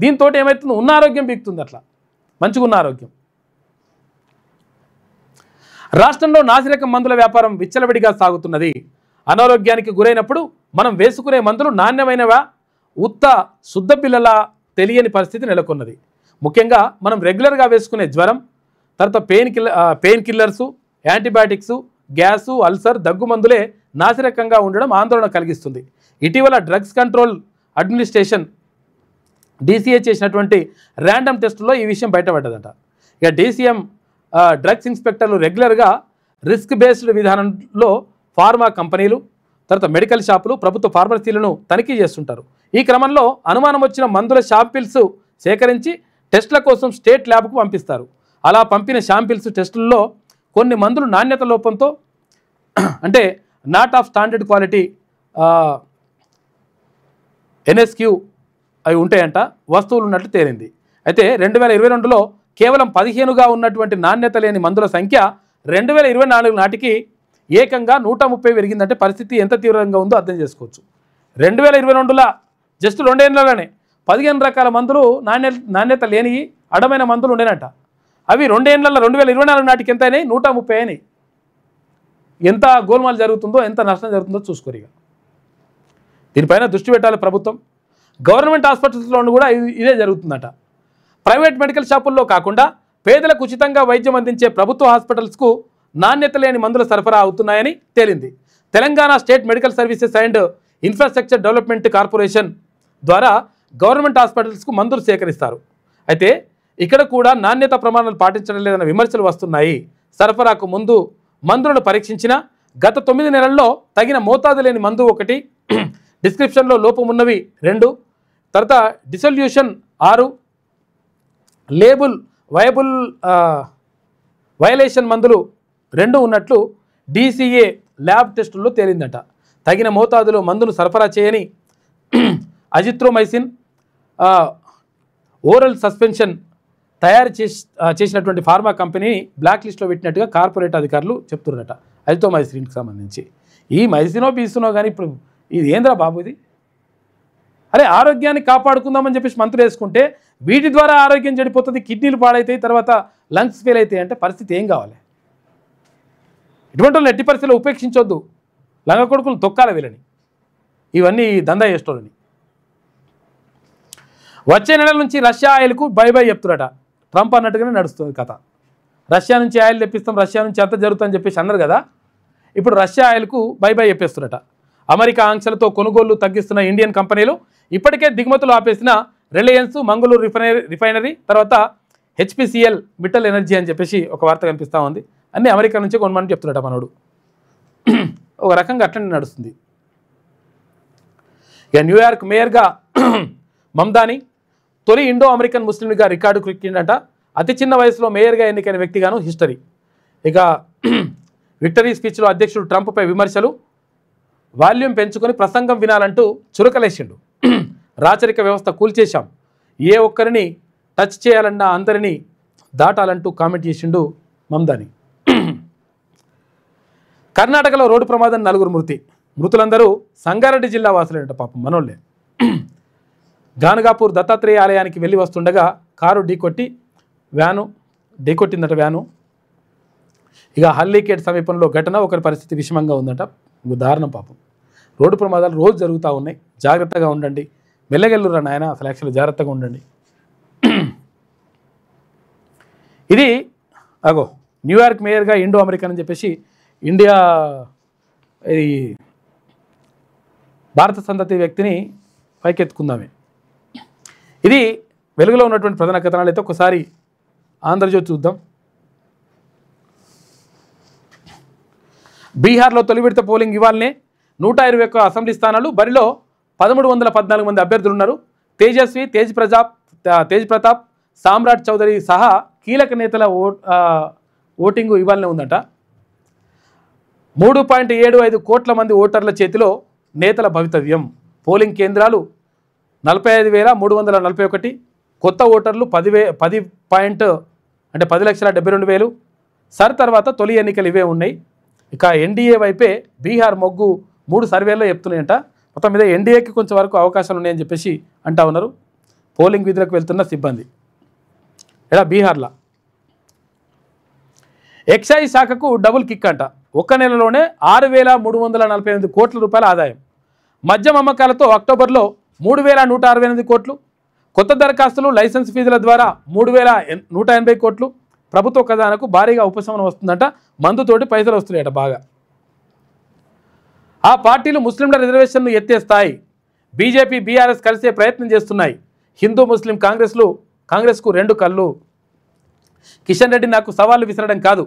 దీంతో ఏమవుతుంది, ఉన్న ఆరోగ్యం పీకుతుంది. అట్లా మంచిగా ఉన్న ఆరోగ్యం. రాష్ట్రంలో నాసిరకం మందుల వ్యాపారం విచ్చలవిడిగా సాగుతున్నది. అనారోగ్యానికి గురైనప్పుడు మనం వేసుకునే మందులు నాణ్యమైనవా, ఉత్త శుద్ధ పిల్లల తెలియని పరిస్థితి నెలకొన్నది. ముఖ్యంగా మనం రెగ్యులర్గా వేసుకునే జ్వరం, తర్వాత పెయిన్ కిల్లర్సు, యాంటీబయాటిక్సు, గ్యాసు, అల్సర్, దగ్గు మందులే నాసిరకంగా ఉండడం ఆందోళన కలిగిస్తుంది. ఇటీవల డ్రగ్స్ కంట్రోల్ అడ్మినిస్ట్రేషన్ DCA చేసినటువంటి ర్యాండమ్ టెస్టులో ఈ విషయం బయటపడ్డదట. ఇక DCM డ్రగ్స్ ఇన్స్పెక్టర్లు రెగ్యులర్గా రిస్క్ బేస్డ్ విధానంలో ఫార్మా కంపెనీలు, తర్వాత మెడికల్ షాపులు, ప్రభుత్వ ఫార్మసీలను తనిఖీ చేస్తుంటారు. ఈ క్రమంలో అనుమానం వచ్చిన మందుల శాంపిల్స్ సేకరించి టెస్టుల కోసం స్టేట్ ల్యాబ్కు పంపిస్తారు. అలా పంపిన శాంపిల్స్ టెస్టుల్లో కొన్ని మందులు నాణ్యత లోపంతో అంటే not of standard quality NSQ అవి ఉంటాయంట, వస్తువులు ఉన్నట్లు తేలింది. అయితే 2022లో కేవలం 15గా ఉన్నటువంటి నాణ్యత లేని మందుల సంఖ్య 2024 నాటికి ఏకంగా 130 పెరిగిందంటే పరిస్థితి ఎంత తీవ్రంగా ఉందో అర్థం చేసుకోవచ్చు. 2022లో జస్ట్ 2 ఏళ్లలోనే 15 రకాల మందులు నాణ్యత లేని అడమైన మందులు ఉండేనట. అవి 2 ఏళ్లలో 2024 నాటికి ఎంత అయినాయి? 130 అయినాయి. ఎంత గోల్మాల్ జరుగుతుందో, ఎంత నష్టం జరుగుతుందో చూసుకోరు. దీనిపైన దృష్టి పెట్టాలి ప్రభుత్వం. గవర్నమెంట్ హాస్పిటల్స్లోనూ కూడా ఇదే జరుగుతుందట. ప్రైవేట్ మెడికల్ షాపుల్లో కాకుండా పేదలకు ఉచితంగా వైద్యం అందించే ప్రభుత్వ హాస్పిటల్స్కు నాణ్యత లేని మందులు సరఫరా అవుతున్నాయని తేలింది. Telangana state medical services and infrastructure development corporation ద్వారా గవర్నమెంట్ హాస్పిటల్స్కు మందులు సేకరిస్తారు. అయితే ఇక్కడ కూడా నాణ్యత ప్రమాణాలు పాటించడం లేదన్న విమర్శలు వస్తున్నాయి. సరఫరాకు ముందు మందులను పరీక్షించిన గత 9 నెలల్లో తగిన మోతాదు లేని మందు 1, డిస్క్రిప్షన్లో లోపం ఉన్నవి 2, తర్వాత డిసొల్యూషన్ 6, లేబుల్ వయలేషన్ మందులు 2 ఉన్నట్లు DCA ల్యాబ్ టెస్టుల్లో తేలిందట. తగిన మోతాదులో మందులు సరఫరా చేయని అజిత్రోమైసిన్ ఓరల్ సస్పెన్షన్ తయారు చేసినటువంటి ఫార్మా కంపెనీని బ్లాక్ లిస్ట్లో పెట్టినట్టుగా కార్పొరేట్ అధికారులు చెప్తున్నారట. అజిత్రోమైసిన్కి సంబంధించి ఈ మైసినో పీసునో కానీ ఇప్పుడు ఇది ఏంద్రా బాబు ఇది? అరే ఆరోగ్యాన్ని కాపాడుకుందామని చెప్పేసి మంత్రులు వేసుకుంటే వీటి ద్వారా ఆరోగ్యం చెడిపోతుంది, కిడ్నీలు పాడైతాయి, తర్వాత లంగ్స్ ఫెయిల్ అవుతాయి అంటే పరిస్థితి ఏం కావాలి? ఇటువంటి వాళ్ళు ఎట్టి పరిస్థితుల్లో ఉపేక్షించొద్దు. లంగ కొడుకులు తొక్కాల వీళ్ళని, ఇవన్నీ దందా చేస్తోళ్ళని. వచ్చే నెలల నుంచి రష్యా ఆయిల్కు బై చెప్తున్నారట. ట్రంప్ అన్నట్టుగానే నడుస్తుంది కథ. రష్యా నుంచి ఆయిల్ తెప్పిస్తాం, రష్యా నుంచి అంత జరుగుతుందని చెప్పేసి అన్నారు కదా. ఇప్పుడు రష్యా ఆయిల్కు బై చెప్పేస్తున్నారట. అమెరికా ఆంక్షలతో కొనుగోళ్లు తగ్గిస్తున్న ఇండియన్ కంపెనీలు ఇప్పటికే దిగుమతులు ఆపేసిన రిలయన్స్, మంగళూరు రిఫైనరీ, తర్వాత HPCL, మిట్టల్ ఎనర్జీ అని చెప్పేసి ఒక వార్త కనిపిస్తూ ఉంది. అన్నీ అమెరికా నుంచే కొనమని చెప్తున్నాడు మనోడు. ఒక రకంగా అట్లనే నడుస్తుంది. ఇక న్యూయార్క్ మేయర్గా మమ్దాని తొలి ఇండో అమెరికన్ ముస్లింగా రికార్డు క్రిక్కిందట. అతి చిన్న వయసులో మేయర్గా ఎన్నికైన వ్యక్తిగాను హిస్టరీ. ఇక విక్టరీ స్పీచ్లో అధ్యక్షుడు ట్రంప్పై విమర్శలు, వాల్యూమ్ పెంచుకొని ప్రసంగం వినాలంటూ చురకలేసిండు. రాచరిక వ్యవస్థ కూల్చేశాం, ఏ ఒక్కరిని టచ్ చేయాలన్నా అందరినీ దాటాలంటూ కామెంట్ చేసిండు మమ్దాని. కర్ణాటకలో రోడ్డు ప్రమాదం 4 మృతి. మృతులందరూ సంగారెడ్డి జిల్లా వాసులేంట పాపం మనోళ్ళే. గానగాపూర్ దత్తాత్రేయ ఆలయానికి వెళ్ళి వస్తుండగా కారు ఢీకొట్టిందట వ్యాను. ఇక హల్లీకేట్ సమీపంలో ఘటన. ఒకరి పరిస్థితి విషమంగా ఉందట. దారుణం పాపం. రోడ్డు ప్రమాదాలు రోజు జరుగుతూ ఉన్నాయి. జాగ్రత్తగా ఉండండి. మెల్లగెళ్ళురా నాయన, అసలు యాక్చువల్గా జాగ్రత్తగా ఉండండి. ఇది న్యూయార్క్ మేయర్గా ఇండో అమెరికన్ అని చెప్పేసి ఇండియా ఈ భారత సంతతి వ్యక్తిని పైకెత్తుకుందామే. ఇది వెలుగులో ఉన్నటువంటి ప్రధాన కథనాలు. అయితే ఒకసారి ఆంధ్రజ్యోతి చూద్దాం. బీహార్లో తొలి విడత పోలింగ్ ఇవాళనే. 121 అసెంబ్లీ స్థానాలు. బరిలో 1314 మంది అభ్యర్థులు ఉన్నారు. తేజస్వి, తేజ్ ప్రతాప్, సామ్రాట్ చౌదరి సహా కీలక నేతల ఓటింగు ఇవాళనే ఉందట. 3.75 కోట్ల మంది ఓటర్ల చేతిలో నేతల భవితవ్యం. పోలింగ్ కేంద్రాలు 45,341. కొత్త ఓటర్లు 10,72,000. సర్ తర్వాత తొలి ఎన్నికలు ఇవే ఉన్నాయి. ఇక ఎన్డీఏ వైపే బీహార్ మొగ్గు 3 సర్వేల్లో చెప్తున్నాయంట. మొత్తం మీద ఎన్డీఏకి కొంచెం వరకు అవకాశాలు ఉన్నాయని చెప్పేసి అంటా ఉన్నారు పోలింగ్ విధులకు వెళ్తున్న సిబ్బంది. ఇలా బీహార్లో ఎక్సైజ్ శాఖకు డబుల్ కిక్ అంట. ఒక్క నెలలోనే 6,348 కోట్ల రూపాయల ఆదాయం. మద్యం అమ్మకాలతో అక్టోబర్లో 3,168 కోట్లు. కొత్త దరఖాస్తులు, లైసెన్స్ ఫీజుల ద్వారా 3,180 కోట్లు. ప్రభుత్వ ఖజానాకు భారీగా ఉపశమనం వస్తుందంట. మందుతోటి పైసలు వస్తున్నాయట బాగా. ఆ పార్టీలు ముస్లింల రిజర్వేషన్ను ఎత్తేస్తాయి. బీజేపీ, బీఆర్ఎస్ కలిసే ప్రయత్నం చేస్తున్నాయి. హిందూ ముస్లిం కాంగ్రెస్కు 2 కళ్ళు. కిషన్ రెడ్డి నాకు సవాళ్లు విసరడం కాదు.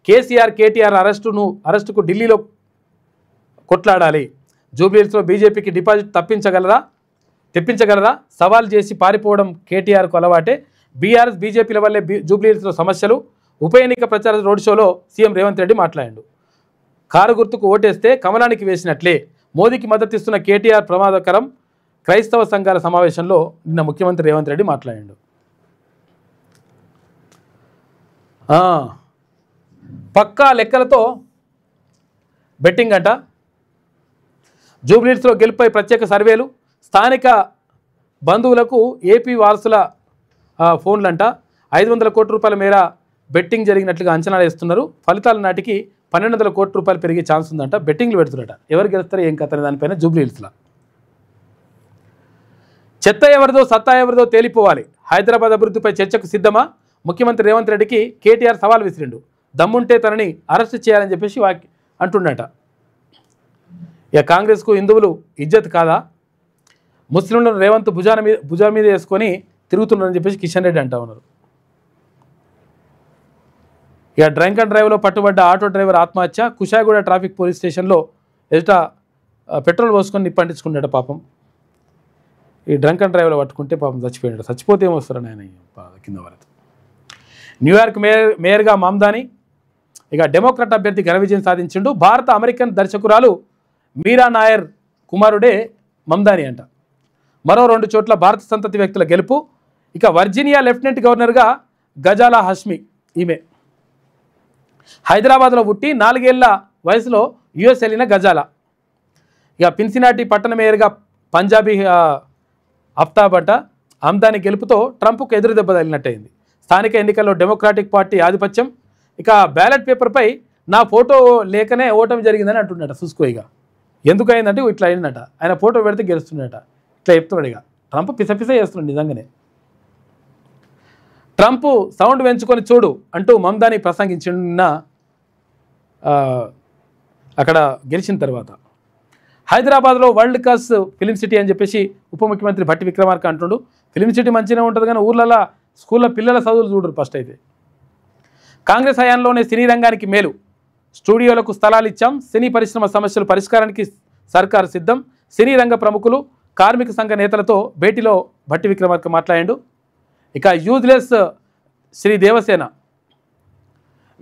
కేసీఆర్, కేటీఆర్ అరెస్టుకు ఢిల్లీలో కొట్లాడాలి. జూబ్లీహిల్స్లో బీజేపీకి డిపాజిట్ తెప్పించగలరా? సవాల్ చేసి పారిపోవడం కేటీఆర్కు అలవాటే. బీఆర్ఎస్ బీజేపీల వల్లే జూబ్లీహిల్స్లో సమస్యలు. ఉప ఎన్నిక ప్రచార రోడ్ షోలో సీఎం రేవంత్ రెడ్డి మాట్లాడాడు. కారు గుర్తుకు ఓటేస్తే కమలానికి వేసినట్లే. మోదీకి మద్దతిస్తున్న కేటీఆర్ ప్రమాదకరం. క్రైస్తవ సంఘాల సమావేశంలో నిన్న ముఖ్యమంత్రి రేవంత్ రెడ్డి మాట్లాడాడు. పక్కా లెక్కలతో బెట్టింగ్ అంట. జూబ్లీహిల్స్లో గెలుపై ప్రత్యేక సర్వేలు. స్థానిక బంధువులకు ఏపీ వారసుల ఫోన్లంట. 500 కోట్ల రూపాయల మేర బెట్టింగ్ జరిగినట్లుగా అంచనా వేస్తున్నారు. ఫలితాల నాటికి 1200 కోట్ల రూపాయలు పెరిగే ఛాన్స్ ఉందంట. బెట్టింగ్లు పెడుతున్నారట. ఎవరు గెలుస్తారో ఏం కథ దానిపైన జూబ్లీహిల్స్లో. చెత్త ఎవరిదో సత్తా ఎవరిదో తేలిపోవాలి. హైదరాబాద్ అభివృద్ధిపై చర్చకు సిద్ధమా? ముఖ్యమంత్రి రేవంత్ రెడ్డికి కేటీఆర్ సవాల్ విసిరిండు. దమ్ముంటే తనని అరెస్ట్ చేయాలని చెప్పేసి అంటున్నట. ఇక కాంగ్రెస్కు హిందువులు ఇజ్జత్ కాదా? ముస్లింలను రేవంత్ భుజాల మీద వేసుకొని తిరుగుతున్నారని చెప్పేసి కిషన్ రెడ్డి అంటా ఉన్నారు. ఇక డ్రంక్ అండ్ డ్రైవ్లో పట్టుబడ్డ ఆటో డ్రైవర్ ఆత్మహత్య. కుషాయిగూడ ట్రాఫిక్ పోలీస్ స్టేషన్లో ఎదుట పెట్రోల్ పోసుకొని నిప్పంటించుకున్నాడు పాపం. ఈ డ్రంక్ అండ్ డ్రైవ్లో పట్టుకుంటే పాపం చచ్చిపోయాడు. చచ్చిపోతే ఏమొస్తారని ఆయన కింద వరకు. న్యూయార్క్ మేయర్గా మమ్దాని. ఇక డెమోక్రాట్ అభ్యర్థి ఘన విజయం సాధించిండు. భారత అమెరికన్ దర్శకురాలు మీరా నాయర్ కుమారుడే మమ్దాని అంట. మరో 2 చోట్ల భారత సంతతి వ్యక్తుల గెలుపు. ఇక వర్జీనియా లెఫ్టినెంట్ గవర్నర్గా గజాలా హష్మి ఈమె. హైదరాబాద్లో పుట్టి 4 ఏళ్ల వయసులో యుఎస్ వెళ్ళిన గజాలా. ఇక పిన్సినాటి పట్టణ మేయర్గా పంజాబీ అఫ్తాబ్ అంట. అమ్దాని గెలుపుతో ట్రంప్కు ఎదురు దెబ్బ తగిలినట్టయింది. స్థానిక ఎన్నికల్లో డెమోక్రాటిక్ పార్టీ ఆధిపత్యం. ఇక బ్యాలెట్ పేపర్పై నా ఫోటో లేకనే ఓటమి జరిగిందని అంటున్నట. చూసుకో ఇక ఎందుకు అయిందంటే ఇట్లా అయిందట. ఆయన ఫోటో పెడితే గెలుస్తున్నట. ఇట్లా చెప్తున్నాడు. ఇక ట్రంప్ పిసపిస చేస్తున్నాడు నిజంగానే. ట్రంప్ సౌండ్ పెంచుకొని చూడు అంటూ మమ్దాని ప్రసంగించిన అక్కడ గెలిచిన తర్వాత. హైదరాబాద్లో వరల్డ్ క్లాస్ ఫిలిం సిటీ అని చెప్పేసి ఉప ముఖ్యమంత్రి భట్టి విక్రమార్క అంటుండు. ఫిలిం సిటీ మంచిగా ఉంటుంది కానీ ఊర్లలో స్కూల్లో పిల్లల చదువులు చూడరు ఫస్ట్ అయితే. కాంగ్రెస్ హయాంలోనే సినీ రంగానికి మేలు. స్టూడియోలకు స్థలాలు ఇచ్చాం. సినీ పరిశ్రమ సమస్యలు పరిష్కారానికి సర్కారు సిద్ధం. సినీ రంగ ప్రముఖులు కార్మిక సంఘ నేతలతో భేటీలో భట్టి విక్రమార్క మాట్లాడాడు. ఇక యూజ్లెస్ శ్రీ దేవసేన.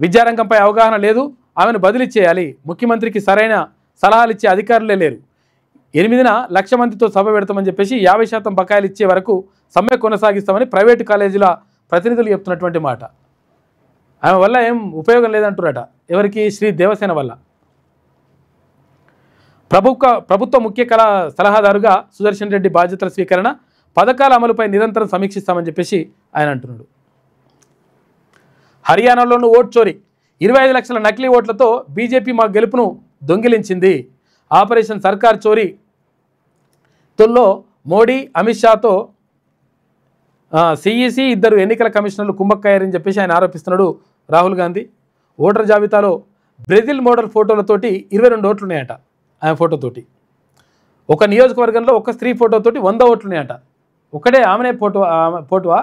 విద్యారంగంపై అవగాహన లేదు. ఆమెను బదిలీ చేయాలి. ముఖ్యమంత్రికి సరైన సలహాలు ఇచ్చే అధికారులే లేరు. 8న 1,00,000 మందితో సభ పెడతామని చెప్పేసి 50% బకాయిలు ఇచ్చే వరకు సమ్మె కొనసాగిస్తామని ప్రైవేటు కాలేజీల ప్రతినిధులు చెప్తున్నటువంటి మాట. ఆమె వల్ల ఏం ఉపయోగం లేదంటున్నారట. ఎవరికి? శ్రీ దేవసేన వల్ల. ప్రభుత్వ ముఖ్య కళా సలహాదారుగా సుదర్శన్ రెడ్డి బాధ్యతల స్వీకరణ. పథకాల అమలుపై నిరంతరం సమీక్షిస్తామని చెప్పేసి ఆయన అంటున్నాడు. హర్యానాలోనూ ఓట్ చోరీ. 25 లక్షల నకిలీ ఓట్లతో బీజేపీ మా గెలుపును దొంగిలించింది. ఆపరేషన్ సర్కార్ చోరీ తొల్లో మోడీ అమిత్ షాతో సిఈసి 2 ఎన్నికల కమిషనర్లు కుంభక్కయ్యారని చెప్పేసి ఆయన ఆరోపిస్తున్నాడు రాహుల్ గాంధీ. ఓటర్ జాబితాలో బ్రెజిల్ మోడల్ ఫోటోలతోటి 22 ఓట్లు ఉన్నాయట. ఆయన ఫోటోతోటి ఒక నియోజకవర్గంలో ఒక స్త్రీ ఫోటోతోటి 100 ఓట్లు ఉన్నాయట. ఒకటే ఆమెనే ఫోటోవా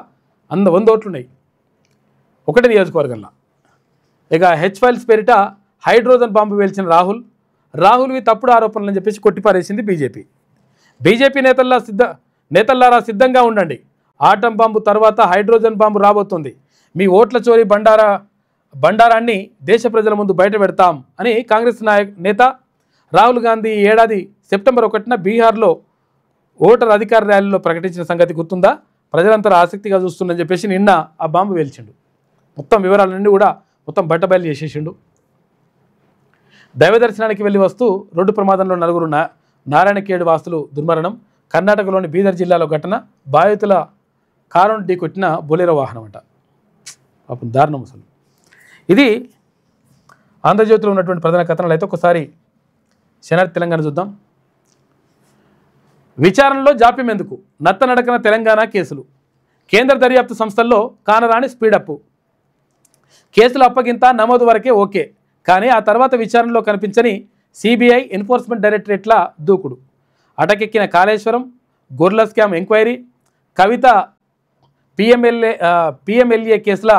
100 ఓట్లు ఉన్నాయి ఒకటే నియోజకవర్గంలో. ఇక హెచ్ ఫైల్స్ పేరిట హైడ్రోజన్ బాంబు వేల్చిన రాహుల్వి తప్పుడు ఆరోపణలని చెప్పేసి కొట్టిపారేసింది బీజేపీ నేతల్లారా సిద్ధంగా ఉండండి. ఆటం బాంబు తర్వాత హైడ్రోజన్ బాంబు రాబోతుంది. మీ ఓట్ల చోరీ బండారాన్ని దేశ ప్రజల ముందు బయట పెడతాం అని కాంగ్రెస్ నేత రాహుల్ గాంధీ ఈ ఏడాది సెప్టెంబర్ 1న బీహార్లో ఓటర్ అధికార ర్యాలీలో ప్రకటించిన సంగతి గుర్తుందా? ప్రజలంతా ఆసక్తిగా చూస్తుందని చెప్పేసి నిన్న ఆ బాంబు వేల్చిండు. మొత్తం వివరాలన్నీ కూడా మొత్తం బట్టబయలు చేసేసిండు. దైవ దర్శనానికి వెళ్ళి వస్తూ రోడ్డు ప్రమాదంలో 4 నారాయణఖేడ్ వాసులు దుర్మరణం. కర్ణాటకలోని బీదర్ జిల్లాలో ఘటన. బాధితుల కారును ఢీకొట్టిన బొలెరో వాహనం అంట. పాపం దారుణం అసలు. ఇది ఆంధ్రజ్యోతిలో ఉన్నటువంటి ప్రధాన కథనాలు. అయితే ఒకసారి శనార్థి తెలంగాణ చూద్దాం. విచారణలో జాప్యం ఎందుకు? నత్తనడకన తెలంగాణ కేసులు. కేంద్ర దర్యాప్తు సంస్థల్లో కానరాని స్పీడప్. కేసుల అప్పగింత నమోదు వరకే ఓకే, కానీ ఆ తర్వాత విచారణలో కనిపించని సిబిఐ ఎన్ఫోర్స్మెంట్ డైరెక్టరేట్ల దూకుడు. అటకెక్కిన కాళేశ్వరం, గొర్ల స్కామ్ ఎంక్వైరీ, కవిత పిఎంఎల్ఏ కేసుల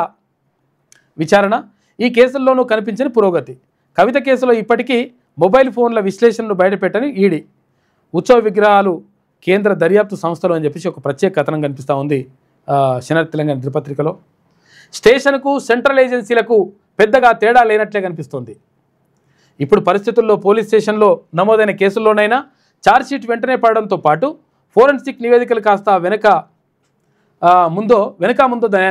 విచారణ. ఈ కేసుల్లోనూ కనిపించని పురోగతి. కవిత కేసులో ఇప్పటికీ మొబైల్ ఫోన్ల విశ్లేషణను బయటపెట్టని ఈడీ. ఉత్సవ విగ్రహాలు కేంద్ర దర్యాప్తు సంస్థలు అని చెప్పేసి ఒక ప్రత్యేక కథనం కనిపిస్తూ ఉంది శనివారం తెలంగాణ దినపత్రికలో. స్టేషన్కు సెంట్రల్ ఏజెన్సీలకు పెద్దగా తేడా లేనట్లే కనిపిస్తోంది. ఇప్పుడు పరిస్థితుల్లో పోలీస్ స్టేషన్లో నమోదైన కేసుల్లోనైనా ఛార్జ్షీట్ వెంటనే పడడంతో పాటు ఫోరెన్సిక్ నివేదికలు కాస్త వెనక ముందో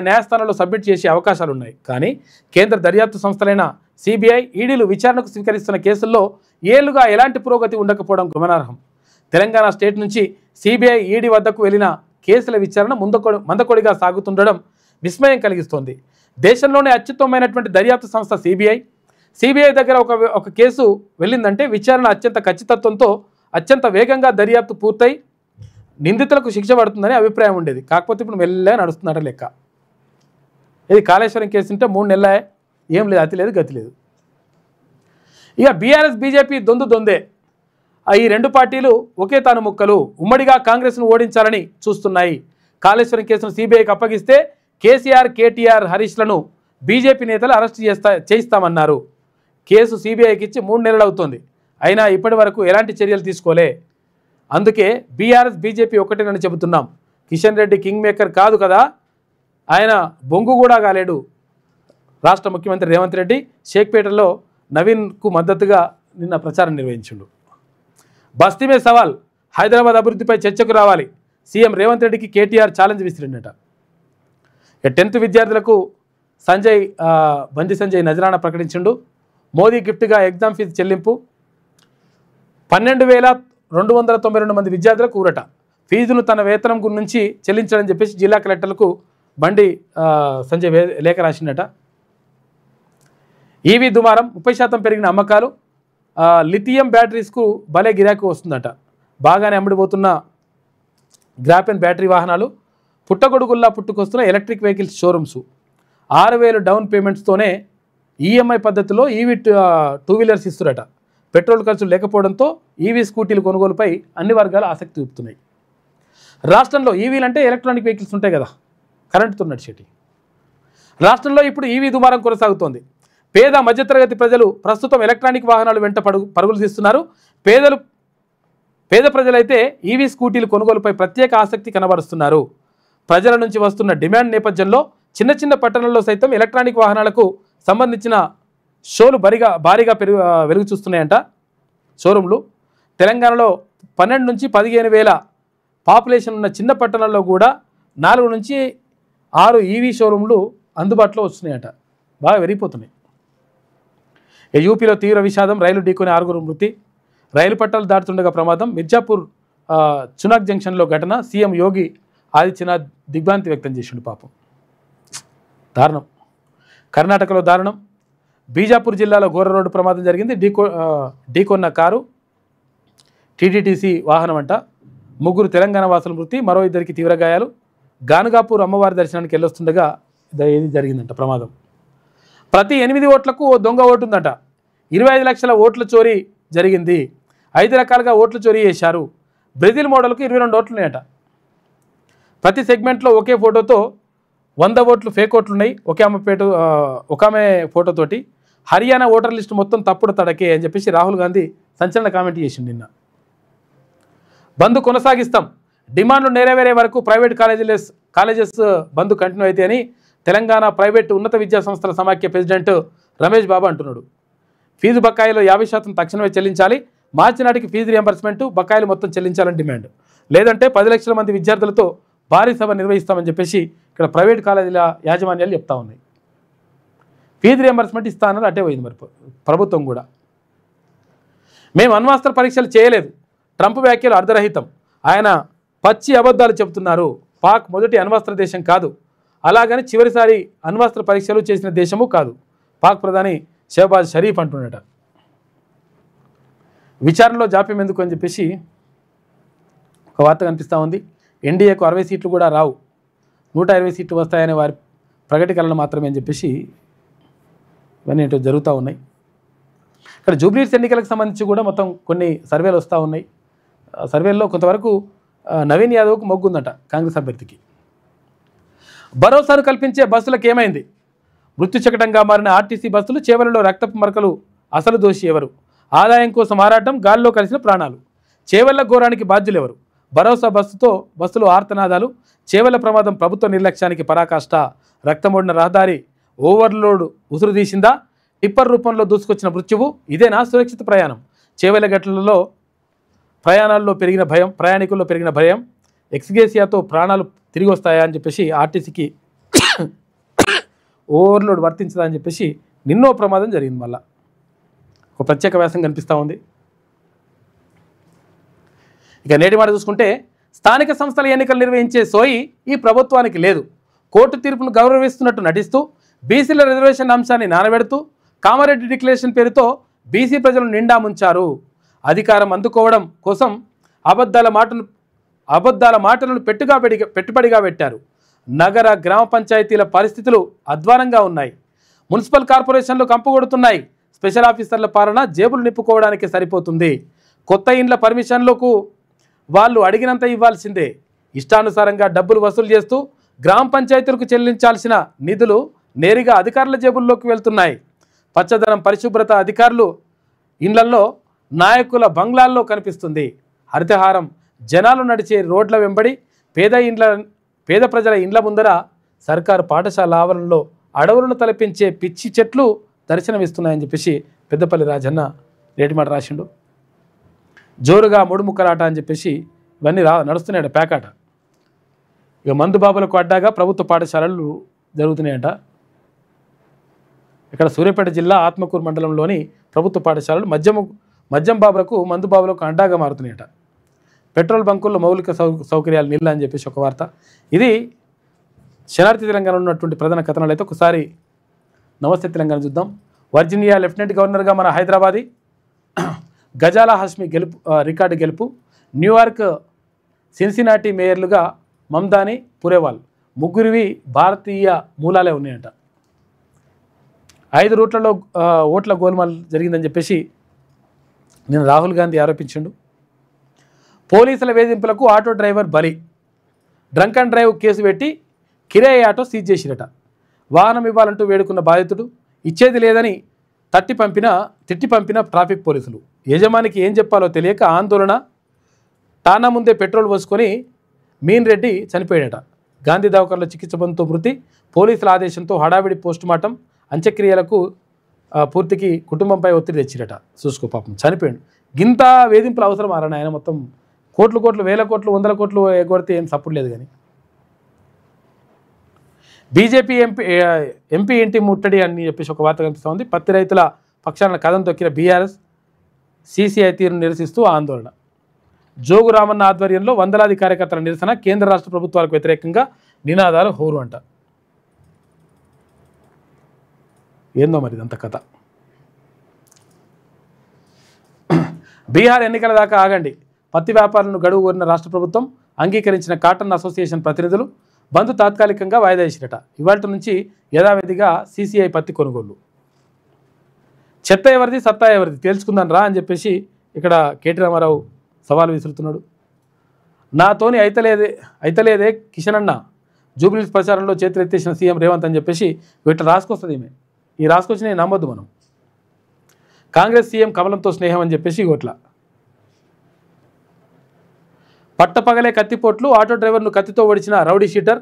న్యాయస్థానంలో సబ్మిట్ చేసే అవకాశాలున్నాయి. కానీ కేంద్ర దర్యాప్తు సంస్థలైన సిబిఐ, ఈడీలు విచారణకు స్వీకరిస్తున్న కేసుల్లో ఏళ్లుగా ఎలాంటి పురోగతి ఉండకపోవడం గమనార్హం. తెలంగాణ స్టేట్ నుంచి సిబిఐ, ఈడీ వద్దకు వెళ్ళిన కేసుల విచారణ మందకొడిగా సాగుతుండడం విస్మయం కలిగిస్తోంది. దేశంలోనే అత్యుత్తమమైనటువంటి దర్యాప్తు సంస్థ సిబిఐ దగ్గర ఒక కేసు వెళ్ళిందంటే విచారణ అత్యంత ఖచ్చితత్వంతో అత్యంత వేగంగా దర్యాప్తు పూర్తయి నిందితులకు శిక్ష పడుతుందని అభిప్రాయం ఉండేది. కాకపోతే ఇప్పుడు మెల్లగా నడుస్తున్నారట లెక్క. ఇది కాళేశ్వరం కేసు ఉంటే 3 నెలలే, ఏం లేదు, అతి లేదు, గతి లేదు. ఇక బీఆర్ఎస్, బీజేపీ దొందే. ఈ రెండు పార్టీలు ఒకే తాను ముక్కలు, ఉమ్మడిగా కాంగ్రెస్ను ఓడించాలని చూస్తున్నాయి. కాళేశ్వరం కేసును సిబిఐకి అప్పగిస్తే కేసీఆర్, కేటీఆర్, హరీష్లను బీజేపీ నేతలు అరెస్ట్ చేయిస్తామన్నారు. కేసు సిబిఐకి ఇచ్చి 3 నెలలు అవుతోంది. అయినా ఇప్పటి వరకు ఎలాంటి చర్యలు తీసుకోలే. అందుకే బీఆర్ఎస్, బీజేపీ ఒకటేనని చెబుతున్నాం. కిషన్ రెడ్డి కింగ్ మేకర్ కాదు కదా, ఆయన బొంగు కూడా కాలేడు. రాష్ట్ర ముఖ్యమంత్రి రేవంత్ రెడ్డి షేక్పేటలో నవీన్కు మద్దతుగా నిన్న ప్రచారం నిర్వహించిండు. బస్తీ మే సవాల్, హైదరాబాద్ అభివృద్ధిపై చర్చకు రావాలి. సీఎం రేవంత్ రెడ్డికి కేటీఆర్ ఛాలెంజ్ విసిరిండట. 10th విద్యార్థులకు బండి సంజయ్ నజరానా ప్రకటించిండు. మోదీ గిఫ్ట్గా ఎగ్జామ్ ఫీజు చెల్లింపు. 12,292 మంది విద్యార్థులకు ఊరట. ఫీజును తన వేతనం నుంచి చెల్లించాలని చెప్పేసి జిల్లా కలెక్టర్లకు బండి సంజయ్ లేఖ రాసిండట. ఈవీ దుమారం, 30% పెరిగిన అమ్మకాలు. లిథియం బ్యాటరీస్కు భలే గిరాకీ వస్తుందట. బాగానే అమ్ముడుపోతున్న గ్రాఫెన్ బ్యాటరీ వాహనాలు. పుట్టగొడుగుల్లా పుట్టుకొస్తున్న ఎలక్ట్రిక్ వెహికల్స్ షోరూమ్స్. 6,000 డౌన్ పేమెంట్స్తోనే ఈఎంఐ పద్ధతిలో ఈవీ 2 వీలర్స్ ఇస్తురట. పెట్రోల్ ఖర్చులు లేకపోవడంతో ఈవీ స్కూటీలు కొనుగోలుపై అన్ని వర్గాలు ఆసక్తి చూపుతున్నాయి. రాష్ట్రంలో ఈవీలు అంటే ఎలక్ట్రానిక్ వెహికల్స్ ఉంటాయి కదా, కరెంటుతో నడిచేటి. రాష్ట్రంలో ఇప్పుడు ఈవీ దుమారం కొనసాగుతోంది. పేద మధ్యతరగతి ప్రజలు ప్రస్తుతం ఎలక్ట్రానిక్ వాహనాలు వెంట పరుగులు తీస్తున్నారు. పేద ప్రజలైతే ఈవీ స్కూటీలు కొనుగోలుపై ప్రత్యేక ఆసక్తి కనబరుస్తున్నారు. ప్రజల నుంచి వస్తున్న డిమాండ్ నేపథ్యంలో చిన్న పట్టణాల్లో సైతం ఎలక్ట్రానిక్ వాహనాలకు సంబంధించిన షోలు భారీగా వెలుగు చూస్తున్నాయంట షోరూంలు. తెలంగాణలో 12 నుంచి 15,000 పాపులేషన్ ఉన్న చిన్న పట్టణాల్లో కూడా 4 నుంచి 6 ఈవీ షోరూంలు అందుబాటులో వస్తున్నాయట. బాగా పెరిగిపోతున్నాయి. యూపీలో తీవ్ర విషాదం, రైలు ఢీకొని 6 మృతి. రైలు పట్టాలు దాటుతుండగా ప్రమాదం. మిర్జాపూర్ చునాక్ జంక్షన్లో ఘటన. సీఎం యోగి ఆదిత్యనాథ్ దిగ్భ్రాంతి వ్యక్తం చేసిండు. పాపం దారుణం. కర్ణాటకలో దారుణం. బీజాపూర్ జిల్లాలో ఘోర రోడ్డు ప్రమాదం జరిగింది. ఢీకొన్న కారు టీటీటీసీ వాహనం అంట. 3 తెలంగాణ వాసుల మృతి, మరో 2కి తీవ్ర గాయాలు. గానుగాపూర్ అమ్మవారి దర్శనానికి వెళ్ళొస్తుండగా ఇది జరిగిందంట ప్రమాదం. ప్రతి 8 ఓట్లకు ఓ దొంగ ఓటు ఉందట. 25 లక్షల ఓట్ల చోరీ జరిగింది. 5 రకాలుగా ఓట్లు చోరీ చేశారు. బ్రెజిల్ మోడల్కు 22 ఓట్లు ఉన్నాయట. ప్రతి సెగ్మెంట్లో ఒకే ఫోటోతో 100 ఓట్లు ఫేక్ ఓట్లున్నాయి. ఒక ఆమె ఫోటోతోటి. హర్యానా ఓటర్ లిస్టు మొత్తం తప్పుడు తడకే అని చెప్పేసి రాహుల్ గాంధీ సంచలన కామెంట్ చేసిండు నిన్న. బంద్ కొనసాగిస్తాం, డిమాండ్లు నెరవేరే వరకు ప్రైవేట్ కాలేజెస్ బంద్ కంటిన్యూ అయితే అని తెలంగాణ ప్రైవేటు ఉన్నత విద్యా సంస్థల సమాఖ్య ప్రెసిడెంట్ రమేష్ బాబు అంటున్నాడు. ఫీజు బకాయిలో 50% తక్షణమే చెల్లించాలి. మార్చి నాటికి ఫీజు రియంబర్స్మెంట్ బకాయిలు మొత్తం చెల్లించాలని డిమాండ్. లేదంటే 10 లక్షల మంది విద్యార్థులతో భారీ సభ నిర్వహిస్తామని చెప్పేసి ఇక్కడ ప్రైవేట్ కాలేజీల యాజమాన్యాలు చెప్తా ఉన్నాయి. ఫీజు రియంబర్స్మెంట్ ఇస్తా అన్నది అట్టే పోయింది. మరి ప్రభుత్వం కూడా మేము అణ్వస్త్ర పరీక్షలు చేయలేదు. ట్రంప్ వ్యాఖ్యలు అర్ధరహితం. ఆయన పచ్చి అబద్ధాలు చెబుతున్నారు. పాక్ మొదటి అణ్వస్త్ర దేశం కాదు, అలాగని చివరిసారి అణ్వస్త్ర పరీక్షలు చేసిన దేశము కాదు. పాక్ ప్రధాని షహబాజ్ షరీఫ్ అంటున్నట. విచారణలో జాప్యం ఎందుకు అని చెప్పేసి ఒక వార్త కనిపిస్తూ ఉంది. ఎన్డీఏకు 60 సీట్లు కూడా రావు, 120 సీట్లు వస్తాయనే వారి ప్రకటీకరణ మాత్రమే అని చెప్పేసి ఇవన్నీ ఏంటో జరుగుతూ ఉన్నాయి. ఇక్కడ జూబ్లీహిల్స్ ఎన్నికలకు సంబంధించి కూడా మొత్తం కొన్ని సర్వేలు వస్తూ ఉన్నాయి. సర్వేల్లో కొంతవరకు నవీన్ యాదవ్కు మొగ్గుందట కాంగ్రెస్ అభ్యర్థికి. భరోసాను కల్పించే బస్సులకు ఏమైంది? మృత్యుచకటంగా మారిన ఆర్టీసీ బస్సులు, చేవలలో రక్తపు మరకలు. అసలు దోషి ఎవరు? ఆదాయం కోసం ఆరాటం, గాల్లో కలిసిన ప్రాణాలు. చేవెళ్ల ఘోరానికి బాధ్యులెవరు? భరోసా బస్సులో ఆర్తనాదాలు. చేవెళ్ల ప్రమాదం ప్రభుత్వ నిర్లక్ష్యానికి పరాకాష్ట. రక్తమోడిన రహదారి ఓవర్లోడ్ ఉసురు తీసిందా? టిప్పర్ రూపంలో దూసుకొచ్చిన మృత్యువు. ఇదేనా సురక్షిత ప్రయాణం? చేవెళ్ల గట్లలో ప్రయాణికుల్లో పెరిగిన భయం. ఎక్స్గేసియాతో ప్రాణాలు తిరిగి వస్తాయా అని చెప్పేసి ఆర్టీసీకి ఓవర్లోడ్ వర్తించదా అని చెప్పేసి నిన్నో ప్రమాదం జరిగింది. మళ్ళా ఒక ప్రత్యేక వ్యాసం కనిపిస్తూ ఉంది. ఇక నేటి మాట చూసుకుంటే, స్థానిక సంస్థల ఎన్నికలు నిర్వహించే సోయి ఈ ప్రభుత్వానికి లేదు. కోర్టు తీర్పును గౌరవిస్తున్నట్టు నటిస్తూ, బీసీల రిజర్వేషన్ అంశాన్ని నానబెడుతూ, కామారెడ్డి డిక్లరేషన్ పేరుతో బీసీ ప్రజలను నిండా ముంచారు. అధికారం అందుకోవడం కోసం అబద్ధాల మాటలను పెట్టుబడిగా పెట్టారు. నగర గ్రామ పంచాయతీల పరిస్థితులు అధ్వానంగా ఉన్నాయి. మున్సిపల్ కార్పొరేషన్లు కంపుకొడుతున్నాయి. స్పెషల్ ఆఫీసర్ల పాలన జేబులు నింపుకోవడానికి సరిపోతుంది. కొత్త ఇండ్ల పర్మిషన్లకు వాళ్ళు అడిగినంత ఇవ్వాల్సిందే. ఇష్టానుసారంగా డబ్బులు వసూలు చేస్తూ గ్రామ పంచాయతీలకు చెల్లించాల్సిన నిధులు నేరుగా అధికారుల జేబుల్లోకి వెళ్తున్నాయి. పచ్చదనం, పరిశుభ్రత అధికారులు ఇండ్లలో, నాయకుల బంగ్లాల్లో కనిపిస్తుంది. హరితహారం జనాలు నడిచే రోడ్ల వెంబడి, పేద ప్రజల ఇండ్ల ముందర, సర్కారు పాఠశాల ఆవరణలో అడవులను తలపించే పిచ్చి చెట్లు దర్శనమిస్తున్నాయని చెప్పేసి పెద్దపల్లి రాజన్న నేటి మాట రాసిండు. జోరుగా ముక్కలాట అని చెప్పేసి ఇవన్నీ నడుస్తున్నాయట, పేకాట. ఇక మందు బాబులకు అడ్డాగా ప్రభుత్వ పాఠశాలలు జరుగుతున్నాయట. ఇక్కడ సూర్యాపేట జిల్లా ఆత్మకూరు మండలంలోని ప్రభుత్వ పాఠశాలలు మద్యం బాబులకు, మందు బాబులకు అడ్డాగా మారుతున్నాయట. పెట్రోల్ బంకుల్లో మౌలిక సౌకర్యాలు నీళ్ళ అని చెప్పేసి ఒక వార్త. ఇది శనార్థి తెలంగాణలో ఉన్నటువంటి ప్రధాన కథనాలు. అయితే ఒకసారి నమస్తే తెలంగాణ చూద్దాం. వర్జీనియా లెఫ్టినెంట్ గవర్నర్గా మన హైదరాబాదీ గజాల హాష్మి రికార్డు గెలుపు. న్యూయార్క్, సిన్సినాటి మేయర్లుగా మమ్దాని, పురేవాల్ ముగ్గురివి భారతీయ మూలాలే ఉన్నాయంట. 5 రూట్లలో ఓట్ల గోల్మాల్ జరిగిందని చెప్పేసి నేను రాహుల్ గాంధీ ఆరోపించిండు. పోలీసుల వేధింపులకు ఆటో డ్రైవర్ బలి. డ్రంక్ అండ్ డ్రైవ్ కేసు పెట్టి కిరాయి ఆటో సీజ్ చేసిరట. వాహనం ఇవ్వాలంటూ వేడుకున్న బాధితుడు ఇచ్చేది లేదని తిట్టి పంపిన ట్రాఫిక్ పోలీసులు. యజమానికి ఏం చెప్పాలో తెలియక ఆందోళన. టానా ముందే పెట్రోల్ పోసుకొని మీన్ రెడ్డి చనిపోయాడట. గాంధీ దవాఖానలో చికిత్స పొందుతూ మృతి. పోలీసుల ఆదేశంతో హడావిడి పోస్టుమార్టం. అంత్యక్రియలకు పూర్తికి కుటుంబంపై ఒత్తిడి తెచ్చిరట. చూసుకో పాపం చనిపోయాడు. గింత వేధింపులు అవసరం ఆరని ఆయన మొత్తం కోట్లు, వేల కోట్లు, 100 కోట్లు ఎగొడితే ఏం సపోర్ట్ లేదు. కానీ బీజేపీ ఎంపీ ఇంటి ముట్టడి అని చెప్పేసి ఒక వార్త కనిపిస్తోంది. పత్తి రైతుల పక్షాన కథం తొక్కిన బీఆర్ఎస్ సీసీఐ తీరును నిరసిస్తూ ఆందోళన. జోగు రామన్న ఆధ్వర్యంలో వందలాది కార్యకర్తల నిరసన. కేంద్ర రాష్ట్ర ప్రభుత్వాలకు వ్యతిరేకంగా నినాదాలు హోరు అంట. ఏందో మరి ఇదంత కథ. బీహార్ ఎన్నికల దాకా ఆగండి. పత్తి వ్యాపారులను గడువు కోరిన రాష్ట్ర ప్రభుత్వం. అంగీకరించిన కాటన్ అసోసియేషన్ ప్రతినిధులు. బంద్ తాత్కాలికంగా వాయిదా వేసిరట. ఇవాళ నుంచి యథావిధిగా సీసీఐ పత్తి కొనుగోలు. చెత్త ఎవరిది, సత్తా ఎవరిది తేల్చుకుందాం రా అని చెప్పేసి ఇక్కడ కేటీ రామారావు సవాల్ విసురుతున్నాడు. నాతోని అయితలేదే కిషన్ అన్న. జూబ్లీస్ ప్రచారంలో చేతులెత్తేసిన సీఎం రేవంత్ అని చెప్పేసి వీటి రాసుకొస్తుంది. ఈ రాసుకొచ్చి నేను నమ్మొద్దు మనం. కాంగ్రెస్ సీఎం కమలంతో స్నేహం అని చెప్పేసి ఇట్లా పట్టపగలే కత్తిపోట్లు. ఆటో డ్రైవర్ను కత్తితో ఓడిచిన రౌడీ షీటర్.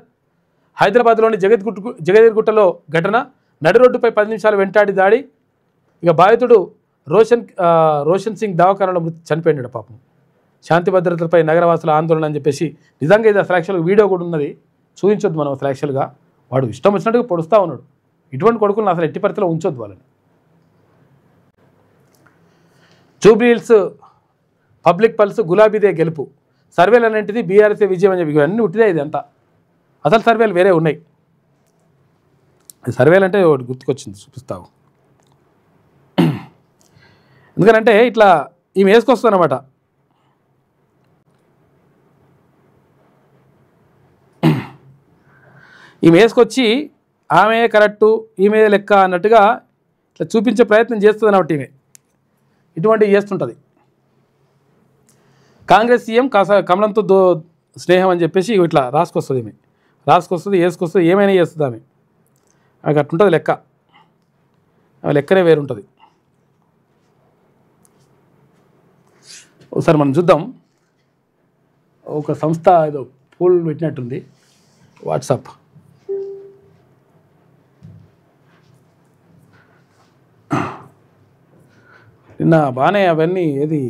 హైదరాబాద్లోని జగదీర్గుట్టలో ఘటన. నడి రోడ్డుపై 10 నిమిషాలు వెంటాడి దాడి. ఇక బాధితుడు రోషన్ సింగ్ దవాఖానలో చనిపోయాడు పాపం. శాంతి భద్రతలపై నగరవాసుల ఆందోళన అని చెప్పేసి. నిజంగా ఇది అసలు యాక్చువల్గా వీడియో కూడా ఉన్నది, చూపించొద్దు మనం అసలు. యాక్చువల్గా వాడు ఇష్టం వచ్చినట్టుగా పొడుస్తూ ఉన్నాడు. ఇటువంటి కొడుకులను అసలు ఎట్టి పరిస్థితిలో ఉంచొద్దు వాళ్ళని. జూబ్లీహిల్స్ పబ్లిక్ పల్స్ గులాబీదే గెలుపు. సర్వేలు అనేటిది బీఆర్ఎస్ఏ విజయం అని చెప్పి అన్నీ ఉట్టిదే. ఇది అంతా అసలు సర్వేలు వేరే ఉన్నాయి. సర్వేలు అంటే ఒకటి గుర్తుకొచ్చింది, చూపిస్తావు. ఎందుకంటే ఇట్లా ఈమె వేసుకొస్తుందన్నమాట. ఈమె వేసుకొచ్చి ఆమె కరెక్టు, ఈమె లెక్క అన్నట్టుగా ఇట్లా చూపించే ప్రయత్నం చేస్తుంది అన్నమాట. ఈమె ఇటువంటివి చేస్తుంటుంది. కాంగ్రెస్ సీఎం కమలంతో స్నేహం అని చెప్పేసి ఇట్లా రాసుకొస్తుంది. ఈమె వేసుకొస్తుంది, ఏమైనా చేస్తుంది ఆమె. ఆమెకు అట్లుంటుంది లెక్క. ఆమె లెక్కనే వేరుంటుంది. ఒకసారి మనం చూద్దాం. ఒక సంస్థ ఏదో పోల్ పెట్టినట్టుంది వాట్సాప్. నిన్న బాగానే అవన్నీ ఏది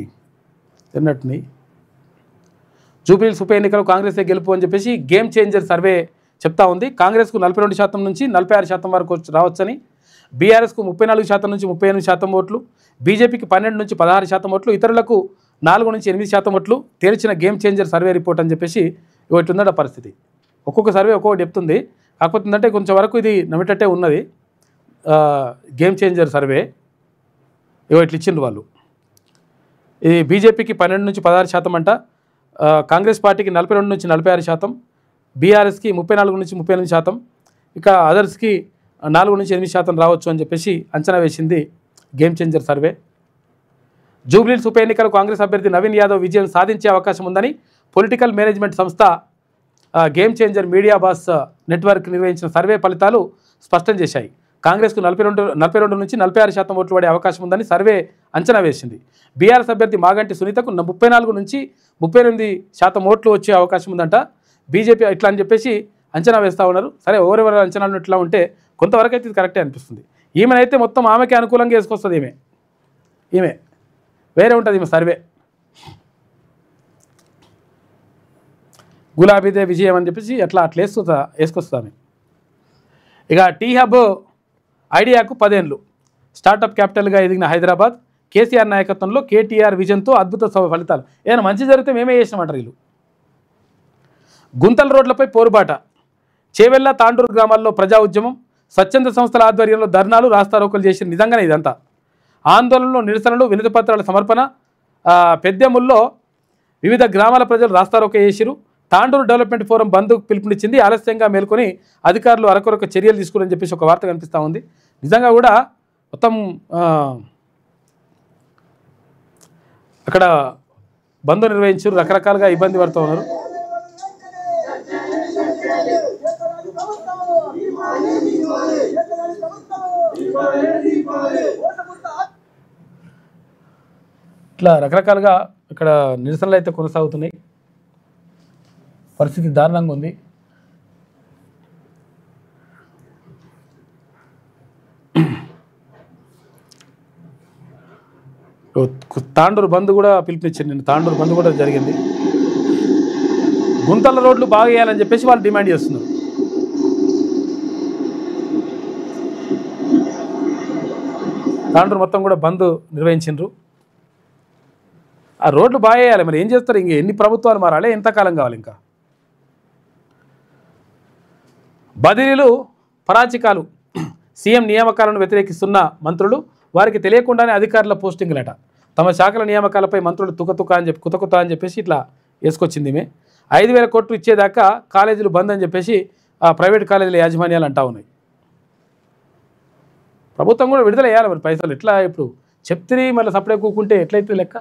తిన్నట్టుని. జూబ్లీహిల్స్ ఉప ఎన్నికలు కాంగ్రెసే గెలుపు అని చెప్పేసి గేమ్ చేంజర్ సర్వే చెప్తా ఉంది. కాంగ్రెస్కు 42% నుంచి 46% వరకు రావచ్చని, బీఆర్ఎస్కు 34% నుంచి 38% ఓట్లు, బీజేపీకి 12 నుంచి 16% ఓట్లు, ఇతరులకు 4 నుంచి 8% ఓట్లు తేల్చిన గేమ్ చేంజర్ సర్వే రిపోర్ట్ అని చెప్పేసి ఇటుందట పరిస్థితి. ఒక్కొక్క సర్వే ఒక్కొక్కటి చెప్తుంది. కాకపోతే ఏంటంటే కొంచెం వరకు ఇది నమ్మేటట్టే ఉన్నది. గేమ్ చేంజర్ సర్వే ఇట్లా ఇచ్చిండ్రు వాళ్ళు. ఇది బీజేపీకి 12 నుంచి 16% అంట, కాంగ్రెస్ పార్టీకి 42 నుంచి 46%, బీఆర్ఎస్కి 34 నుంచి 38%, ఇక అదర్స్కి 4 నుంచి 8% రావచ్చు అని చెప్పేసి అంచనా వేసింది గేమ్ చేంజర్ సర్వే. జూబ్లీహిల్స్ ఉప ఎన్నికలు కాంగ్రెస్ అభ్యర్థి నవీన్ యాదవ్ విజయం సాధించే అవకాశం ఉందని పొలిటికల్ మేనేజ్మెంట్ సంస్థ game changer media boss network నిర్వహించిన సర్వే ఫలితాలు స్పష్టం చేశాయి. కాంగ్రెస్కు 42 నుంచి 46% ఓట్లు పడే అవకాశం ఉందని సర్వే అంచనా వేసింది. బీఆర్ఎస్ అభ్యర్థి మాగంటి సునీతకు 34 నుంచి 38% ఓట్లు వచ్చే అవకాశం ఉందంట. బీజేపీ ఇట్లా అని చెప్పేసి అంచనా వేస్తూ ఉన్నారు. సరే, ఎవరెవరి అంచనాలు ఇట్లా ఉంటే కొంతవరకు అయితే ఇది కరెక్టే అనిపిస్తుంది. ఈమెనైతే మొత్తం ఆమెకే అనుకూలంగా వేసుకొస్తుంది. ఈమె వేరే ఉంటుంది ఈమె సర్వే. గులాబీదే విజయం అని చెప్పేసి అట్లా వేసుకొస్తుంది ఆమె. ఇక టీ హబ్ ఐడియాకు 10 ఏళ్ళు. స్టార్టప్ క్యాపిటల్గా ఎదిగిన హైదరాబాద్ కేసీఆర్ నాయకత్వంలో కేటీఆర్ విజన్తో అద్భుత ఫలితాలు. ఏమైనా మంచి జరిగితే మేమే చేసినామంటారు వీళ్ళు. గుంతల రోడ్లపై పోరుబాట. చేవెళ్ల తాండూరు గ్రామాల్లో ప్రజా ఉద్యమం, స్వచ్ఛంద సంస్థల ఆధ్వర్యంలో ధర్నాలు, రాస్తారోకలు చేసిన నిజంగానే ఇదంతా. ఆందోళనలు, నిరసనలు, వినతి పత్రాల సమర్పణ. పెద్దెముల్లో వివిధ గ్రామాల ప్రజలు రాస్తారోక చేసిరు. తాండూరు డెవలప్మెంట్ ఫోరం బంద్ పిలుపునిచ్చింది. ఆలస్యంగా మేల్కొని అధికారులు అరకొరక చర్యలు తీసుకుని చెప్పేసి ఒక వార్త కనిపిస్తూ ఉంది. నిజంగా కూడా మొత్తం అక్కడ బంద్ నిర్వహించారు, రకరకాలుగా ఇబ్బంది పడుతూ ఉన్నారు. ఇట్లా రకరకాలుగా ఇక్కడ నిరసనలు అయితే కొనసాగుతున్నాయి. పరిస్థితి దారుణంగా ఉంది. తాండూరు బంద్ కూడా పిలుపునిచ్చింది. నేను తాండూరు బంద్ కూడా జరిగింది. గుంతల రోడ్లు బాగా వేయాలని చెప్పేసి వాళ్ళు డిమాండ్ చేస్తున్నారు. తాండూరు మొత్తం కూడా బంద్ నిర్వహించిండ్రు. ఆ రోడ్లు బాగా వేయాలి. మరి ఏం చేస్తారు? ఇంక ఎన్ని ప్రభుత్వాలు మారాలి? ఎంతకాలం కావాలి? ఇంకా బదిలీలు, పరాచికాలు. సీఎం నియామకాలను వ్యతిరేకిస్తున్న మంత్రులు, వారికి తెలియకుండానే అధికారుల పోస్టింగ్లట. తమ శాఖల నియామకాలపై మంత్రులు కుతకుత అని చెప్పేసి ఇట్లా వేసుకొచ్చింది. 5,000 కోట్లు ఇచ్చేదాకా కాలేజీలు బంద్ అని చెప్పేసి ఆ ప్రైవేట్ కాలేజీల యాజమాన్యాలు అంటా ఉన్నాయి. ప్రభుత్వం కూడా విడుదల చేయాలి మరి పైసలు. ఎట్లా ఇప్పుడు చెప్తే మళ్ళీ సపరేట్ కూకుంటే ఎట్లయితే లెక్క?